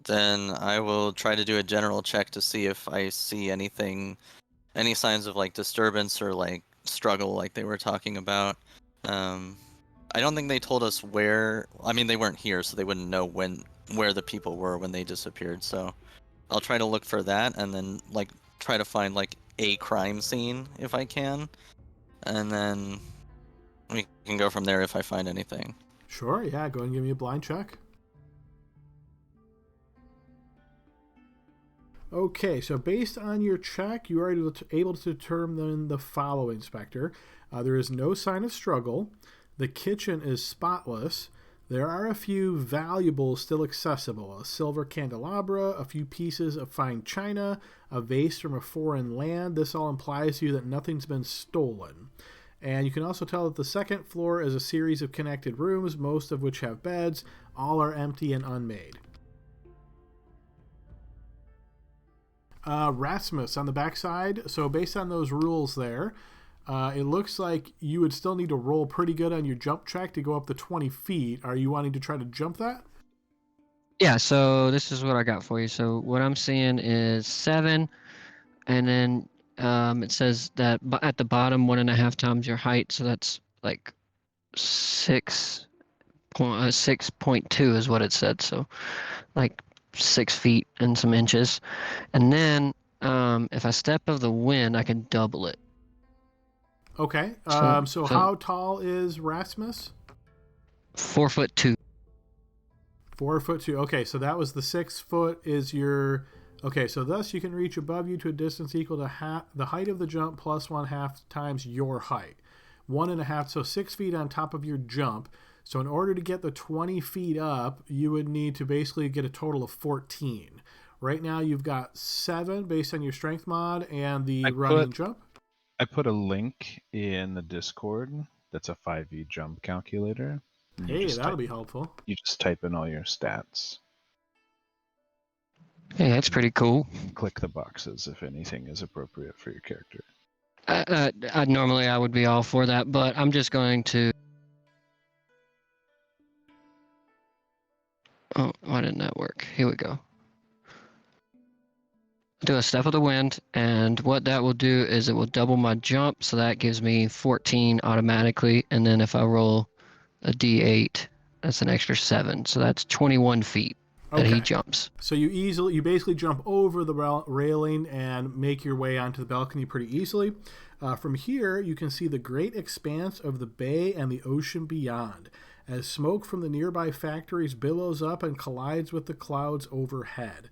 Then I will try to do a general check to see if I see anything, any signs of like disturbance or like struggle like they were talking about. I don't think they told us where. I mean, they weren't here, so they wouldn't know where the people were when they disappeared. So I'll try to look for that, and then like try to find like a crime scene if I can, and then we can go from there if I find anything. Sure, yeah, go ahead and give me a blind check. Okay, so based on your check, you are able to determine the following, Spectre. There is no sign of struggle. The kitchen is spotless. There are a few valuables still accessible. A silver candelabra, a few pieces of fine china, a vase from a foreign land. This all implies to you that nothing's been stolen. And you can also tell that the second floor is a series of connected rooms, most of which have beds. All are empty and unmade. Rasmus on the backside. So based on those rules there, it looks like you would still need to roll pretty good on your jump check to go up to 20 feet. Are you wanting to try to jump that? Yeah, so this is what I got for you. So what I'm seeing is 7, and then it says that at the bottom 1.5 times your height, so that's like 6.2 is what it said. So like 6 feet and some inches, and then if I step of the wind, I can double it. Okay. So So how tall is Rasmus? 4'2". 4'2". Okay, so that was the 6 foot is your. Okay, so thus you can reach above you to a distance equal to the height of the jump plus 1/2 times your height. 1.5, so 6 feet on top of your jump. So in order to get the 20 feet up, you would need to basically get a total of 14. Right now you've got 7 based on your strength mod and the running jump. I put a link in the Discord that's a 5e jump calculator. Hey, that'll be helpful. You just type in all your stats. Hey, that's pretty cool. Click the boxes if anything is appropriate for your character. Normally I would be all for that, but I'm just going to. Oh, why didn't that work? Here we go. Do a step of the wind, and what that will do is it will double my jump, so that gives me 14 automatically, and then if I roll a d8, that's an extra 7, so that's 21 feet that he jumps. So you basically jump over the railing and make your way onto the balcony pretty easily. From here, you can see the great expanse of the bay and the ocean beyond, as smoke from the nearby factories billows up and collides with the clouds overhead.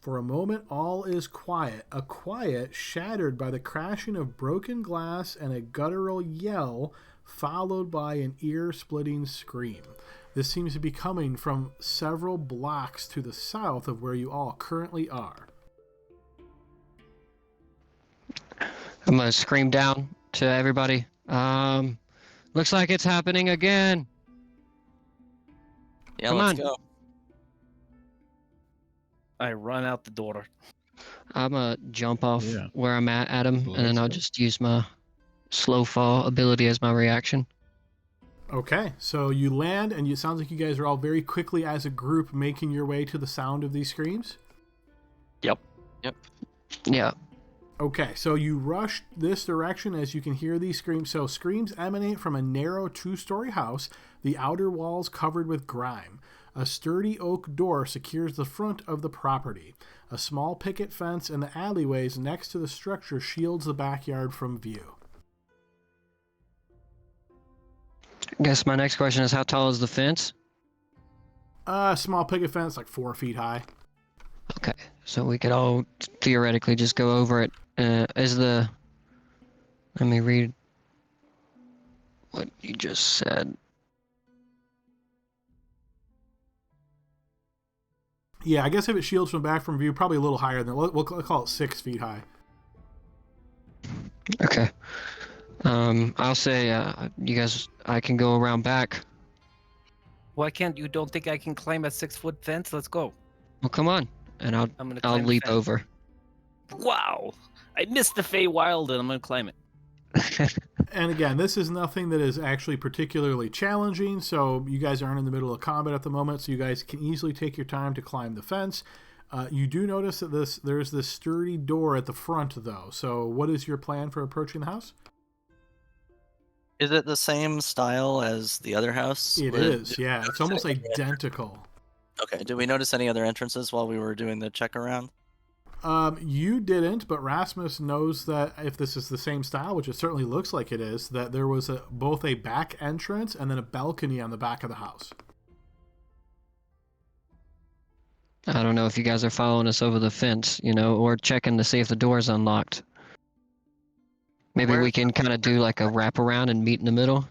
For a moment, all is quiet, a quiet shattered by the crashing of broken glass and a guttural yell, followed by an ear-splitting scream. This seems to be coming from several blocks to the south of where you all currently are. I'm going to scream down to everybody. Looks like it's happening again. Yeah, Come let's on. go. I run out the door. I'm going to jump off where I'm at him, Well, and then I'll just use my slow fall ability as my reaction. Okay, so you land, and it sounds like you guys are all very quickly as a group making your way to the sound of these screams. Yep. Yeah. Okay, so you rush this direction as you can hear these screams. So screams emanate from a narrow 2-story house, the outer walls covered with grime. A sturdy oak door secures the front of the property. A small picket fence in the alleyways next to the structure shields the backyard from view. I guess my next question is, how tall is the fence? Small picket fence, like 4 feet high. Okay, so we could all theoretically just go over it. Let me read what you just said. Yeah, I guess if it shields from back from view, probably a little higher than, we'll call it 6 feet high. Okay. I'll say, you guys, I can go around back. Why can't you? Don't think I can climb a 6-foot fence? Let's go. Well, come on, and I'm gonna I'll climb the leap fence. over. Wow! I missed the Feywild, and I'm gonna climb it. And again, this is nothing that is actually particularly challenging, so you guys aren't in the middle of combat at the moment, so you guys can easily take your time to climb the fence. You do notice that there's this sturdy door at the front, though. So what is your plan for approaching the house? Is it the same style as the other house? It is, yeah. It's almost identical. Okay, did we notice any other entrances while we were doing the check around? You didn't, but Rasmus knows that if this is the same style, which it certainly looks like it is, that there was both a back entrance and then a balcony on the back of the house. I don't know if you guys are following us over the fence, or checking to see if the door's unlocked. Maybe we can kind of do like a wraparound and meet in the middle.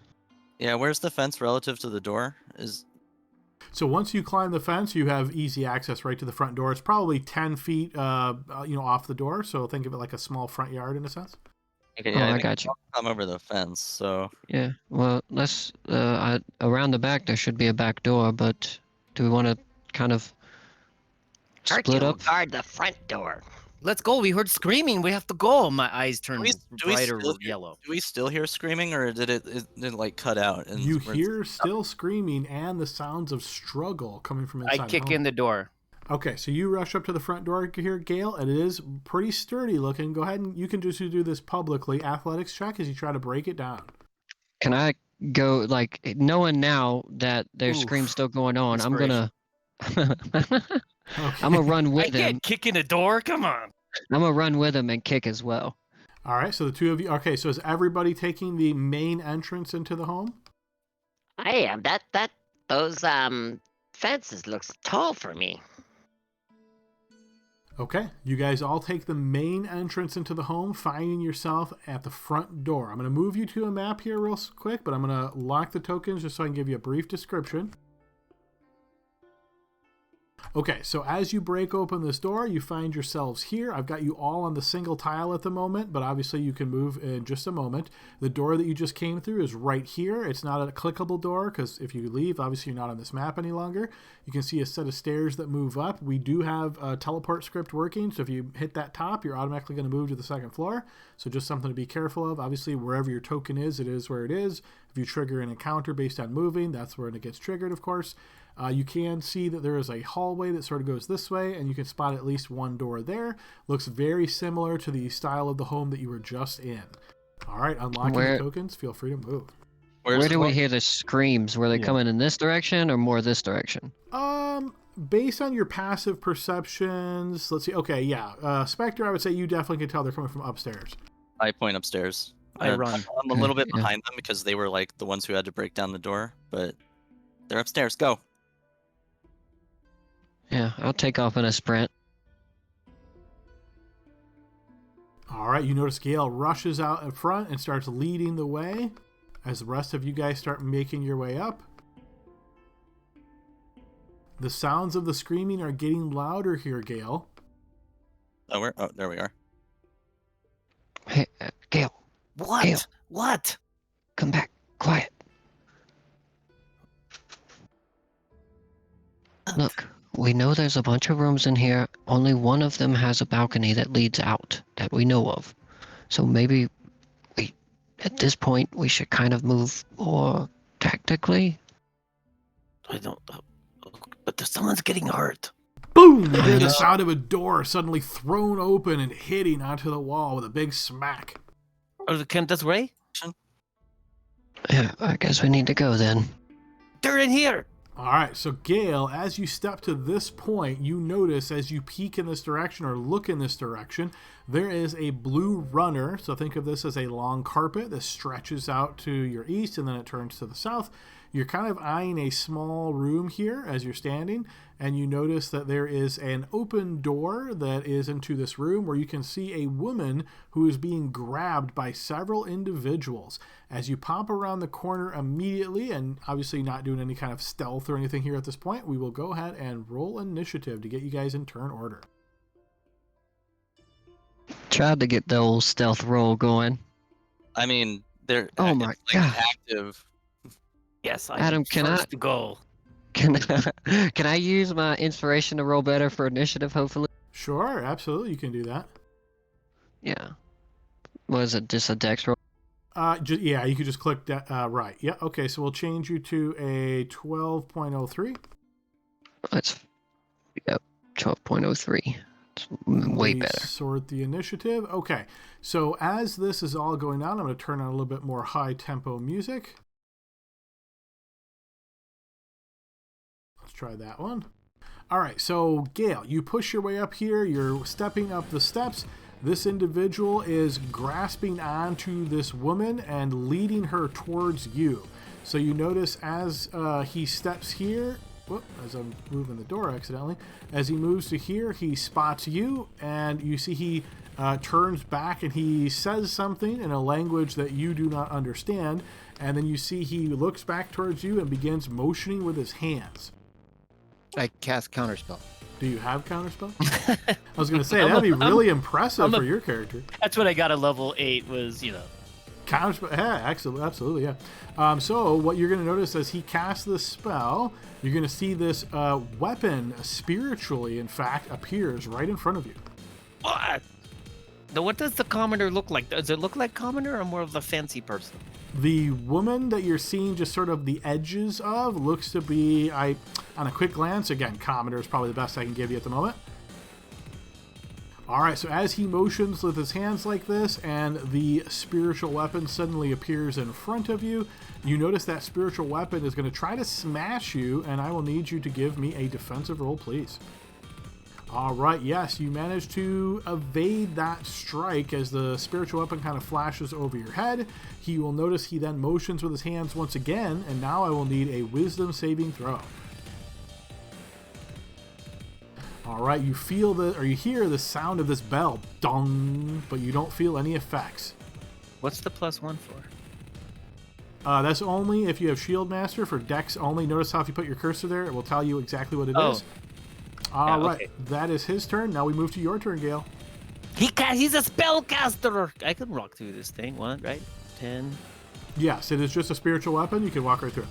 Yeah, where's the fence relative to the door? So once you climb the fence, you have easy access right to the front door. It's probably 10 feet, off the door. So think of it like a small front yard in a sense. Okay, I got you. I'll come over the fence, so... Yeah, well, let's, around the back there should be a back door, but do we want to kind of split up? Guard the front door. Let's go. We heard screaming. We have to go. My eyes turned do we brighter still yellow. Do we still hear screaming, or did it like cut out? And You hear still screaming and the sounds of struggle coming from inside. I kick the in the door. Okay, so you rush up to the front door here, Gale, and it is pretty sturdy looking. Go ahead and you can just do this publicly. Athletics check as you try to break it down. Can I go, like, knowing now that there's screams still going on, I'm gonna... Okay. I'm gonna run I with him. can't kick in the door. Come on. I'm gonna run with him and kick as well. All right, so the two of you. Okay, so is everybody taking the main entrance into the home? I am. Those fences looks tall for me. Okay, you guys all take the main entrance into the home, finding yourself at the front door. I'm going to move you to a map here real quick, but I'm going to lock the tokens just so I can give you a brief description. Okay, so as you break open this door, you find yourselves here. I've got you all on the single tile at the moment, but obviously you can move in just a moment. The door that you just came through is right here. It's not a clickable door because if you leave, obviously you're not on this map any longer. You can see a set of stairs that move up. We do have a teleport script working, so if you hit that top, you're automatically going to move to the second floor. So just something to be careful of. Obviously, wherever your token is, it is where it is. If you trigger an encounter based on moving, that's where it gets triggered, of course. You can see that there is a hallway that sort of goes this way, and you can spot at least one door there. Looks very similar to the style of the home that you were just in. All right, unlocking the tokens. Feel free to move. Where do we hear the screams? Were they coming in this direction or more this direction? Based on your passive perceptions, let's see. Okay, yeah. Spectre, I would say you definitely can tell they're coming from upstairs. I point upstairs. I run. I'm a little bit behind them because they were like the ones who had to break down the door, but they're upstairs. Go. Yeah, I'll take off in a sprint. All right, you notice Gale rushes out in front and starts leading the way as the rest of you guys start making your way up. The sounds of the screaming are getting louder here, Gale. Oh, there we are. Hey, Gale. What? Gale. What? Come back. Quiet. Look, we know there's a bunch of rooms in here. Only one of them has a balcony that leads out that we know of. So maybe at this point, we should kind of move more tactically. I don't. But someone's getting hurt. Boom! You hear the sound of a door suddenly thrown open and hitting onto the wall with a big smack. Oh, that's Ray? Yeah, I guess we need to go then. They're in here. All right, so Gale, as you step to this point, you notice as you peek in this direction or look in this direction, There is a blue runner, so think of this as a long carpet that stretches out to your east and then it turns to the south. You're kind of eyeing a small room here as you're standing, and you notice that there is an open door that is into this room where you can see a woman who is being grabbed by several individuals. As you pop around the corner immediately, and obviously not doing any kind of stealth or anything here at this point, we will go ahead and roll initiative to get you guys in turn order. Tried to get the old stealth roll going. I mean, they're Oh my it's like God. active. Yes, I Adam, am can I- first to go. Can I use my inspiration to roll better for initiative, hopefully? Sure, absolutely, you can do that. Yeah. Was it just a dex roll? Yeah, you could just click that. Right. Yeah. Okay. So we'll change you to a 12.03. That's, yep, 12.03. It's way better. Sort the initiative. Okay. So as this is all going on, I'm going to turn on a little bit more high tempo music. Let's try that one. All right. So Gail, you push your way up here. You're stepping up the steps. This individual is grasping onto this woman and leading her towards you. So you notice as he steps here, as I'm moving the door accidentally, as he moves to here, he spots you, and you see he turns back and he says something in a language that you do not understand, and then you see he looks back towards you and begins motioning with his hands. I cast Counterspell. Do you have Counterspell? I was going to say, that'd be really impressive for your character. That's what I got at level 8 was, Counterspell, yeah, absolutely, yeah. So what you're going to notice as he casts this spell, you're going to see this weapon spiritually, in fact, appears right in front of you. What? Now, what does the commoner look like? Does it look like commoner or more of a fancy person? The woman that you're seeing just sort of the edges of looks to be, on a quick glance, again, commoner is probably the best I can give you at the moment. All right, so as he motions with his hands like this and the spiritual weapon suddenly appears in front of you, you notice that spiritual weapon is going to try to smash you, and I will need you to give me a defensive roll, please. All right, yes, you manage to evade that strike as the spiritual weapon kind of flashes over your head. He will notice he then motions with his hands once again, and now I will need a wisdom saving throw. All right, you hear the sound of this bell, dong, but you don't feel any effects. What's the +1 for? That's only if you have Shield Master. For Dex only. Notice how if you put your cursor there, it will tell you exactly what it is. All right, that is his turn. Now we move to your turn, Gale. He's a spellcaster. I can walk through this thing. 1, right? 10. Yes, it is just a spiritual weapon. You can walk right through.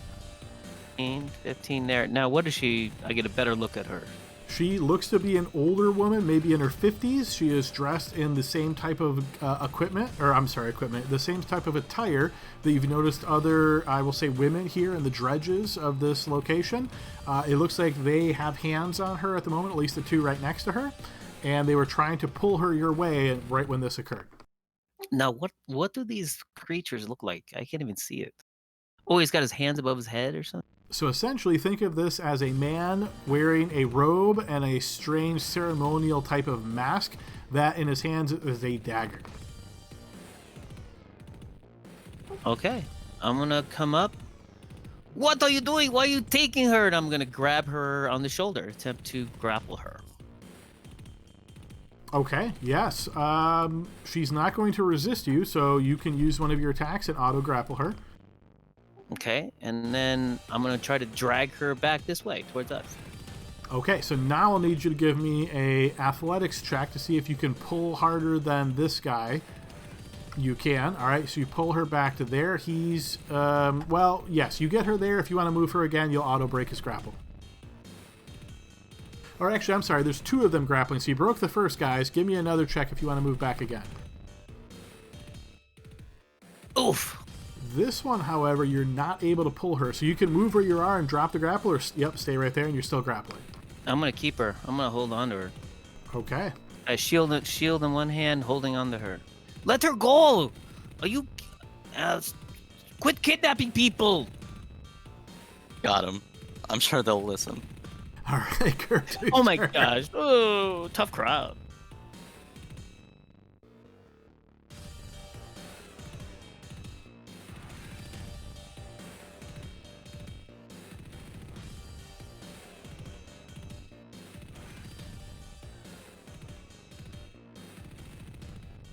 15 there. Now, what is she? I get a better look at her. She looks to be an older woman, maybe in her 50s. She is dressed in the same type of the same type of attire that you've noticed other, I will say, women here in the dredges of this location. It looks like they have hands on her at the moment, at least the two right next to her, and they were trying to pull her your way right when this occurred. Now, what do these creatures look like? I can't even see it. Oh, he's got his hands above his head or something? So essentially, think of this as a man wearing a robe and a strange ceremonial type of mask that in his hands is a dagger. Okay, I'm gonna come up. What are you doing? Why are you taking her? And I'm gonna grab her on the shoulder, attempt to grapple her. Okay, yes. She's not going to resist you, so you can use one of your attacks and auto-grapple her. Okay, and then I'm going to try to drag her back this way, towards us. Okay, so now I'll need you to give me a athletics check to see if you can pull harder than this guy. You can. All right, so you pull her back to there. He's, well, yes, you get her there. If you want to move her again, you'll auto-break his grapple. Or actually, I'm sorry, there's two of them grappling, so you broke the first guys. Give me another check if you want to move back again. Oof. This one, however, you're not able to pull her, so you can move where you are and drop the grapple, or stay right there and you're still grappling. I'm gonna keep her. I'm gonna hold on to her. Okay. I shield in one hand, holding on to her. Let her go! Are you? Quit kidnapping people! Got him. I'm sure they'll listen. All right, Kurt. Oh my gosh! Oh, tough crowd.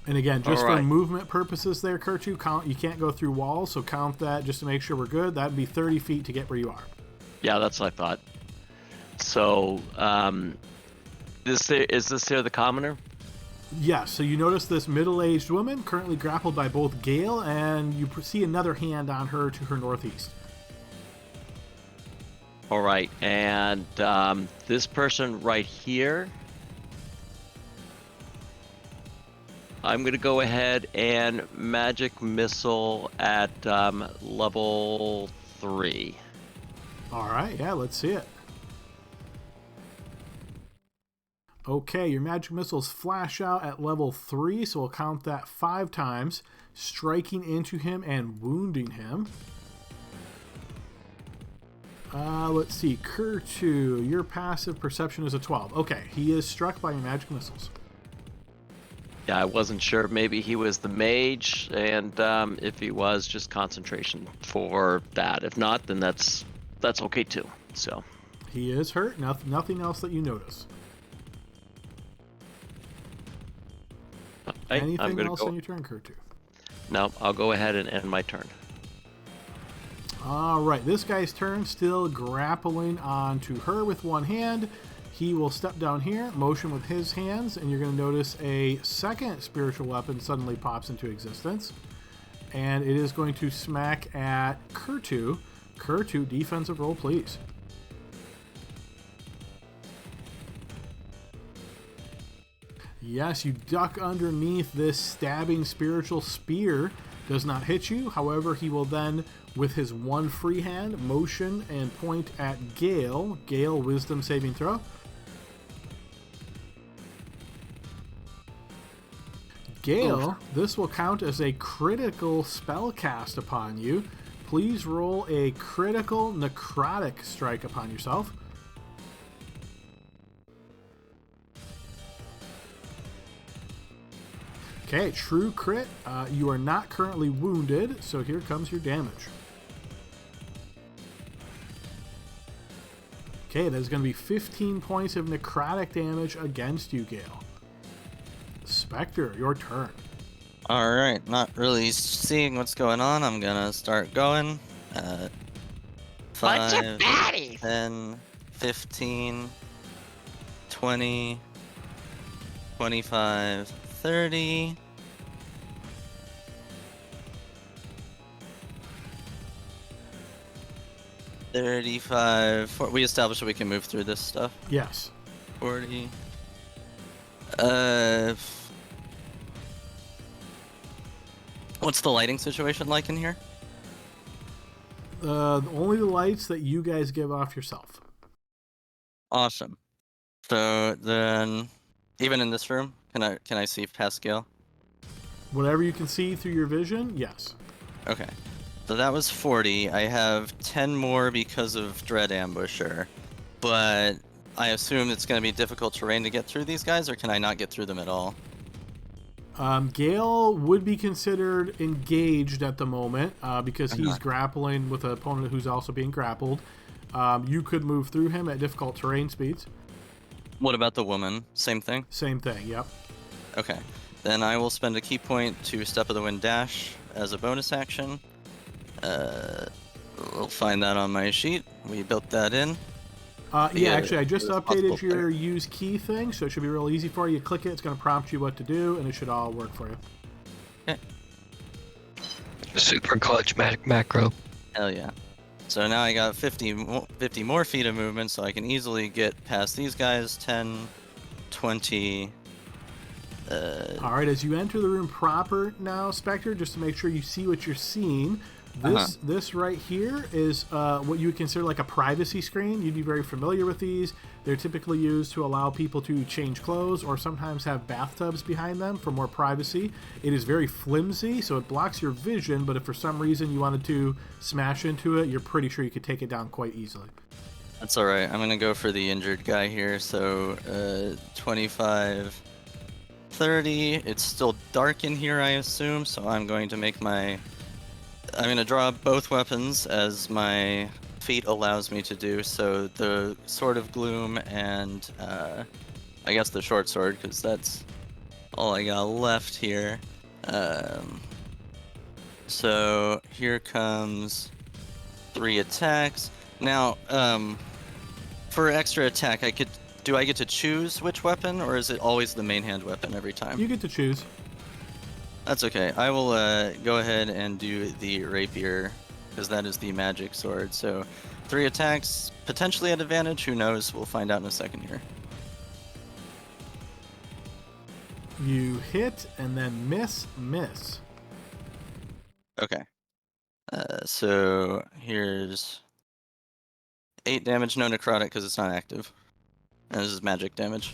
And again, just All for right. movement purposes there, Kurtu, count. You can't go through walls, so count that just to make sure we're good. That'd be 30 feet to get where you are. Yeah, that's what I thought. So, is this here the commoner? Yes, so you notice this middle-aged woman currently grappled by both Gale, and you see another hand on her to her northeast. All right, and this person right here, I'm going to go ahead and magic missile at level 3. All right, yeah, let's see it. Okay, your magic missiles flash out at level 3, so we'll count that 5 times, striking into him and wounding him. Let's see, Kurtu, your passive perception is a 12. Okay, he is struck by your magic missiles. Yeah, I wasn't sure. Maybe he was the mage, and if he was, just concentration for that. If not, then that's okay too. So He is hurt, nothing else that you notice. Anything I'm gonna else go. on your turn, Kurtu? No, I'll go ahead and end my turn. All right, this guy's turn, still grappling onto her with one hand. He will step down here, motion with his hands, and you're going to notice a second spiritual weapon suddenly pops into existence. And it is going to smack at Kurtu. Kurtu, defensive roll, please. Yes, you duck underneath this stabbing spiritual spear. Does not hit you. However, he will then, with his one free hand, motion and point at Gale. Gale, wisdom saving throw. Gale, this will count as a critical spell cast upon you. Please roll a critical necrotic strike upon yourself. Okay, true crit. You are not currently wounded, so here comes your damage. Okay, that's going to be 15 points of necrotic damage against you, Gale. Spectre, your turn. Alright, not really seeing what's going on. I'm gonna start going. Bunch of 5, baddies. 10, 15, 20, 25, 30. We established that we can move through this stuff. Yes. 40. What's the lighting situation like in here? Only the lights that you guys give off yourself. Awesome. So then, even in this room, can I see past Gale? Whatever you can see through your vision, yes. Okay. So that was 40. I have 10 more because of Dread Ambusher. But I assume it's going to be difficult terrain to get through these guys, or can I not get through them at all? Gale would be considered engaged at the moment because he's Uh-huh. grappling with an opponent who's also being grappled. You could move through him at difficult terrain speeds. What about the woman? Same thing? Same thing, yep. Okay. Then I will spend a key point to Step of the Wind Dash as a bonus action. We'll find that on my sheet. We built that in. Yeah, actually, I just it's updated possible your use key thing, so it should be real easy for you. Click it, it's going to prompt you what to do, and it should all work for you. Okay. Super clutch macro. Hell yeah. So now I got 50 more feet of movement, so I can easily get past these guys. 10, 20. All right, as you enter the room proper now, Spectre, just to make sure you see what you're seeing, this right here is what you would consider like a privacy screen. You'd be very familiar with these. They're typically used to allow people to change clothes or sometimes have bathtubs behind them for more privacy. It is very flimsy, so it blocks your vision, but if for some reason you wanted to smash into it, you're pretty sure you could take it down quite easily. That's alright. I'm going to go for the injured guy here. So 25, 30. It's still dark in here, I assume, so I'm going to make my... I'm going to draw both weapons as my feat allows me to do, so the Sword of Gloom and I guess the short sword, because that's all I got left here. So here comes 3 attacks. Now, for extra attack, do I get to choose which weapon, or is it always the main hand weapon every time? You get to choose. That's okay. I will go ahead and do the rapier, because that is the magic sword. So 3 attacks, potentially at advantage. Who knows? We'll find out in a second here. You hit and then miss. Okay. So here's 8 damage, no necrotic because it's not active. And this is magic damage.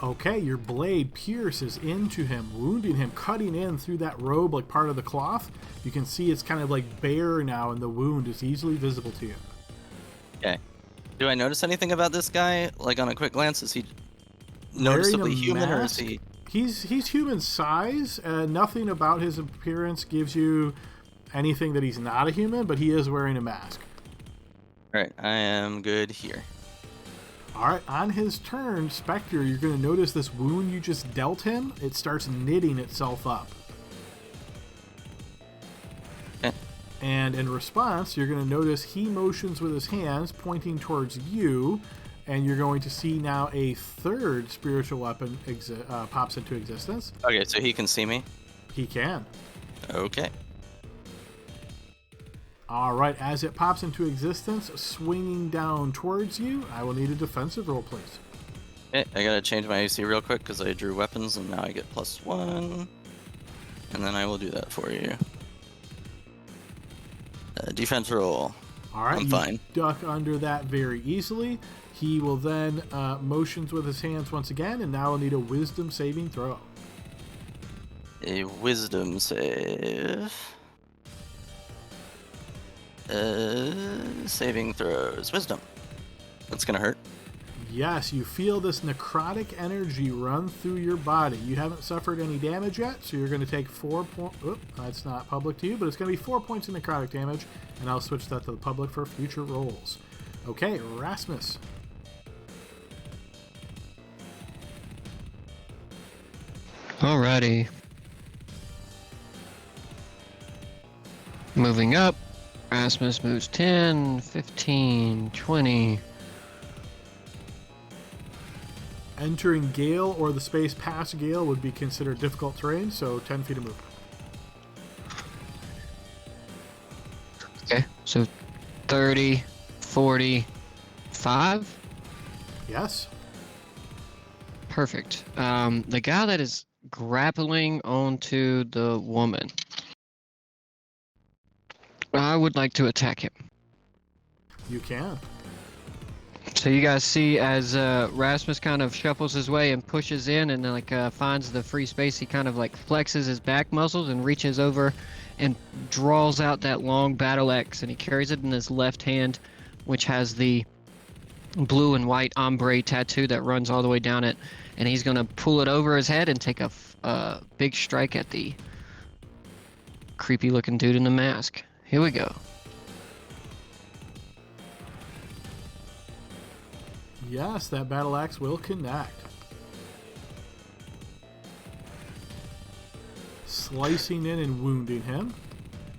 Okay, your blade pierces into him, wounding him, cutting in through that robe like part of the cloth. You can see it's kind of like bare now, and the wound is easily visible to you. Okay. Do I notice anything about this guy? Like on a quick glance, is he noticeably human, or is he? He's human size. Nothing about his appearance gives you anything that he's not a human, but he is wearing a mask. Alright, I am good here. Alright, on his turn, Spectre, you're going to notice this wound you just dealt him, it starts knitting itself up. Okay. And in response, you're going to notice he motions with his hands, pointing towards you, and you're going to see now a third spiritual weapon pops into existence. Okay, so he can see me? He can. Okay. Alright, as it pops into existence, swinging down towards you, I will need a defensive roll, please. Okay, I gotta change my AC real quick because I drew weapons and now I get +1. And then I will do that for you. Defense roll. Alright, I'm you fine. duck under that very easily. He will then motions with his hands once again, and now will need a wisdom saving throw. A wisdom save. Saving throws. Wisdom. That's gonna hurt. Yes, you feel this necrotic energy run through your body. You haven't suffered any damage yet, so you're going to take 4 points. That's not public to you, but it's going to be 4 points of necrotic damage, and I'll switch that to the public for future rolls. Okay, Rasmus. Alrighty. Moving up, Rasmus moves 10, 15, 20. Entering Gale or the space past Gale would be considered difficult terrain, so 10 feet of movement. Okay, so 30, 40, 5. Yes. Perfect. The guy that is grappling onto the woman, I would like to attack him. You can. So you guys see as Rasmus kind of shuffles his way and pushes in and like finds the free space, he kind of like flexes his back muscles and reaches over and draws out that long battle axe, and he carries it in his left hand, which has the blue and white ombre tattoo that runs all the way down it, and he's gonna pull it over his head and take a big strike at the creepy looking dude in the mask. Here we go. Yes, that battle axe will connect. Slicing in and wounding him.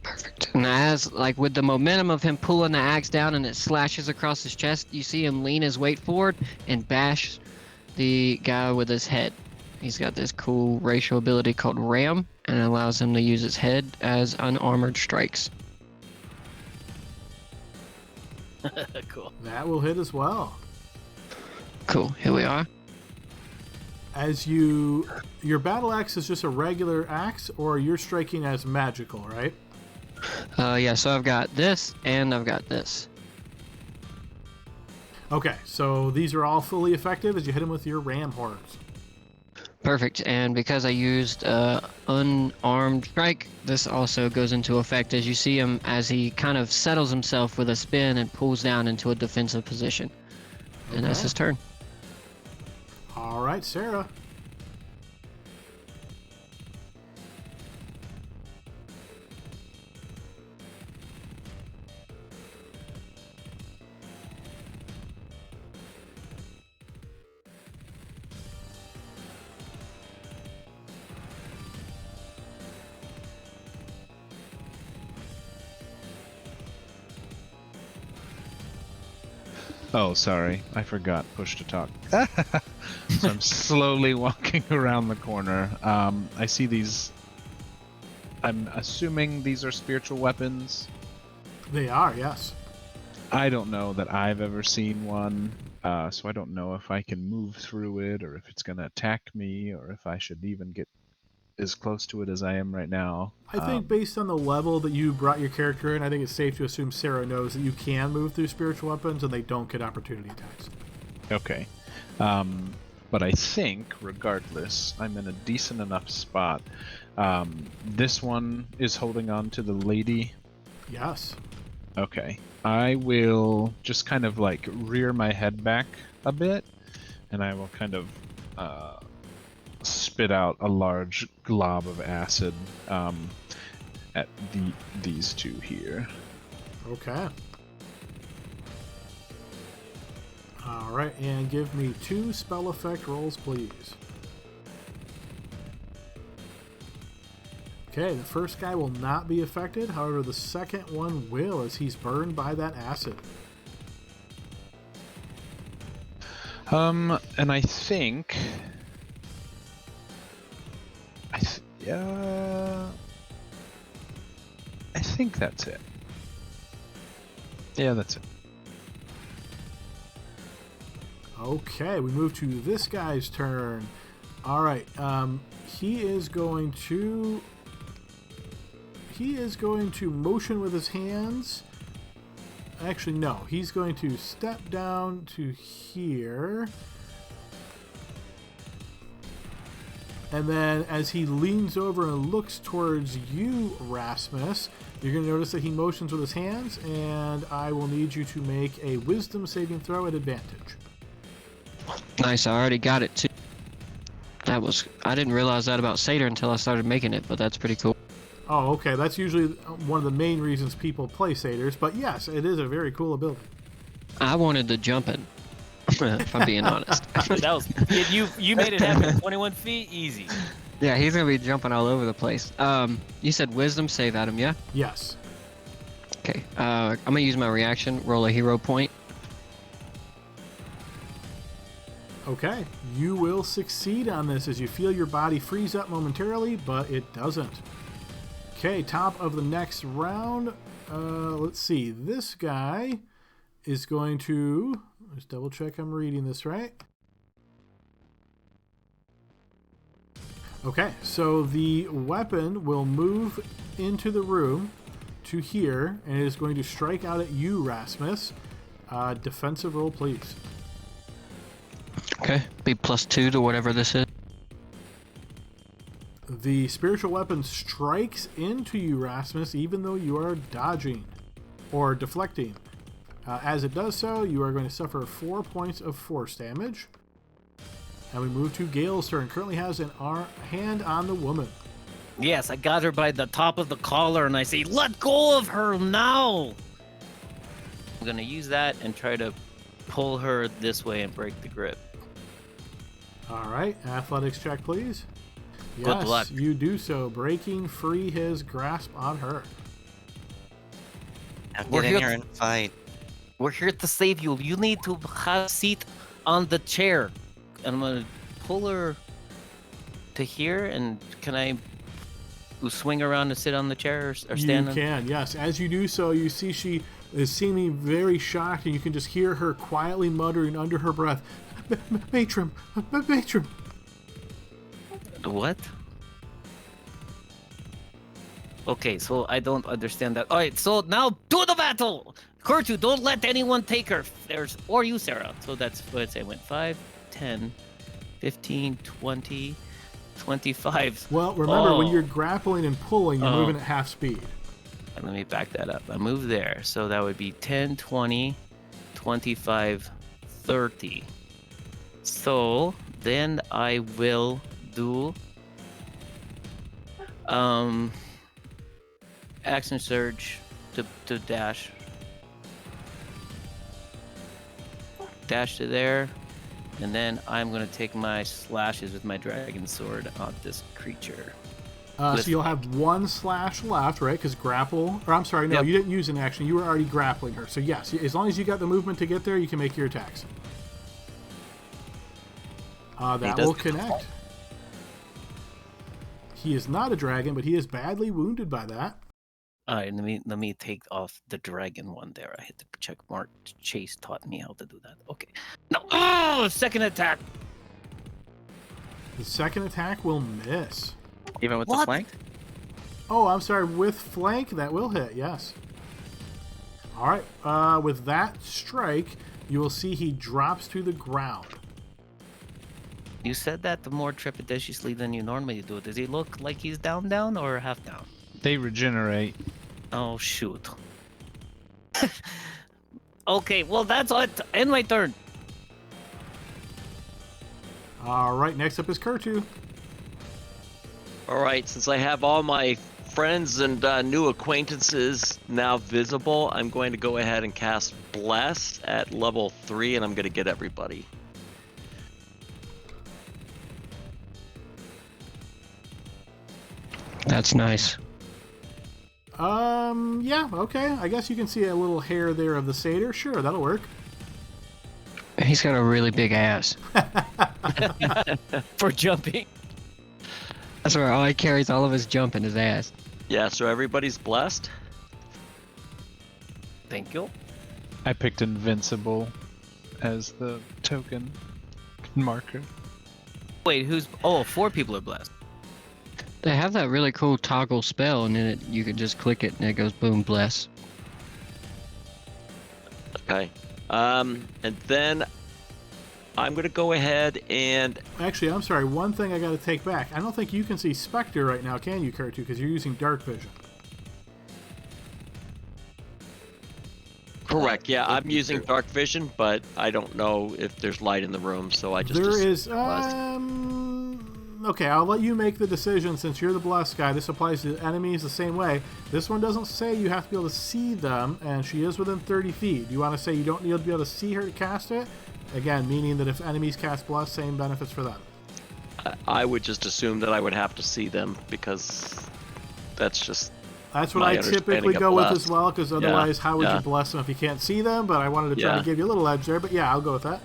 Perfect. And as, like, with the momentum of him pulling the axe down and it slashes across his chest, you see him lean his weight forward and bash the guy with his head. He's got this cool racial ability called Ram, and it allows him to use his head as unarmored strikes. Cool. That will hit as well. Cool. Here we are. As your battle axe is just a regular axe, or you're striking as magical, right? Yeah, so I've got this and I've got this. Okay, so these are all fully effective as you hit him with your ram horns. Perfect. And because I used unarmed strike, this also goes into effect as you see him as he kind of settles himself with a spin and pulls down into a defensive position. And that's Okay. his turn. All right, Sarah. Oh, sorry. I forgot push to talk. So I'm slowly walking around the corner. I see these. I'm assuming these are spiritual weapons. They are, yes. I don't know that I've ever seen one, so I don't know if I can move through it or if it's going to attack me or if I should even get as close to it as I am right now. I think based on the level that you brought your character in, I think it's safe to assume Sarah knows that you can move through spiritual weapons and they don't get opportunity attacks. Okay. But I think, regardless, I'm in a decent enough spot. This one is holding on to the lady. Yes. Okay. I will just kind of like rear my head back a bit, and I will kind of spit out a large glob of acid at these two here. Okay. Alright, and give me 2 spell effect rolls, please. Okay, the first guy will not be affected. However, the second one will, as he's burned by that acid. And I think... I think that's it. Yeah, that's it. Okay, we move to this guy's turn. Alright, he is going to motion with his hands. Actually, no. He's going to step down to here. And then as he leans over and looks towards you, Rasmus, you're going to notice that he motions with his hands, and I will need you to make a wisdom saving throw at advantage. Nice, I already got it too. I didn't realize that about Satyr until I started making it, but that's pretty cool. Oh, okay. That's usually one of the main reasons people play Satyrs, but yes, it is a very cool ability. I wanted the jumping, if I'm being honest. That was you made it happen. 21 feet, easy. Yeah, he's gonna be jumping all over the place. You said wisdom save, Adam, yeah? Yes. Okay. I'm gonna use my reaction, roll a hero point. Okay. You will succeed on this as you feel your body freeze up momentarily, but it doesn't. Okay, top of the next round. Let's see. This guy is going to... Let's double check I'm reading this right. Okay, so the weapon will move into the room to here, and it is going to strike out at you, Rasmus. Defensive roll, please. Okay, be +2 to whatever this is. The spiritual weapon strikes into you, Rasmus, even though you are dodging or deflecting. As it does so, you are going to suffer 4 points of force damage. And we move to Gale's turn. Currently has an hand on the woman. Yes, I got her by the top of the collar and I say, let go of her now! I'm going to use that and try to pull her this way and break the grip. All right, athletics check, please. Good Yes, luck. you do so, breaking free his grasp on her. Now We're get in here here and fight. We're here to save you. You need to have a seat on the chair. And I'm going to pull her to here, and can I swing around to sit on the chair or stand You on? can, yes. As you do so, you see she is seeming very shocked, and you can just hear her quietly muttering under her breath, Matron, Matron. What? Okay, so I don't understand that. All right, so now to the battle! Kurtu, don't let anyone take her. Or you, Sarah. So that's what I'd say. Went 5, 10, 15, 20, 25. Well, remember, when Oh. you're grappling and pulling, you're moving at half speed. Let me back that up. I moved there. So that would be 10, 20, 25, 30. So then I will do action surge to dash. Dash to there. And then I'm going to take my slashes with my dragon sword on this creature. So you'll have 1 slash left, right? Because grapple. Or I'm sorry, no, Yep. you didn't use an action. You were already grappling her. So yes, as long as you got the movement to get there, you can make your attacks. That will connect. He is not a dragon, but he is badly wounded by that. All right, let me take off the dragon one there. I hit the check mark. Chase taught me how to do that. Okay. No. Oh, second attack. The second attack will miss. Even with the What? flank? Oh, I'm sorry. With flank, that will hit. Yes. All right. With that strike, you will see he drops to the ground. You said that the more trepidatiously than you normally do. Does he look like he's down or half down? They regenerate. Oh, shoot. Okay, well, that's it. End my turn. All right. Next up is Kurtu. All right, since I have all my friends and new acquaintances now visible, I'm going to go ahead and cast Bless at level 3, and I'm going to get everybody. That's nice. Yeah, okay. I guess you can see a little hair there of the satyr. Sure, that'll work. He's got a really big ass. For jumping. That's where all he carries all of his jump in his ass. Yeah, so everybody's blessed. Thank you. I picked Invincible as the token marker. Wait, who's... Oh, 4 people are blessed. They have that really cool toggle spell, and then you can just click it, and it goes boom, bless. Okay. And then I'm going to go ahead and... Actually, I'm sorry. One thing I got to take back. I don't think you can see Spectre right now, can you, Kurtu? Because you're using dark vision. Correct, yeah, I'm using dark vision, but I don't know if there's light in the room, so I just... There is... blessed. Okay, I'll let you make the decision since you're the blessed guy. This applies to enemies the same way. This one doesn't say you have to be able to see them, and she is within 30 feet. Do you want to say you don't need to be able to see her to cast it? Again, meaning that if enemies cast bless, same benefits for them. I would just assume that I would have to see them, because that's just... That's what my I understanding typically of go with blessed. as well, because otherwise, how would yeah. you bless them if you can't see them? But I wanted to try Yeah. to give you a little edge there. But yeah, I'll go with that.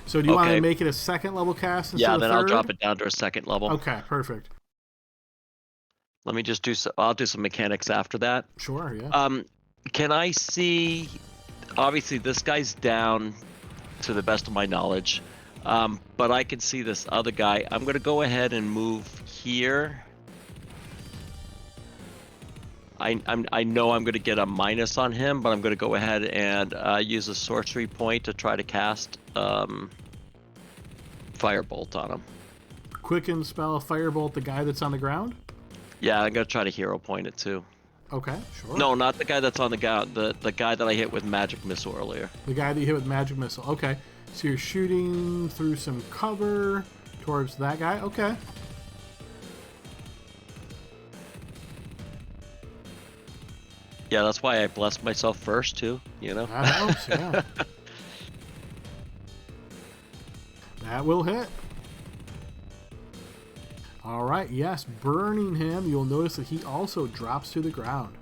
So do you want Okay. to make it a second level cast instead Yeah, of then third? I'll drop it down to a second level. Okay, perfect. Let me just do so. I'll do some mechanics after that. Sure, yeah. Can I see? Obviously, this guy's down, to the best of my knowledge. But I can see this other guy. I'm gonna go ahead and move here. I know I'm gonna get a minus on him, but I'm gonna go ahead and use a sorcery point to try to cast Firebolt on him. Quicken spell Firebolt the guy that's on the ground? Yeah, I'm gonna try to hero point it too. Okay, sure. No, not the guy that's on the ground. The guy that I hit with magic missile earlier. The guy that you hit with magic missile. Okay. So you're shooting through some cover towards that guy. Okay. Yeah, that's why I blessed myself first too. You know. That helps, yeah. That will hit. All right, yes, burning him. You'll notice that he also drops to the ground.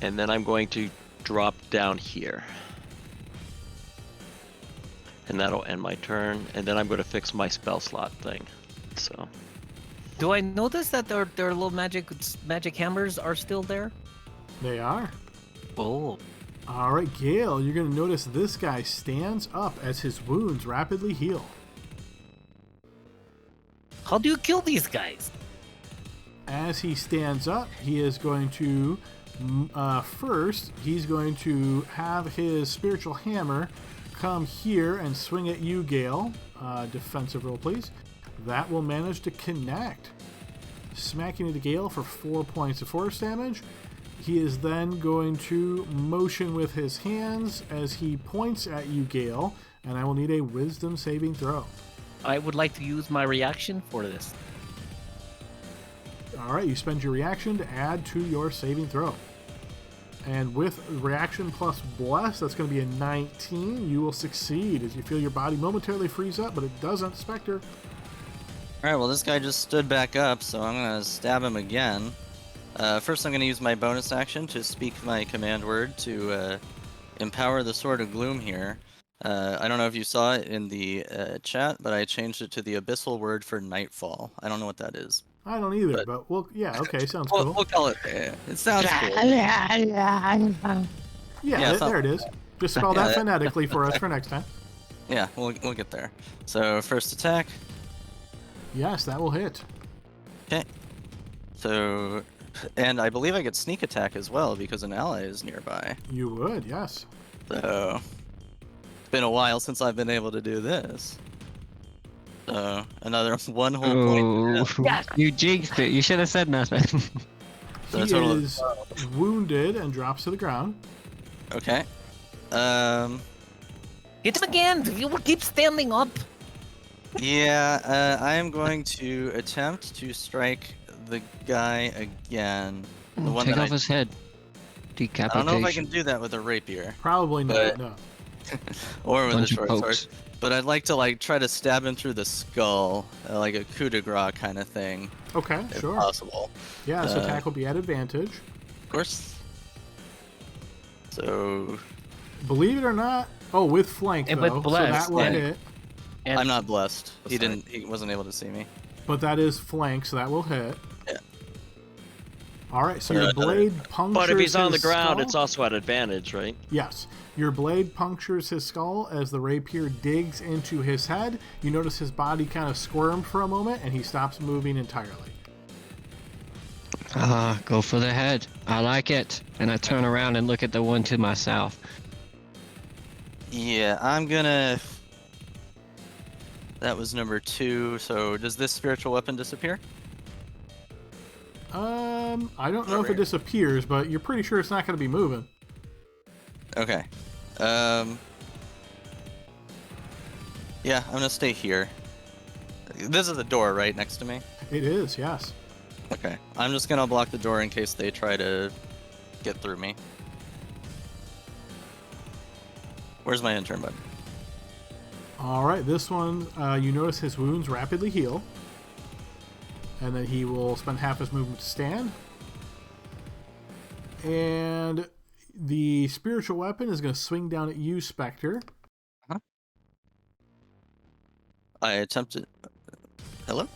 And then I'm going to drop down here. And that'll end my turn. And then I'm going to fix my spell slot thing. So. Do I notice that their little magic hammers are still there? They are. Oh. All right, Gale, you're going to notice this guy stands up as his wounds rapidly heal. How do you kill these guys? As he stands up, he is going to, first, he's going to have his spiritual hammer come here and swing at you, Gale. Defensive roll, please. That will manage to connect, smacking into Gale for 4 points of force damage. He is then going to motion with his hands as he points at you, Gale, and I will need a wisdom saving throw. I would like to use my reaction for this. All right, you spend your reaction to add to your saving throw. And with reaction plus bless, that's going to be a 19. You will succeed as you feel your body momentarily freeze up, but it doesn't. Spectre. Alright, well this guy just stood back up, so I'm gonna stab him again. First I'm gonna use my bonus action to speak my command word to empower the Sword of Gloom here. I don't know if you saw it in the chat, but I changed it to the abyssal word for nightfall. I don't know what that is. I don't either, but well, yeah, okay, sounds We'll, cool. we'll call it. It sounds cool. Yeah, so- there it is. Just spell Yeah, that phonetically for us for next time. Yeah, we'll get there. So first attack. Yes, that will hit. Okay. So, and I believe I get sneak attack as well because an ally is nearby. You would, yes. So, it's been a while since I've been able to do this. So, another 1 whole point. Oh, you jinxed it. You should have said nothing. So He a total of is wounded and drops to the ground. Okay. Hit him again! You will keep standing up! Yeah, I am going to attempt to strike the guy again. The one Take that off his head. I Decapitation. don't know if I can do that with a rapier Probably not, But- no. or with a Bunch of short sword. pokes. But I'd like to try to stab him through the skull, like a coup de grace kind of thing, Okay, if sure. possible. Yeah, this Uh, attack will be at advantage. Of course. So Believe it or not, with flank, And though, with so bless, that will yeah. hit. And I'm not blessed. Oh, He sorry. He wasn't able to see me. But that is flank, so that will hit. Yeah. Alright, so your blade punctures But if he's on the his ground, skull. it's also at advantage, right? Yes. Your blade punctures his skull as the rapier digs into his head. You notice his body kind of squirmed for a moment, and he stops moving entirely. Go for the head. I like it. And I turn around and look at the one to my south. Yeah, I'm gonna. That was number 2. So does this spiritual weapon disappear? I don't know if it disappears, but you're pretty sure it's not going to be moving. Okay. Yeah, I'm gonna stay here. This is the door, right, next to me? It is, yes. Okay. I'm just gonna block the door in case they try to get through me. Where's my intern button? Alright, this one, you notice his wounds rapidly heal. And then he will spend half his movement to stand. And the spiritual weapon is going to swing down at you, Spectre. I attempted. Hello?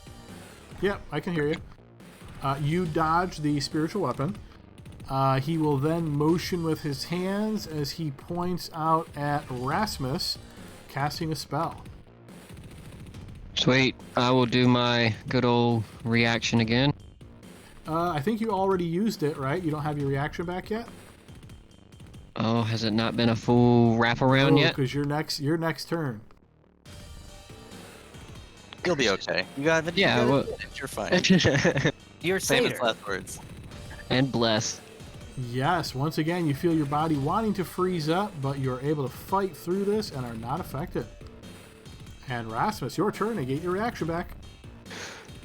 Yep, I can hear you. You dodge the spiritual weapon. He will then motion with his hands as he points out at Rasmus, casting a spell. Sweet. I will do my good old reaction again. I think you already used it, right? You don't have your reaction back yet? Oh, has it not been a full wraparound yet? Because your next turn. You'll be okay. You got it. Yeah, well- You're fine. you're Famous safe. last words. And bless. Yes, once again, you feel your body wanting to freeze up, but you're able to fight through this and are not affected. And Rasmus, your turn to get your reaction back.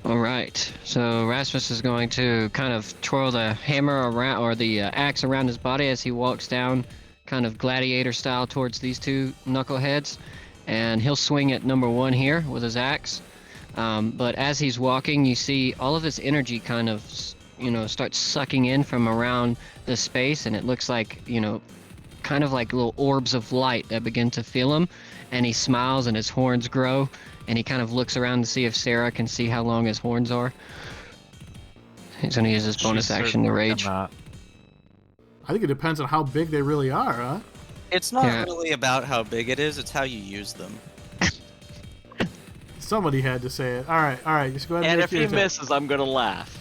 All right. So Rasmus is going to kind of twirl the hammer around, or the axe around his body as he walks down, kind of gladiator style, towards these two knuckleheads. And he'll swing at number 1 here with his axe. But as he's walking, you see all of his energy kind of, starts sucking in from around the space, and it looks like, kind of like little orbs of light that begin to fill him. And he smiles and his horns grow, and he kind of looks around to see if Sarah can see how long his horns are. He's going to use his bonus She action to certainly rage. cannot. I think it depends on how big they really are, huh? It's not Yeah. really about how big it is, it's how you use them. Somebody had to say it. All right, just go ahead and And make if your he attack. misses, I'm gonna laugh.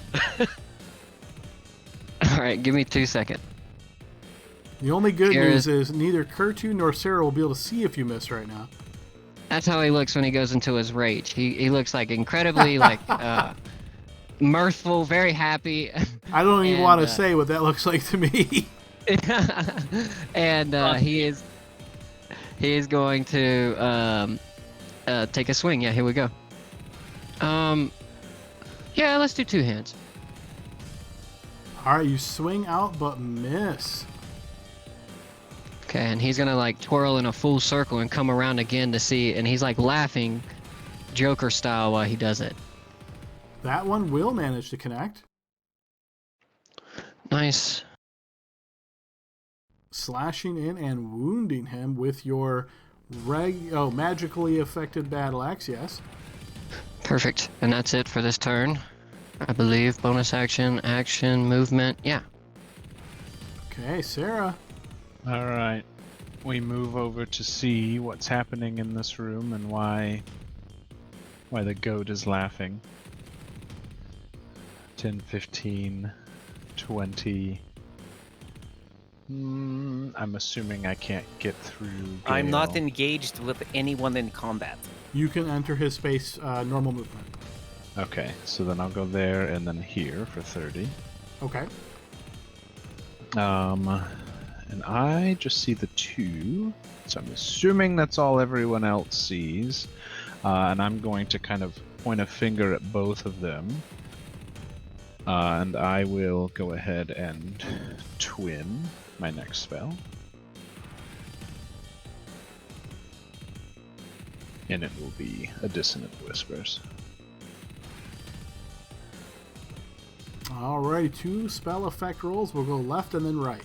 All right, give me 2 seconds. The only good Here news is neither Kurtu nor Sarah will be able to see if you miss right now. That's how he looks when he goes into his rage. He looks like incredibly mirthful, very happy, I don't even And, want to say what that looks like to me. and he is going to take a swing. Yeah, here we go. Yeah, let's do 2 hands. All right, you swing out but miss. Okay, and he's gonna twirl in a full circle and come around again to see, and he's laughing, Joker style, while he does it. That one will manage to connect. Nice. Slashing in and wounding him with your magically affected battle axe, yes. Perfect. And that's it for this turn. I believe bonus action, movement. Yeah. Okay, Sarah. All right. We move over to see what's happening in this room and why the goat is laughing. 10, 15, 20. I'm assuming I can't get through Gale. I'm not engaged with anyone in combat. You can enter his space normal movement. Okay, so then I'll go there and then here for 30. Okay. And I just see the 2, so I'm assuming that's all everyone else sees. And I'm going to kind of point a finger at both of them. And I will go ahead and twin my next spell. And it will be a Dissonant Whispers. Alrighty, 2 spell effect rolls. We'll go left and then right.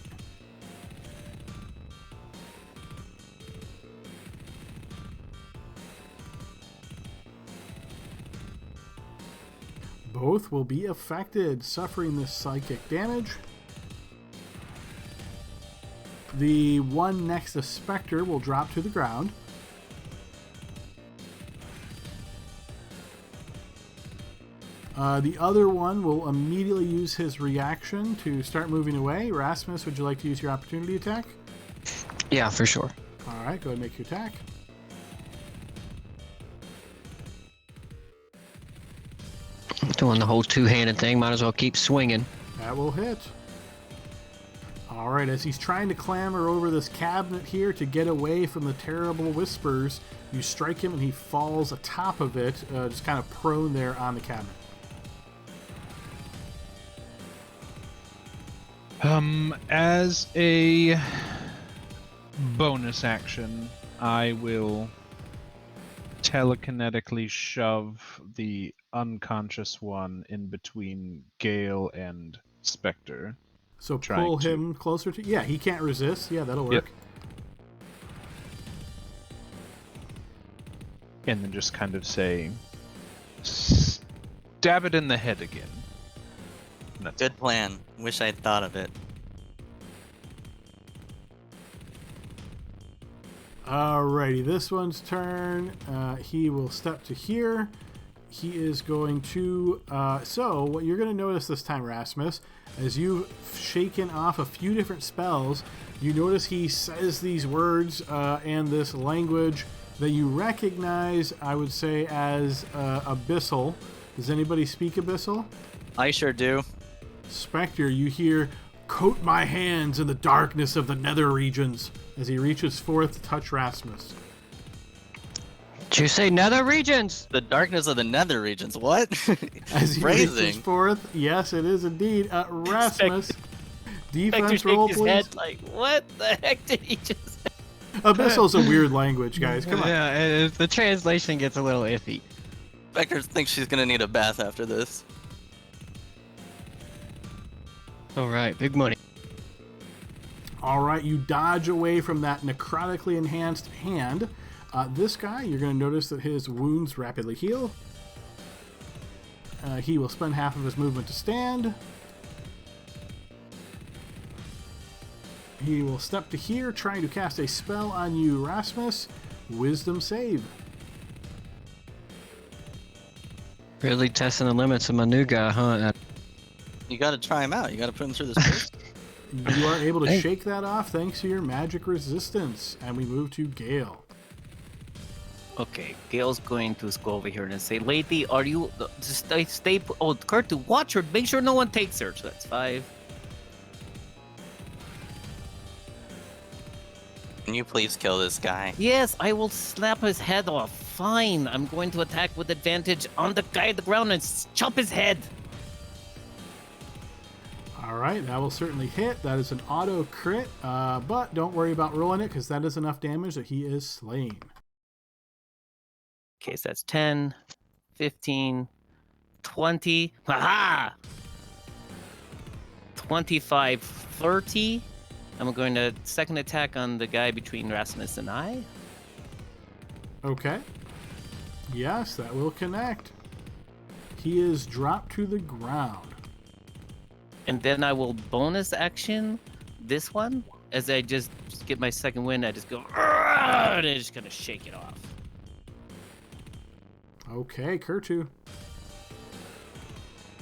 Both will be affected, suffering this psychic damage. The one next to Spectre will drop to the ground. The other one will immediately use his reaction to start moving away. Rasmus, would you like to use your opportunity attack? Yeah, for sure. All right, go ahead and make your attack. Doing the whole two-handed thing, might as well keep swinging. That will hit. All right, as he's trying to clamber over this cabinet here to get away from the terrible whispers, you strike him and he falls atop of it, just kind of prone there on the cabinet. As a bonus action, I will telekinetically shove the unconscious one in between Gale and Spectre. So pull him closer to... Yeah, he can't resist. Yeah, that'll work. Yep. And then just kind of say, stab it in the head again. Good plan. Wish I'd thought of it. Alrighty, this one's turn. He will step to here. He is going to... so, what you're going to notice this time, Rasmus, as you've shaken off a few different spells, you notice he says these words and this language that you recognize, I would say, as Abyssal. Does anybody speak Abyssal? I sure do. Spectre, you hear, "Coat my hands in the darkness of the nether regions," as he reaches forth to touch Rasmus. Did you say nether regions? The darkness of the nether regions. What? As he reaches forth, yes, it is indeed. Rasmus, defense roll, please. Head like, what the heck did he just say? Abyssal's a weird language, guys. Come on. Yeah, the translation gets a little iffy. Spectre thinks she's gonna need a bath after this. All right, big money. All right, you dodge away from that necrotically enhanced hand. This guy, you're going to notice that his wounds rapidly heal. He will spend half of his movement to stand. He will step to here, trying to cast a spell on you, Rasmus. Wisdom save. Really testing the limits of my new guy, huh? You gotta try him out. You gotta put him through this first. You are able to shake that off thanks to your magic resistance. And we move to Gale. Okay, Gale's going to go over here and say, "Lady, are you... Just stay... Oh, Kurt, watch her. Make sure no one takes her." So that's 5. Can you please kill this guy? Yes, I will slap his head off. Fine. I'm going to attack with advantage on the guy at the ground and chop his head. All right, that will certainly hit. That is an auto crit, but don't worry about rolling it because that is enough damage that he is slain. Okay, so that's 10, 15, 20. Haha! 25, 30. I'm going to second attack on the guy between Rasmus and I. Okay. Yes, that will connect. He is dropped to the ground. And then I will bonus action this one. As I just get my second wind, I just go, "Arrgh!" and I'm just going to shake it off. Okay, Kurtu.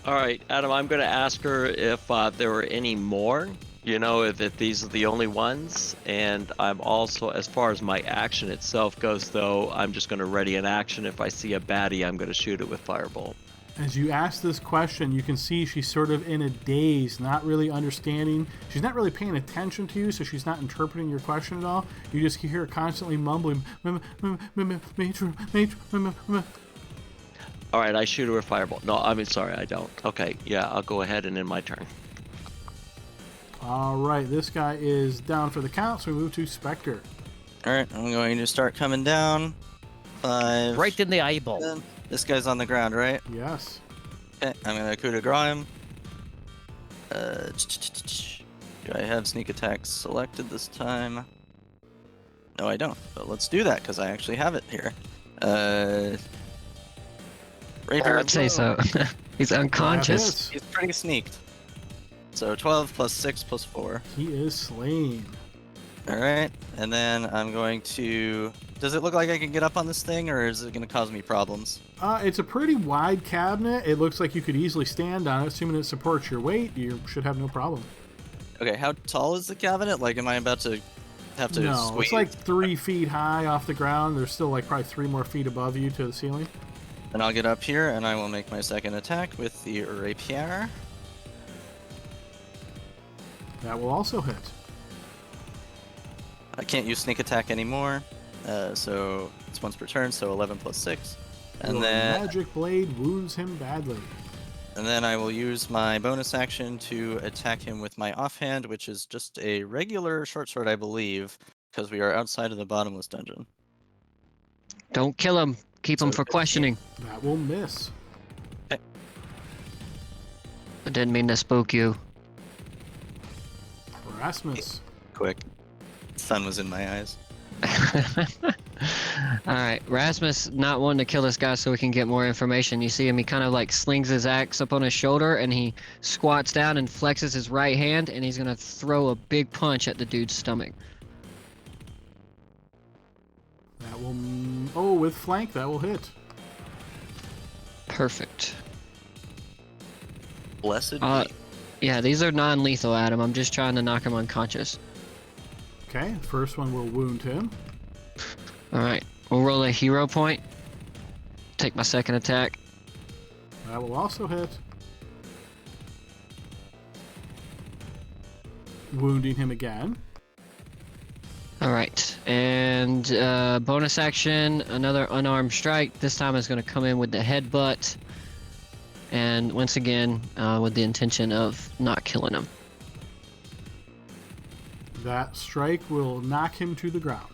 All right, Adam, I'm going to ask her if there were any more, if these are the only ones. And I'm also, as far as my action itself goes, though, I'm just going to ready an action. If I see a baddie, I'm going to shoot it with Firebolt. As you ask this question, you can see she's sort of in a daze, not really understanding. She's not really paying attention to you, so she's not interpreting your question at all. You just hear her constantly mumbling, All right, I shoot her with Firebolt. No, I mean, sorry, I don't. Okay, yeah, I'll go ahead and end my turn. All right, this guy is down for the count, so we move to Spectre. All right, I'm going to start coming down. 5. Right in the eyeball. 10. This guy's on the ground, right? Yes. Okay, I'm gonna coup de grace him. Do I have sneak attack selected this time? No, I don't. But let's do that because I actually have it here. Rapier. I'd say so. He's unconscious. He's pretty sneaked. So 12 plus 6 plus 4. He is slain. All right, and then I'm going to. Does it look like I can get up on this thing, or is it going to cause me problems? It's a pretty wide cabinet. It looks like you could easily stand on it, assuming it supports your weight. You should have no problem. Okay, how tall is the cabinet? Like, am I about to have to No, squeeze? it's like 3 feet high off the ground. There's still like probably 3 more feet above you to the ceiling. And I'll get up here, and I will make my second attack with the rapier. That will also hit. I can't use sneak attack anymore, so it's once per turn, so 11 plus 6. And Your then, magic blade wounds him badly. and then I will use my bonus action to attack him with my offhand, which is just a regular short sword, I believe, because we are outside of the bottomless dungeon. Don't kill him. Keep him So for 15. questioning. That will miss. I didn't mean to spook you. Rasmus. Quick. Sun was in my eyes. Alright, Rasmus not wanting to kill this guy so we can get more information. You see him, he kind of like slings his axe up on his shoulder and he squats down and flexes his right hand and he's gonna throw a big punch at the dude's stomach. That will... Oh, with flank, that will hit. Perfect. Blessed Uh, be. Yeah, these are non-lethal, Adam. I'm just trying to knock him unconscious. Okay, the first one will wound him. Alright, we'll roll a hero point. Take my second attack. That will also hit. Wounding him again. Alright, and bonus action, another unarmed strike. This time it's going to come in with the headbutt. And once again, with the intention of not killing him. That strike will knock him to the ground.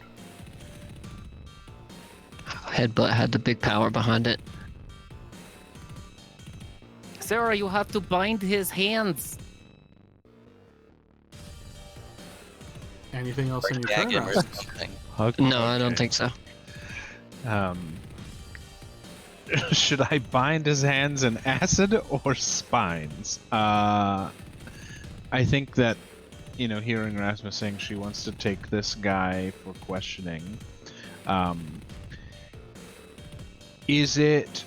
Headbutt had the big power behind it. Sarah, you have to bind his hands. Anything else in your Gag turn, him or Rasmus? something. No, I don't think so. Should I bind his hands in acid or spines? I think that, hearing Rasmus saying she wants to take this guy for questioning, is it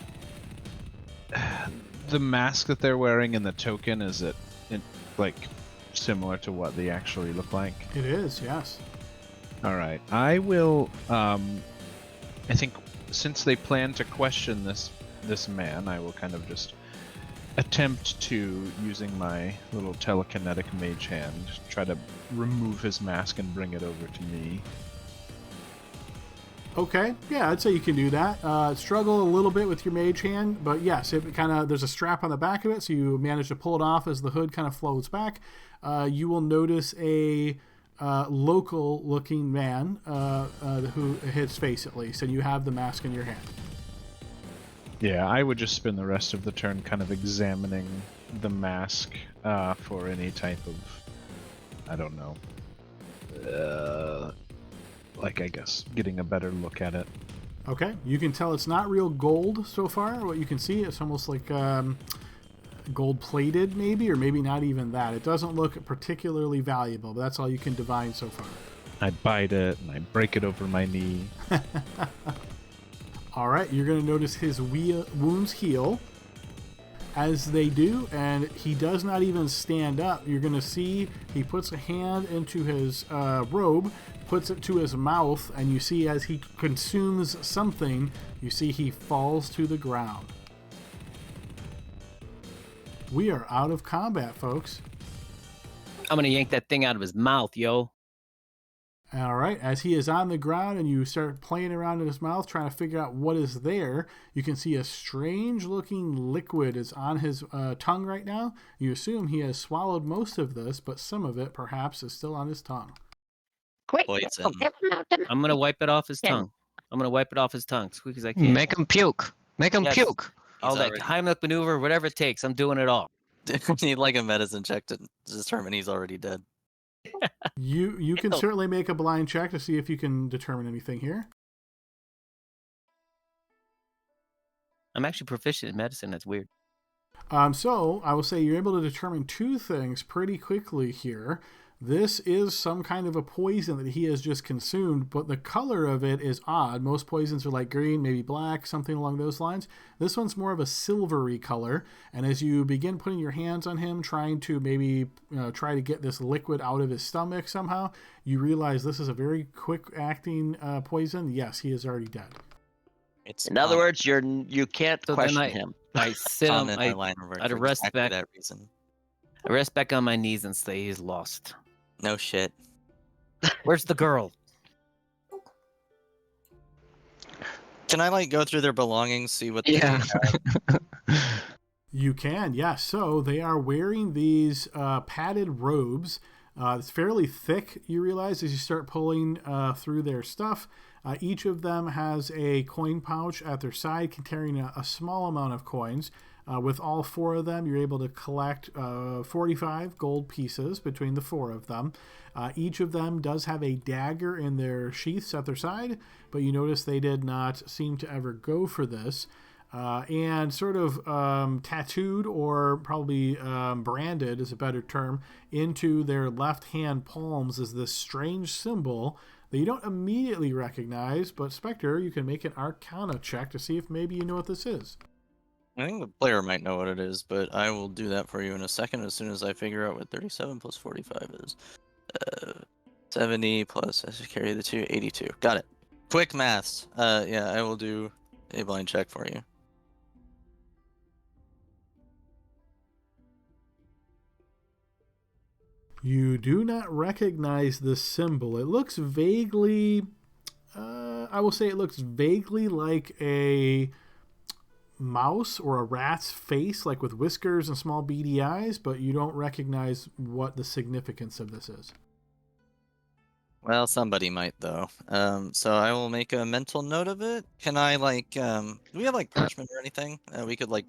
the mask that they're wearing in the token? Is it like similar to what they actually look like? It is, yes. All right, I will. I think since they plan to question this man, I will kind of just attempt to, using my little telekinetic mage hand, try to remove his mask and bring it over to me. Okay, yeah, I'd say you can do that. Struggle a little bit with your mage hand, but yes, it kind of, there's a strap on the back of it, so you manage to pull it off as the hood kind of floats back. You will notice a local-looking man who his face at least, and you have the mask in your hand. Yeah, I would just spend the rest of the turn kind of examining the mask for any type of, I don't know, like I guess getting a better look at it. Okay, you can tell it's not real gold so far. What you can see, it's almost like gold plated, maybe, or maybe not even that. It doesn't look particularly valuable, but that's all you can divine so far. I bite it and I break it over my knee. All right, you're going to notice his wounds heal as they do, and he does not even stand up. You're going to see he puts a hand into his robe, puts it to his mouth, and you see as he consumes something, you see he falls to the ground. We are out of combat, folks. I'm gonna yank that thing out of his mouth, yo. All right, as he is on the ground and you start playing around in his mouth, trying to figure out what is there, you can see a strange-looking liquid is on his tongue right now. You assume he has swallowed most of this, but some of it, perhaps, is still on his tongue. Quick, Poison. I'm gonna wipe it off his Yeah. tongue. I'm gonna wipe it off his tongue as quick as I can. Make him puke. Make him Yes. puke. All that already- Heimlich maneuver, whatever it takes, I'm doing it all. We need like a medicine check to determine he's already dead. You can Ew. certainly make a blind check to see if you can determine anything here. I'm actually proficient in medicine. That's weird. So I will say you're able to determine two things pretty quickly here. This is some kind of a poison that he has just consumed, but the color of it is odd. Most poisons are like green, maybe black, something along those lines. This one's more of a silvery color, and as you begin putting your hands on him, trying to maybe try to get this liquid out of his stomach somehow, you realize this is a very quick-acting poison. Yes, he is already dead. It's In other words, you can't So then question I- him. I sit on. common in our line of work I'd for rest exactly back. that reason. I rest back on my knees and say he's lost. No shit. Where's the girl? Can I like go through their belongings, see what they Yeah. You can, yes. So they are wearing these padded robes. It's fairly thick, you realize, as you start pulling through their stuff. Each of them has a coin pouch at their side containing a small amount of coins. With all four of them, you're able to collect 45 gold pieces between the four of them. Each of them does have a dagger in their sheaths at their side, but you notice they did not seem to ever go for this. And sort of tattooed, or probably branded is a better term, into their left hand palms is this strange symbol that you don't immediately recognize, but Spectre, you can make an Arcana check to see if maybe you know what this is. I think the player might know what it is, but I will do that for you in a second as soon as I figure out what 37 plus 45 is. 70 plus, I should carry the 2, 82. Got it. Quick maths. Yeah, I will do a blind check for you. You do not recognize this symbol. It looks vaguely, I will say it looks vaguely like a mouse or a rat's face, like with whiskers and small beady eyes, but you don't recognize what the significance of this is. Well, somebody might though. So I will make a mental note of it. Can I like, do we have like parchment or anything? We could like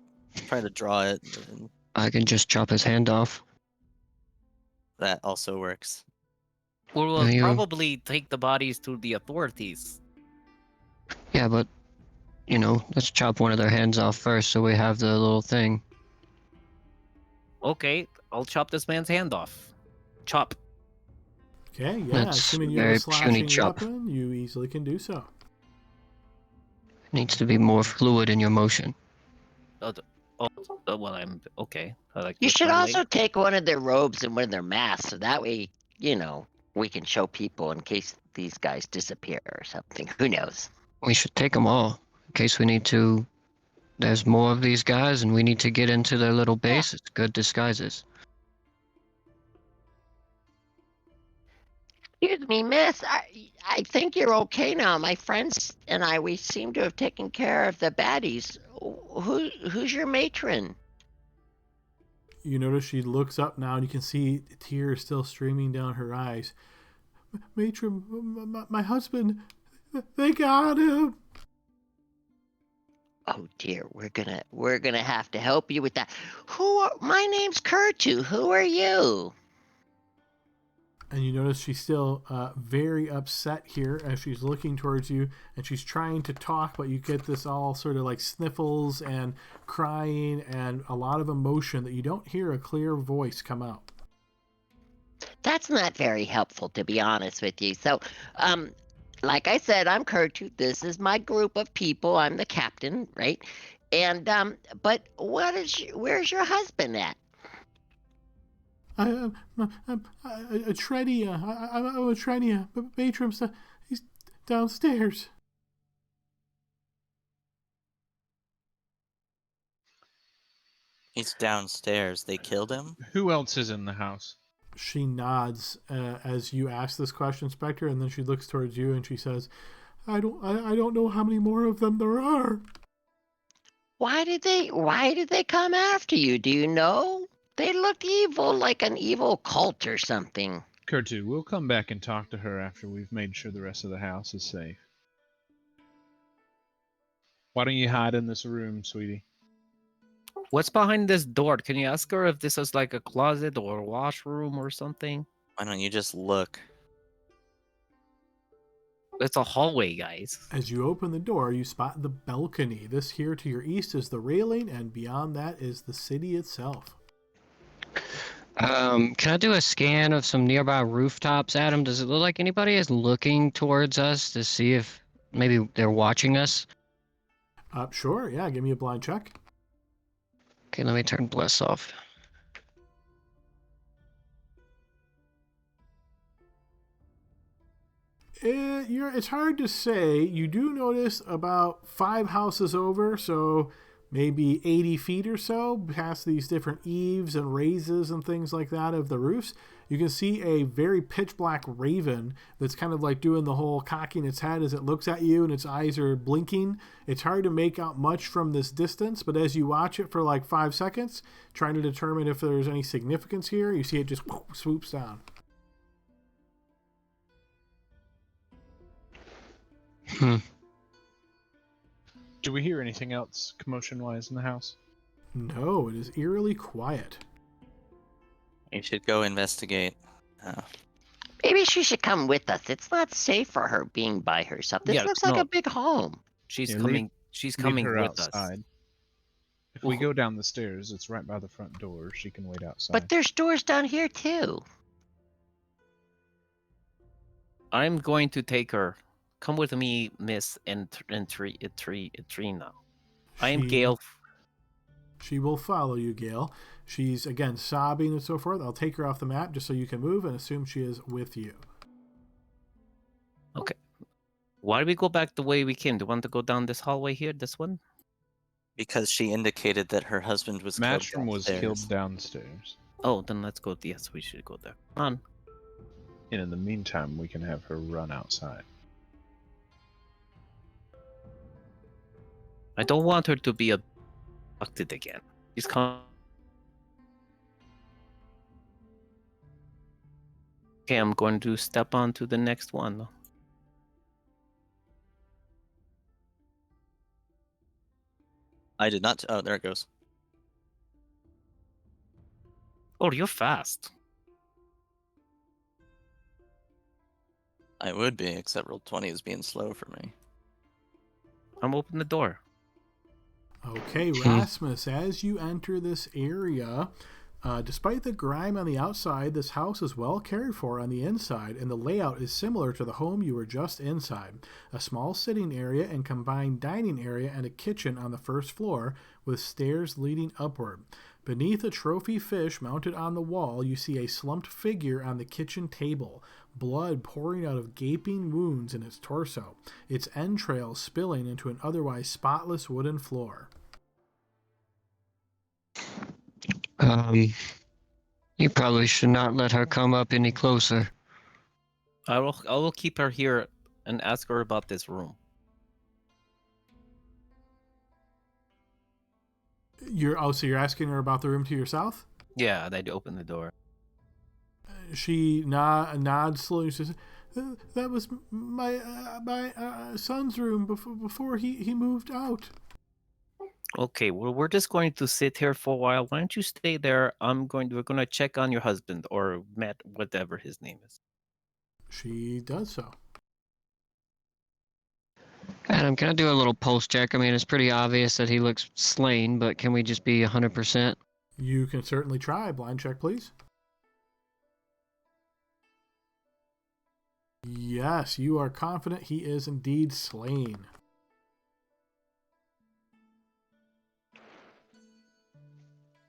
try to draw it. And I can just chop his hand off. that also works. We'll you- probably take the bodies to the authorities. Yeah, but let's chop one of their hands off first, so we have the little thing. Okay, I'll chop this man's hand off. Chop. Okay, yeah, That's assuming you have very a puny slashing chop. weapon, you easily can do so. Needs to be more fluid in your motion. Well, I'm okay. I like You lift should my also leg. take one of their robes and one of their masks, so that way, we can show people in case these guys disappear or something. Who knows? We should take them all in case we need to. There's more of these guys, and we need to get into their little base. It's good disguises. Excuse me, miss. I think you're okay now. My friends and we seem to have taken care of the baddies. Who's your matron? You notice she looks up now and you can see tears still streaming down her eyes. Matron, my husband, they got him. Oh dear, we're gonna have to help you with that. My name's Kurtu. Who are you? And you notice she's still very upset here as she's looking towards you, and she's trying to talk, but you get this all sort of like sniffles and crying and a lot of emotion that you don't hear a clear voice come out. That's not very helpful, to be honest with you. So, like I said, I'm Kurtu. This is my group of people. I'm the captain, right? And but where's your husband at? I'm a Trenia. I'm a Trenia. Batram's he's downstairs. He's downstairs. They killed him? Who else is in the house? She nods as you ask this question, Spectre, and then she looks towards you and she says, I don't know how many more of them there are. Why did they come after you? Do you know? They looked evil, like an evil cult or something. Kurtu, we'll come back and talk to her after we've made sure the rest of the house is safe. Why don't you hide in this room, sweetie? What's behind this door? Can you ask her if this is like a closet or a washroom or something? Why don't you just look? It's a hallway, guys. As you open the door, you spot the balcony. This here to your east is the railing, and beyond that is the city itself. Can I do a scan of some nearby rooftops, Adam? Does it look like anybody is looking towards us to see if maybe they're watching us? Sure, yeah, give me a blind check. Okay, let me turn Bless off. It's hard to say. You do notice about 5 houses over, so maybe 80 feet or so, past these different eaves and raises and things like that of the roofs, you can see a very pitch black raven that's kind of like doing the whole cocking its head as it looks at you and its eyes are blinking. It's hard to make out much from this distance, but as you watch it for like 5 seconds, trying to determine if there's any significance here, you see it just swoops down. Do we hear anything else commotion-wise in the house? No, it is eerily quiet. You should go investigate. Maybe she should come with us. It's not safe for her being by herself. This looks like a big home. She's Yeah, coming. She's coming Leave her with us. outside. If we go down the stairs, it's right by the front door. She can wait outside. But there's doors down here too. I'm going to take her. Come with me, Miss Trina. I am Gale. She will follow you, Gale. She's, again, sobbing and so forth. I'll take her off the map just so you can move and assume she is with you. Okay. Why do we go back the way we came? Do you want to go down this hallway here, this one? Because she indicated that her husband was killed Matchroom was killed downstairs. Oh, then let's go. Yes, we should go there. Come on. And in the meantime, we can have her run outside. I don't want her to be abducted again. She's coming. Okay, I'm going to step on to the next one. I did not. Oh, there it goes. Oh, you're fast. I would be, except roll 20 is being slow for me. I'm opening the door. Okay, Rasmus, as you enter this area, despite the grime on the outside, this house is well cared for on the inside, and the layout is similar to the home you were just inside. A small sitting area and combined dining area and a kitchen on the first floor, with stairs leading upward. Beneath a trophy fish mounted on the wall, you see a slumped figure on the kitchen table, blood pouring out of gaping wounds in its torso, its entrails spilling into an otherwise spotless wooden floor. You probably should not let her come up any closer. I will keep her here and ask her about this room. So you're asking her about the room to your south? Yeah, they'd open the door. She nods slowly. She says, "That was my son's room before he moved out." Okay, well, we're just going to sit here for a while. Why don't you stay there? We're going to check on your husband or Matt, whatever his name is. She does so. Adam, can I do a little pulse check? I mean, it's pretty obvious that he looks slain, but can we just be 100%? You can certainly try. Blind check, please. Yes, you are confident he is indeed slain.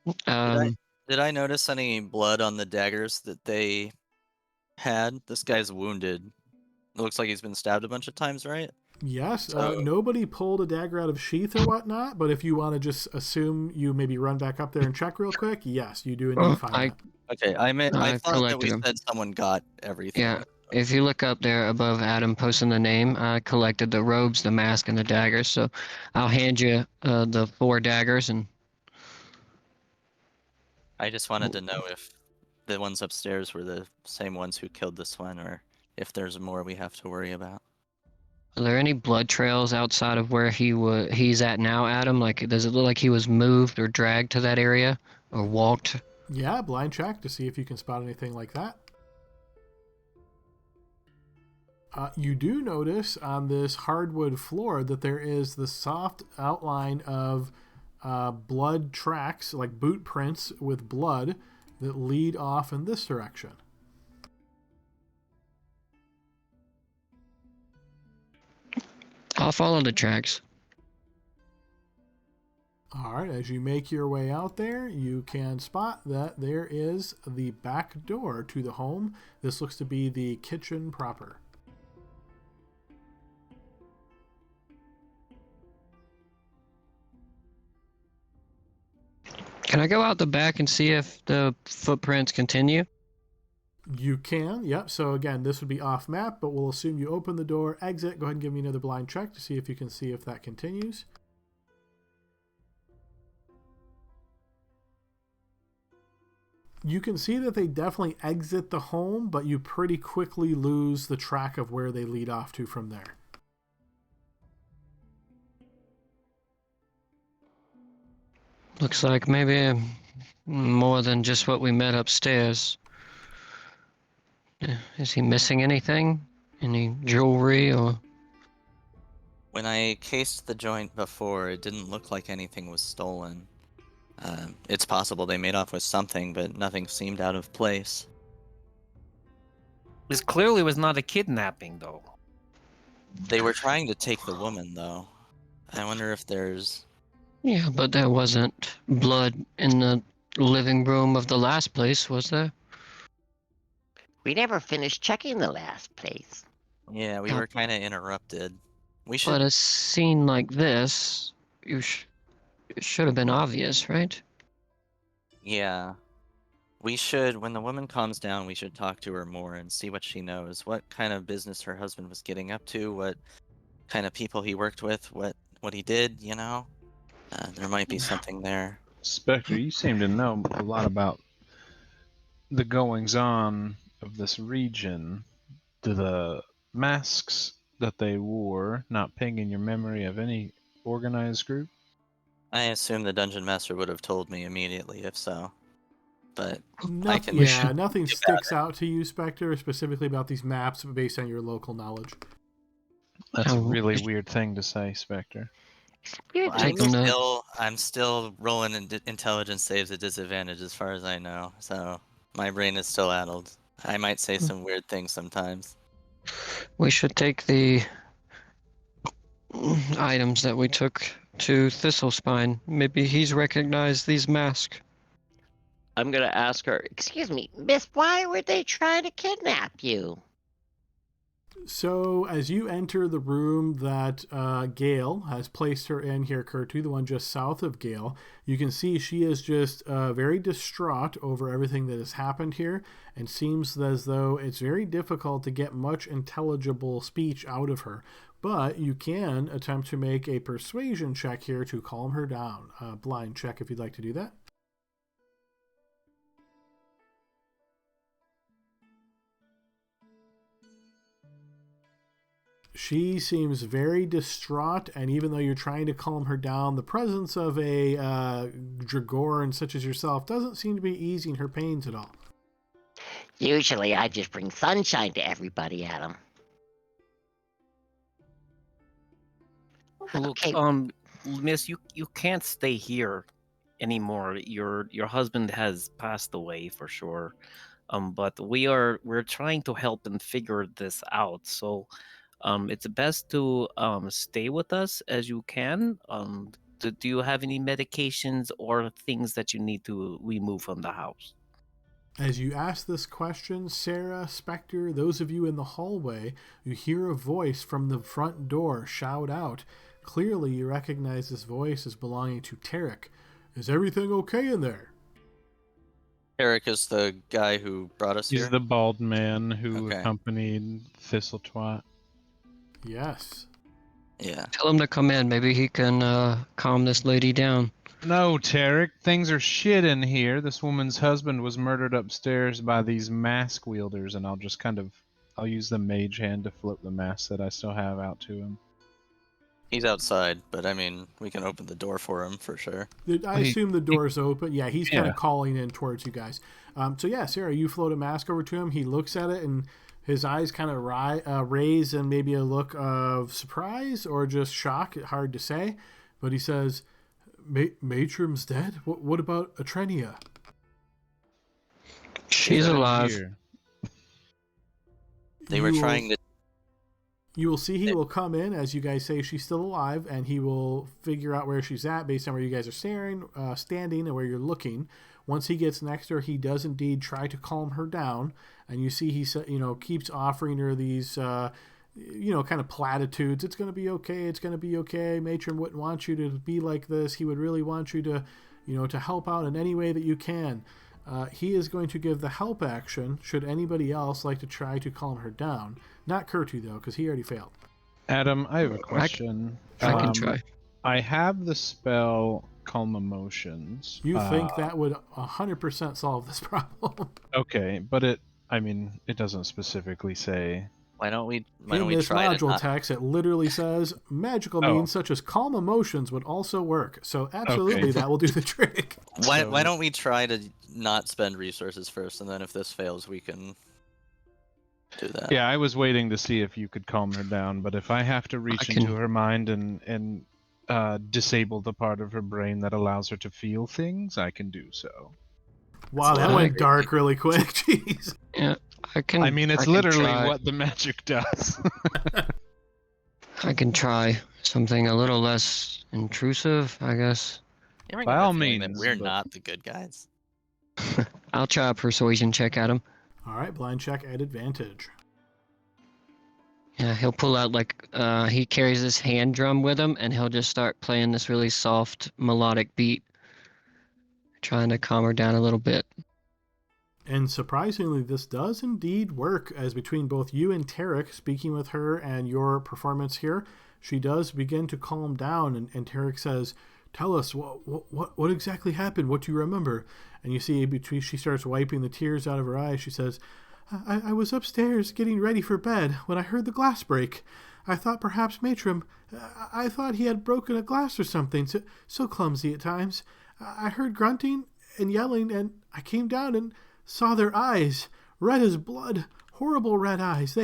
Did I notice any blood on the daggers that they had? This guy's wounded. It looks like he's been stabbed a bunch of times, right? Yes, So- nobody pulled a dagger out of sheath or whatnot, but if you want to just assume you maybe run back up there and check real quick, yes, you do indeed find that. Okay, I I thought that collected we them. said someone got everything. Yeah. If you look up there above Adam posting the name, I collected the robes, the mask, and the daggers. So I'll hand you the 4 daggers, and I just wanted to know if the ones upstairs were the same ones who killed this one, or if there's more we have to worry about. are there any blood trails outside of where he's at now, Adam? Like, does it look like he was moved or dragged to that area or walked? Yeah, blind check to see if you can spot anything like that. You do notice on this hardwood floor that there is the soft outline of blood tracks, like boot prints with blood, that lead off in this direction. I'll follow the tracks. All right, as you make your way out there, you can spot that there is the back door to the home. This looks to be the kitchen proper. Can I go out the back and see if the footprints continue? You can, yep. So again, this would be off map, but we'll assume you open the door, exit. Go ahead and give me another blind check to see if you can see if that continues. You can see that they definitely exit the home, but you pretty quickly lose the track of where they lead off to from there. Looks like maybe more than just what we met upstairs. Is he missing anything? Any jewelry or... When I cased the joint before, it didn't look like anything was stolen. It's possible they made off with something, but nothing seemed out of place. This clearly was not a kidnapping, though. They were trying to take the woman, though. I wonder if there's... Yeah, but there wasn't blood in the living room of the last place, was there? We never finished checking the last place. Yeah, we were kind of interrupted. We should... But a scene like this, it should have been obvious, right? Yeah. We should, when the woman calms down, we should talk to her more and see what she knows. What kind of business her husband was getting up to, what kind of people he worked with, what he did, you know? There might be something there. Spectre, you seem to know a lot about the goings-on of this region. Do the masks that they wore not ping in your memory of any organized group? I assume the dungeon master would have told me immediately if so. But Nothing, We yeah, should nothing sticks out to you, Spectre, specifically about these maps based on your local knowledge. That's a really weird thing to say, Spectre. You're Take them to- I'm still rolling intelligence saves at disadvantage as far as I know. So my brain is still addled. I might say some weird things sometimes. We should take the items that we took to Thistlespine. Maybe he's recognized these masks. I'm gonna ask her. Excuse me, miss, why were they trying to kidnap you? So, as you enter the room that Gale has placed her in here, Kurtu, the one just south of Gale, you can see she is just very distraught over everything that has happened here, and seems as though it's very difficult to get much intelligible speech out of her. But you can attempt to make a persuasion check here to calm her down. Blind check if you'd like to do that. She seems very distraught, and even though you're trying to calm her down, the presence of a Dragoran such as yourself doesn't seem to be easing her pains at all. Usually I just bring sunshine to everybody, Adam. Look, Okay. Miss, you can't stay here anymore. Your husband has passed away for sure. But we're trying to help and figure this out. So, it's best to stay with us as you can. Do you have any medications or things that you need to remove from the house? As you ask this question, Sarah, Spectre, those of you in the hallway, you hear a voice from the front door shout out. Clearly, you recognize this voice as belonging to Tarek. Is everything okay in there? Eric is the guy who brought us He's here. the bald man who Okay. accompanied Thistletwat. Yes. Yeah. Tell him to come in. Maybe he can calm this lady down. No, Tarek, things are shit in here. This woman's husband was murdered upstairs by these mask wielders, and I'll use the mage hand to flip the mask that I still have out to him. He's outside, but I mean, we can open the door for him for sure. I assume the door's open. Yeah, he's kind Yeah. of calling in towards you guys. So yeah, Sarah, you float a mask over to him. He looks at it, and his eyes kind of raise in maybe a look of surprise or just shock. Hard to say. But he says, Matrim's dead? What about Atrenia? She's Still alive. here. They were trying to. You will see he will come in as you guys say she's still alive, and he will figure out where she's at based on where you guys are standing and where you're looking. Once he gets next to her, he does indeed try to calm her down, and you see he keeps offering her these kind of platitudes. It's going to be okay. It's going to be okay. Matron wouldn't want you to be like this. He would really want you to, to help out in any way that you can. He is going to give the help action should anybody else like to try to calm her down. Not Kurtu, though, because he already failed. Adam, I have a question. I can try. I have the spell Calm Emotions. You think that would 100% solve this problem. Okay, but it doesn't specifically say. Why don't we In this try it? module text, it literally says magical means such as calm emotions would also work. So absolutely, that will do the trick. Why don't we try to not spend resources first, and then if this fails, we can do that. Yeah, I was waiting to see if you could calm her down, but if I have to reach into her mind and disable the part of her brain that allows her to feel things, I can do so. Wow, that went dark really quick. Jeez. Yeah, I can. It's literally what the magic does. I can try something a little less intrusive, I guess. By all means, we're not the good guys. I'll try a persuasion check at him. All right, blind check at advantage. Yeah, he'll pull out he carries this hand drum with him, and he'll just start playing this really soft melodic beat, trying to calm her down a little bit. And surprisingly, this does indeed work, as between both you and Tarek, speaking with her and your performance here, she does begin to calm down, and Tarek says, "Tell us, what exactly happened? What do you remember?" And you see, between she starts wiping the tears out of her eyes, she says, I was upstairs getting ready for bed when I heard the glass break. I thought perhaps Matrim, I thought he had broken a glass or something, so clumsy at times. I heard grunting and yelling, and I came down and saw their eyes, red as blood, horrible red eyes.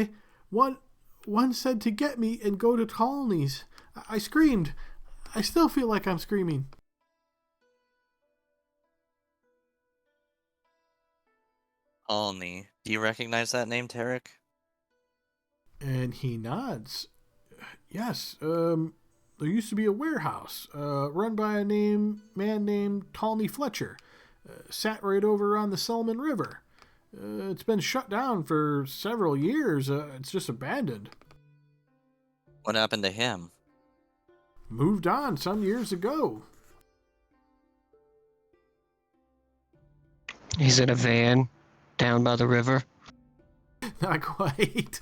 One said to get me and go to colonies. I screamed. I still feel like I'm screaming. Alney. Do you recognize that name, Tarek? And he nods. Yes, there used to be a warehouse run by a man named Tawny Fletcher. Sat right over on the Selman River. It's been shut down for several years. It's just abandoned. What happened to him? Moved on some years ago. He's in a van down by the river. Not quite.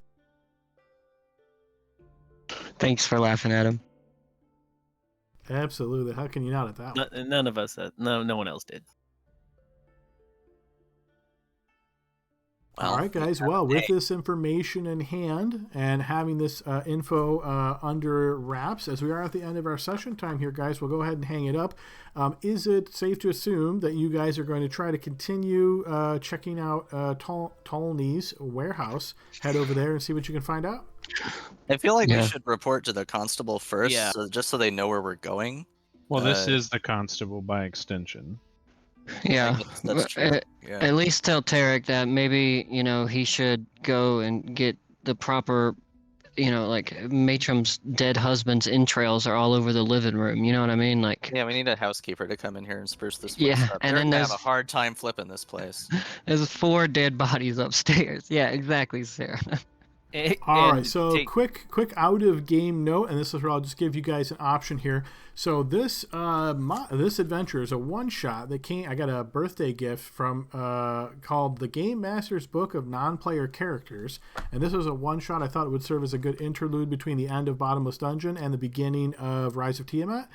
Thanks for laughing at him. Absolutely. How can you not at that one? None of us. No one else did. All right, guys. Well, with this information in hand and having this info under wraps, as we are at the end of our session time here, guys, we'll go ahead and hang it up. Is it safe to assume that you guys are going to try to continue checking out Tolney's warehouse? Head over there and see what you can find out? I feel like we Yeah. should report to the constable first, Yeah. just so they know where we're going. Well, this is the constable by extension. Yeah. I guess that's true. Yeah. At least tell Tarek that maybe, he should go and get the proper, like Matram's dead husband's entrails are all over the living room. You know what I mean? Like, Yeah, we need a housekeeper to come in here and spruce this place Yeah, up. and They're then gonna have there's- a hard time flipping this place. there's 4 dead bodies upstairs. Yeah, exactly, Sarah. All right, so quick out of game note, and this is where I'll just give you guys an option here. So this this adventure is a one shot that came. I got a birthday gift from called the Game Master's Book of Non-Player Characters, and this was a one shot. I thought it would serve as a good interlude between the end of Bottomless Dungeon and the beginning of Rise of Tiamat.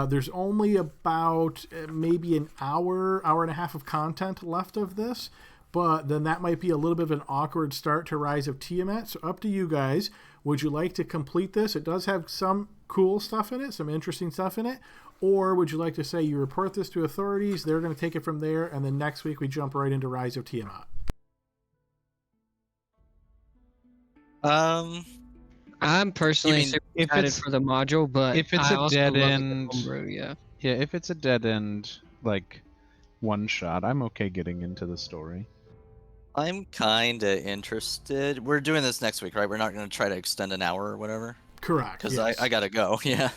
There's only about maybe an hour and a half of content left of this. But then that might be a little bit of an awkward start to Rise of Tiamat. So up to you guys. Would you like to complete this? It does have some cool stuff in it, some interesting stuff in it. Or would you like to say you report this to authorities, they're going to take it from there, and then next week we jump right into Rise of Tiamat? I'm personally super if excited it's- for the module, but if it's I a also dead love end- the homebrew, yeah. Yeah, if it's a dead end, like, one shot, I'm okay getting into the story. I'm kinda interested. We're doing this next week, right? We're not gonna try to extend an hour or whatever? Correct. Because yes. I gotta go, yeah.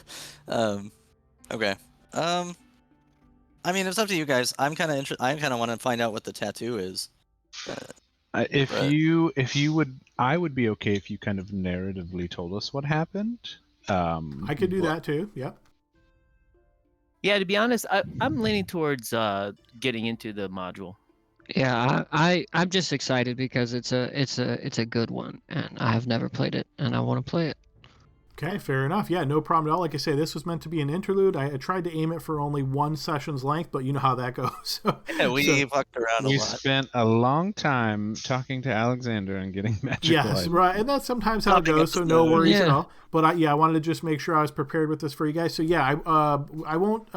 Okay. I mean, it's up to you guys. I'm kind of interested. I kind of want to find out what the tattoo is. If But- you would, I would be okay if you kind of narratively told us what happened. I could do that too. Yep. Yeah, to be honest, I'm leaning towards getting into the module. Yeah, I'm just excited because it's a good one, and I have never played it, and I want to play it. Okay, fair enough. Yeah, no problem at all. Like I say, this was meant to be an interlude. I tried to aim it for only one session's length, but you know how that goes. Yeah, we fucked around a We lot. spent a long time talking to Alexander and getting magical Yes, items. right, and that's sometimes how it Helping goes. us So no know. worries at Yeah. all. But I wanted to just make sure I was prepared with this for you guys. So yeah, I won't.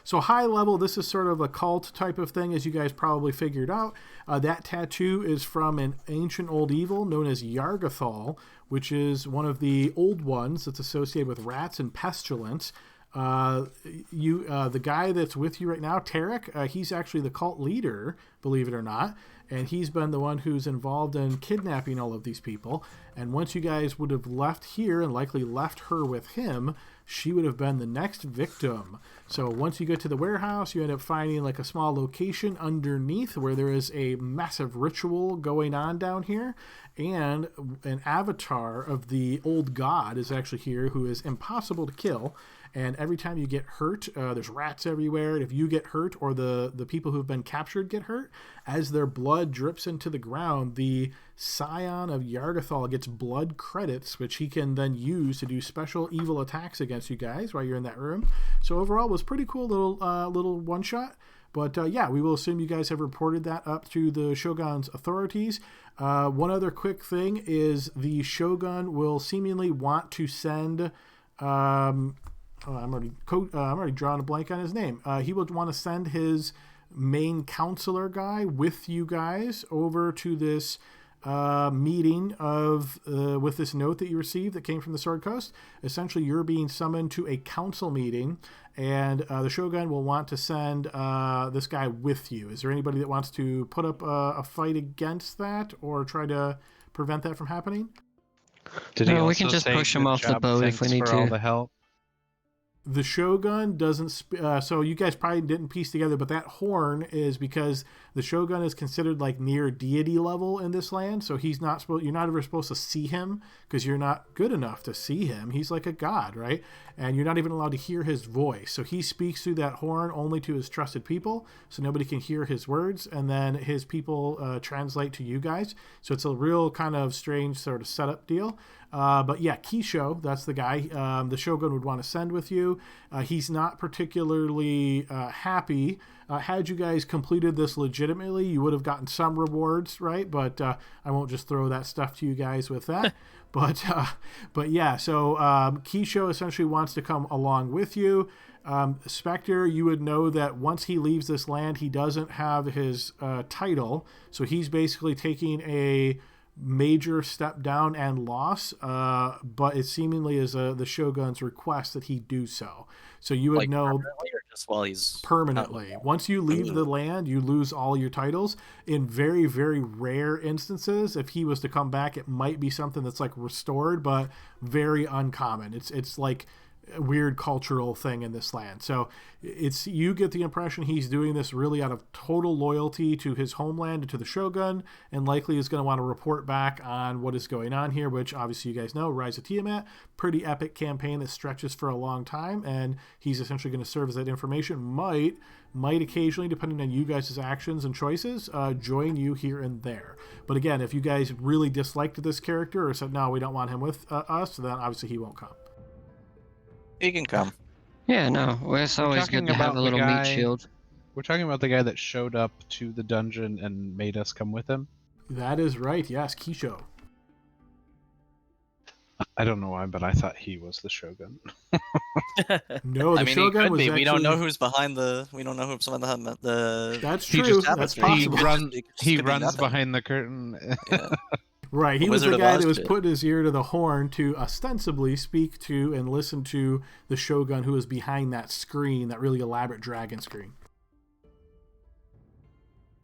So high level, this is sort of a cult type of thing, as you guys probably figured out. That tattoo is from an ancient old evil known as Yargathal, which is one of the old ones that's associated with rats and pestilence. The guy that's with you right now, Tarek, he's actually the cult leader, believe it or not, and he's been the one who's involved in kidnapping all of these people. And once you guys would have left here and likely left her with him, she would have been the next victim. So once you get to the warehouse, you end up finding like a small location underneath where there is a massive ritual going on down here, and an avatar of the old god is actually here, who is impossible to kill. And every time you get hurt, there's rats everywhere. If you get hurt, or the people who've been captured get hurt, as their blood drips into the ground, the scion of Yargathal gets blood credits, which he can then use to do special evil attacks against you guys while you're in that room. So overall, it was pretty cool little one shot. But yeah, we will assume you guys have reported that up to the Shogun's authorities. One other quick thing is the Shogun will seemingly want to send. I'm already drawing a blank on his name. He would want to send his main counselor guy with you guys over to this meeting with this note that you received that came from the Sword Coast. Essentially, you're being summoned to a council meeting, and the Shogun will want to send this guy with you. Is there anybody that wants to put up a fight against that or try to prevent that from happening? Did he No, we also can just say, push him "Good off the job, boat if we thanks need for all to." the help"? The Shogun doesn't so you guys probably didn't piece together, but that horn is because the Shogun is considered like near deity level in this land, so he's not supposed, you're not ever supposed to see him because you're not good enough to see him. He's like a god, right? And you're not even allowed to hear his voice, so he speaks through that horn only to his trusted people, so nobody can hear his words, and then his people translate to you guys. So it's a real kind of strange sort of setup deal. But yeah, Kisho, that's the guy the Shogun would want to send with you. He's not particularly happy. Had you guys completed this legitimately, you would have gotten some rewards, right? But I won't just throw that stuff to you guys with that. But yeah, so Kisho essentially wants to come along with you. Spectre, you would know that once he leaves this land, he doesn't have his title. So he's basically taking a major step down and loss, but it seemingly is the Shogun's request that he do so. So you would Like know permanently or just while he's permanently. Once you leave the land, you lose all your titles. In very, very rare instances, if he was to come back, it might be something that's like restored, but very uncommon. It's like a weird cultural thing in this land. So it's, you get the impression he's doing this really out of total loyalty to his homeland and to the Shogun, and likely is going to want to report back on what is going on here, which obviously you guys know, Rise of Tiamat, pretty epic campaign that stretches for a long time, and he's essentially going to serve as that information. Might occasionally, depending on you guys' actions and choices, join you here and there. But again, if you guys really disliked this character or said, no, we don't want him with us, then obviously he won't come. He can come. Yeah, no, it's always good to have a little meat shield. We're talking about the guy that showed up to the dungeon and made us come with him? That is right, yes, Kisho. I don't know why, but I thought he was the Shogun. No, the I mean, Shogun he could was be. actually... We don't know who's behind the. We don't know who's behind the. That's He true. just- That's he possible. He Could be runs nothing. behind the curtain. Yeah. Right, he The was the Wizard of guy Oz that was shit. putting his ear to the horn to ostensibly speak to and listen to the Shogun who was behind that screen, that really elaborate dragon screen.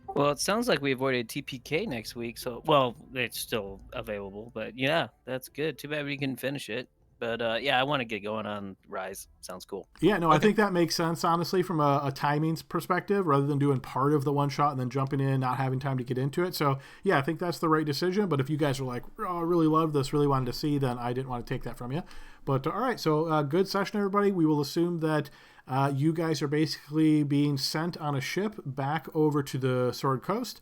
Well, it sounds like we avoided TPK next week, so well, it's still available, but yeah, that's good. Too bad we can finish it. But yeah, I want to get going on Rise. Sounds cool. Yeah, no, I think that makes sense, honestly, from a timings perspective, rather than doing part of the one shot and then jumping in, not having time to get into it. So, yeah, I think that's the right decision. But if you guys are like, oh, I really love this, really wanted to see, then I didn't want to take that from you. But all right, so good session, everybody. We will assume that you guys are basically being sent on a ship back over to the Sword Coast.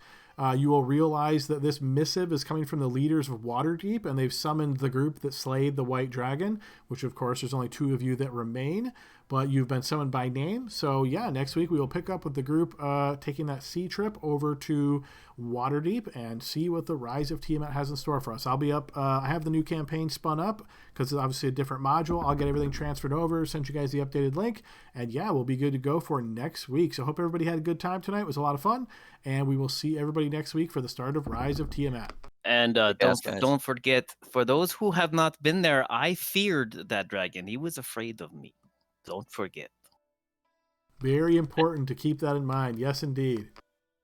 You will realize that this missive is coming from the leaders of Waterdeep, and they've summoned the group that slayed the White Dragon, which, of course, there's only 2 of you that remain, but you've been summoned by name. So, yeah, next week we will pick up with the group taking that sea trip over to Waterdeep and see what the Rise of Tiamat has in store for us. I'll be up. I have the new campaign spun up because it's obviously a different module. I'll get everything transferred over, send you guys the updated link, and yeah, we'll be good to go for next week. So hope everybody had a good time tonight. It was a lot of fun, and we will see everybody next week for the start of Rise of Tiamat. And Yes, guys. don't forget, for those who have not been there, I feared that dragon. He was afraid of me. Don't forget. Very important to keep that in mind. Yes, indeed.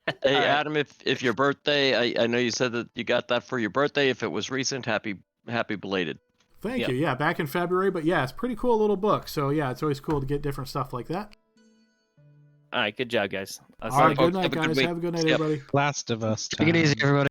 Hey, All right. Adam, if your birthday, I know you said that you got that for your birthday. If it was recent, happy belated. Thank Yep. you. Yeah, back in February, but yeah, it's a pretty cool little book. So yeah, it's always cool to get different stuff like that. All right, good job, guys. I'll All see right, you. good night, Have a good guys. week. Have a good night, Yep. everybody. Last of Us Take it easy, time. everybody.